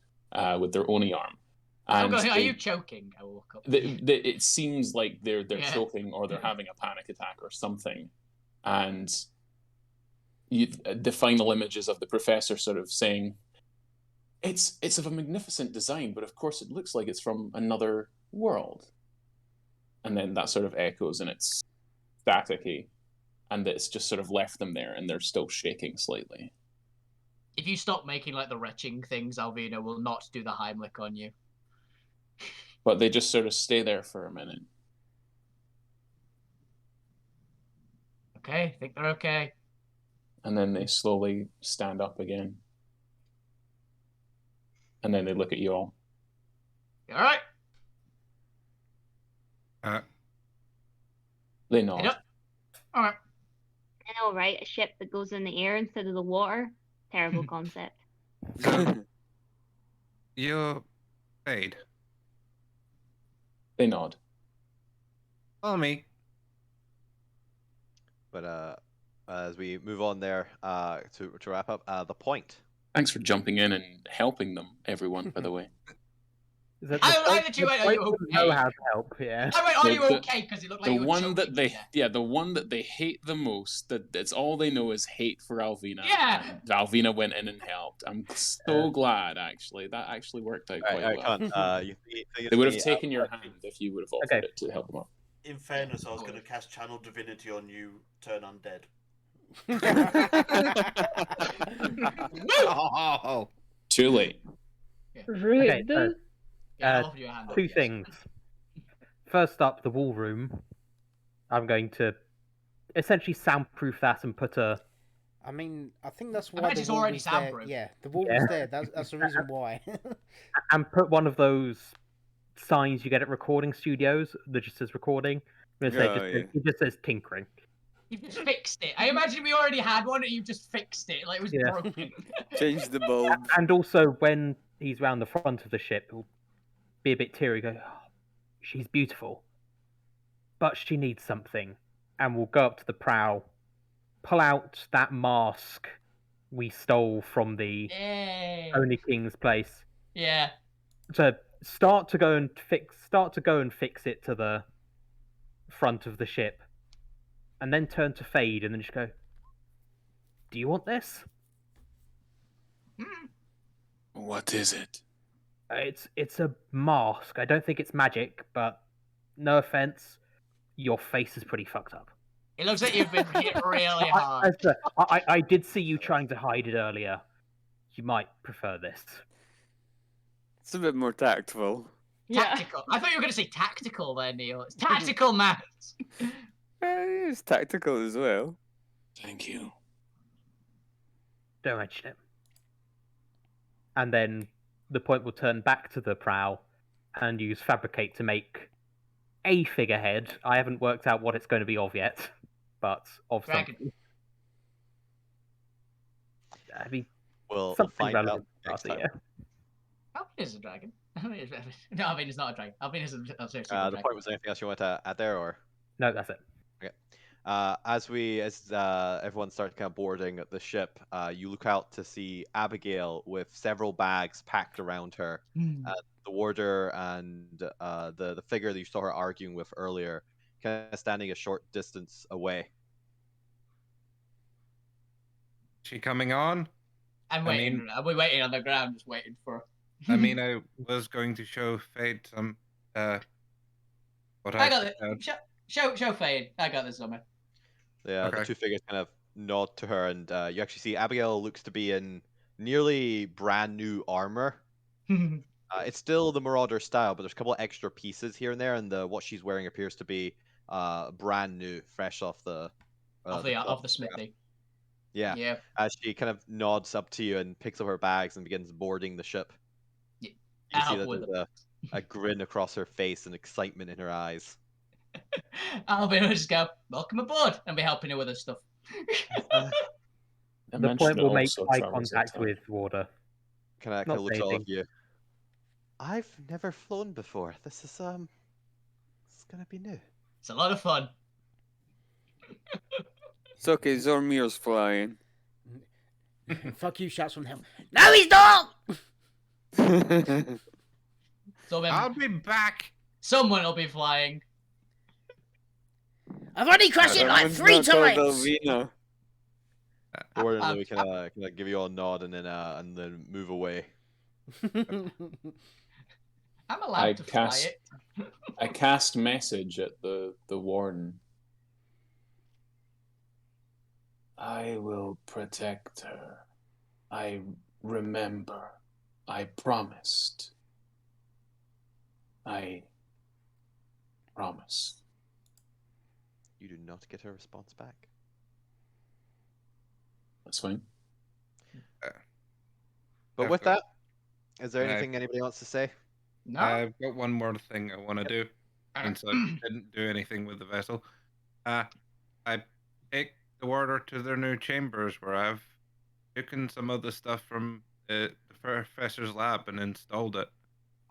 with their Oni arm. And
Are
they-
you choking? I will look up.
it seems like they're
Yeah.
choking or they're having a panic attack or something. And the final images of the professor sort of saying, it's of a magnificent design, but of course it looks like it's from another world. And then that sort of echoes and it's staticky, and it's just sort of left them there and they're still shaking slightly.
If you stop making like the retching things, Alvina will not do the Heimlich on you.
But they just sort of stay there for a minute.
Okay, I think they're okay.
And then they slowly stand up again. And then they look at you all.
You all right?
They nod.
Yep. All right.
I know, right? A ship that goes in the air instead of the water. Terrible concept.
You're Fade.
They nod.
Follow me.
But as we move on there, to wrap up, the point.
Thanks for jumping in and helping them, everyone, by the way.
Is that
I literally went, "Are you
point doesn't know
okay?"
how to help, yeah.
I went, "Are you
The-
okay?" Because it looked like
The
you were
one
choking
that they,
to death.
the one that they hate the most, that's all they know is hate for Alvina.
Yeah.
And Alvina went in and helped. I'm so glad, actually. That actually worked out quite well. They would have taken your hand if you would have offered it to help them out.
In fairness, I was going to cast Channel Divinity on you, turn undead.
Oh.
Too late.
Rude.
Okay, so,
Yeah, I'll offer you a hand.
two things. First up, the wall room. I'm going to essentially soundproof that and put a.
I mean, I think that's
I
why
bet
the
it's
wall
already
was there.
soundproof.
Yeah, the wall
Yeah.
was there. That's the reason why.
And put one of those signs you get at recording studios that just says recording. It just says tinkering.
You've just fixed it. I imagine we already had one and you just fixed it. Like it was
Yeah.
broken.
Change the bulb.
And also, when he's round the front of the ship, he'll be a bit teary, go, "Oh, she's beautiful, but she needs something." And we'll go up to the prow, pull out that mask we stole from the
Yay.
Oni King's place.
Yeah.
So start to go and fix it to the front of the ship, and then turn to Fade, and then just go, "Do you want this?"
What is it?
It's a mask. I don't think it's magic, but no offense, your face is pretty fucked up.
It looks like you've been hit really hard.
I did see you trying to hide it earlier. You might prefer this.
It's a bit more tactful.
Yeah.
Tactical. I thought you were going to say tactical there, Neil. It's tactical maths.
It's tactical as well.
Thank you.
Don't mention it. And then the point will turn back to the prow and use fabricate to make a figurehead. I haven't worked out what it's going to be of yet, but of
Dragon.
something. I mean,
We'll
something
find out
relevant.
next time.
Yeah.
Alvin is a dragon. No, Alvin is not a dragon. Alvin is a seriously a
The
dragon.
point was anything else you want to add there, or?
No, that's it.
As everyone starts kind of boarding the ship, you look out to see Abigail with several bags packed around her. The warder and the figure that you saw her arguing with earlier, kind of standing a short distance away.
She coming on?
I'm
I
waiting.
mean-
I'll be waiting on the ground, just waiting for.
I mean, I was going to show Fate some what
I
I
got it.
prepared.
Show Fade. I got this, Summer.
The
Okay.
two figures kind of nod to her, and you actually see Abigail looks to be in nearly brand new armor. It's still the Marauder style, but there's a couple of extra pieces here and there, and what she's wearing appears to be brand new, fresh off the
of the smithy.
Yeah.
Yeah.
As she kind of nods up to you and picks up her bags and begins boarding the ship.
Yeah.
You
I
see
help
that
with
there's a grin across her face and excitement in her eyes.
Alvin will just go, welcome aboard, and be helping her with her stuff.
The point will make eye contact with Warder.
Kind
Not
of looks at all of
anything.
you. I've never flown before. This is it's gonna be new.
It's a lot of fun.
It's okay, Zormir's flying.
Fuck you, shouts from hell. No, he's not!
So then
I'll be back.
someone will be flying.
I've only crashed it like
Someone's
3
not called
times!
Alvina.
Warden and Louis kind of give you all a nod and then move away.
I'm allowed to fly it.
I cast message at the warden. I will protect her. I remember. I promised. I promise.
You do not get a response back.
That's fine.
But with that, is there anything anybody wants to say?
No.
I've got one more thing I want to do, since I didn't do anything with the vessel. I take the warder to their new chambers where I've taken some of the stuff from the professor's lab and installed it.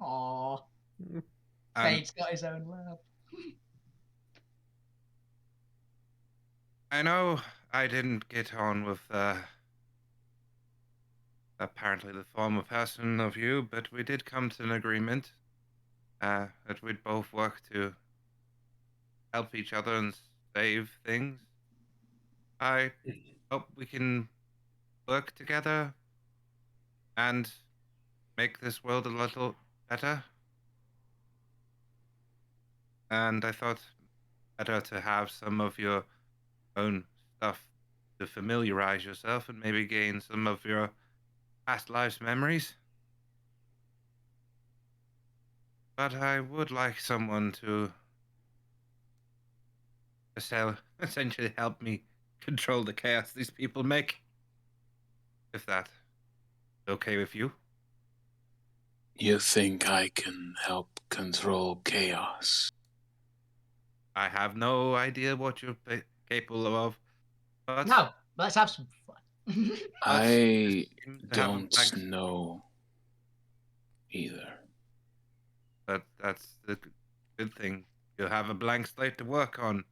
Aww.
And
Fade's got his own lab.
I know I didn't get on with apparently the former person of you, but we did come to an agreement that we'd both work to help each other and save things. I hope we can work together and make this world a little better. And I thought better to have some of your own stuff to familiarize yourself and maybe gain some of your past lives memories. But I would like someone to essentially help me control the chaos these people make. If that's okay with you.
You think I can help control chaos?
I have no idea what you're capable of. But
No, let's have some fun.
I
seem to have a
don't
blank-
know either.
But that's the good thing. You'll have a blank slate to work on.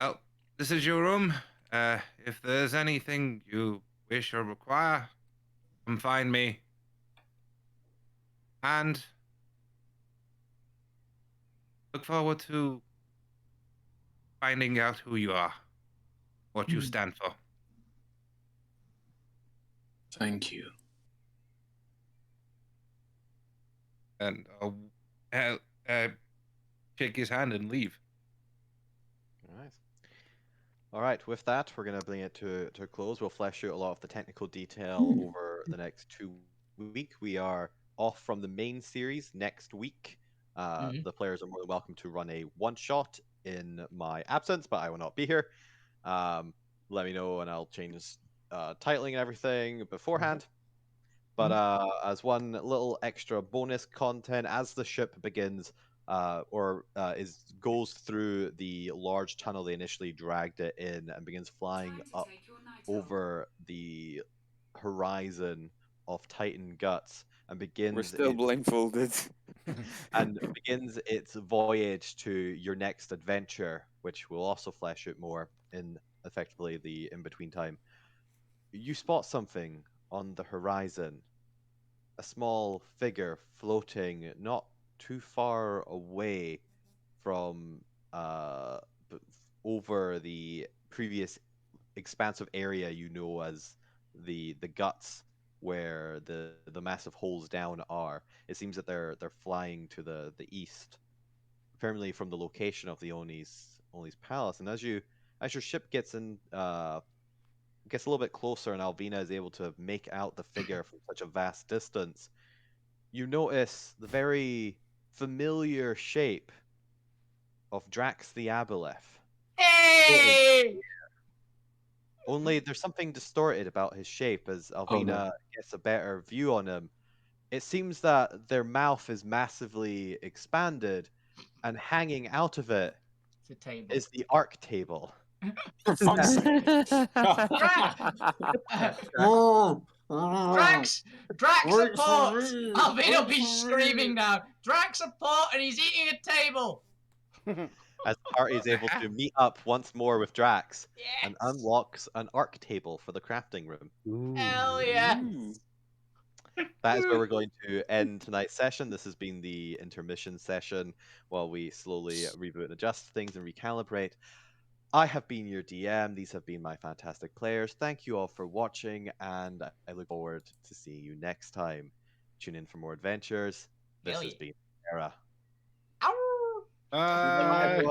Oh, this is your room. If there's anything you wish or require, come find me. And look forward to finding out who you are, what you stand for.
Thank you.
And shake his hand and leave.
Alright. Alright, with that, we're going to bring it to a close. We'll flesh out a lot of the technical detail over the next 2 weeks. We are off from the main series next week. The players are more than welcome to run a one-shot in my absence, but I will not be here. Let me know and I'll change titling and everything beforehand. But as one little extra bonus content, as the ship begins goes through the large tunnel they initially dragged it in and begins flying up over the horizon of Titan Guts and begins
We're still blindfolded.
and begins its voyage to your next adventure, which will also flesh out more in effectively the in-between time. You spot something on the horizon, a small figure floating not too far away from over the previous expansive area you know as the guts where the massive holes down are. It seems that they're flying to the east, firmly from the location of the Oni's palace. And as your ship gets a little bit closer and Alvina is able to make out the figure from such a vast distance, you notice the very familiar shape of Drax the Aboleth.
Hey!
Only there's something distorted about his shape as Alvina gets a better view on him. It seems that their mouth is massively expanded, and hanging out of it
It's a table.
is the arc table.
For fuck's sake.
Drax
Wait
support!
for me!
Alvin will
Wait
be
for
screaming
me!
now. Drax support, and he's eating a table.
As the party is able to meet up once more with Drax and
Yes.
unlocks an arc table for the crafting room.
Hell yeah.
That is where we're going to end tonight's session. This has been the intermission session while we slowly reboot and adjust things and recalibrate. I have been your DM. These have been my fantastic players. Thank you all for watching, and I look forward to seeing you next time. Tune in for more adventures. This has been Alterra.
Bye.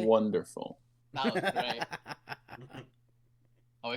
Wonderful.
That was great. Oh,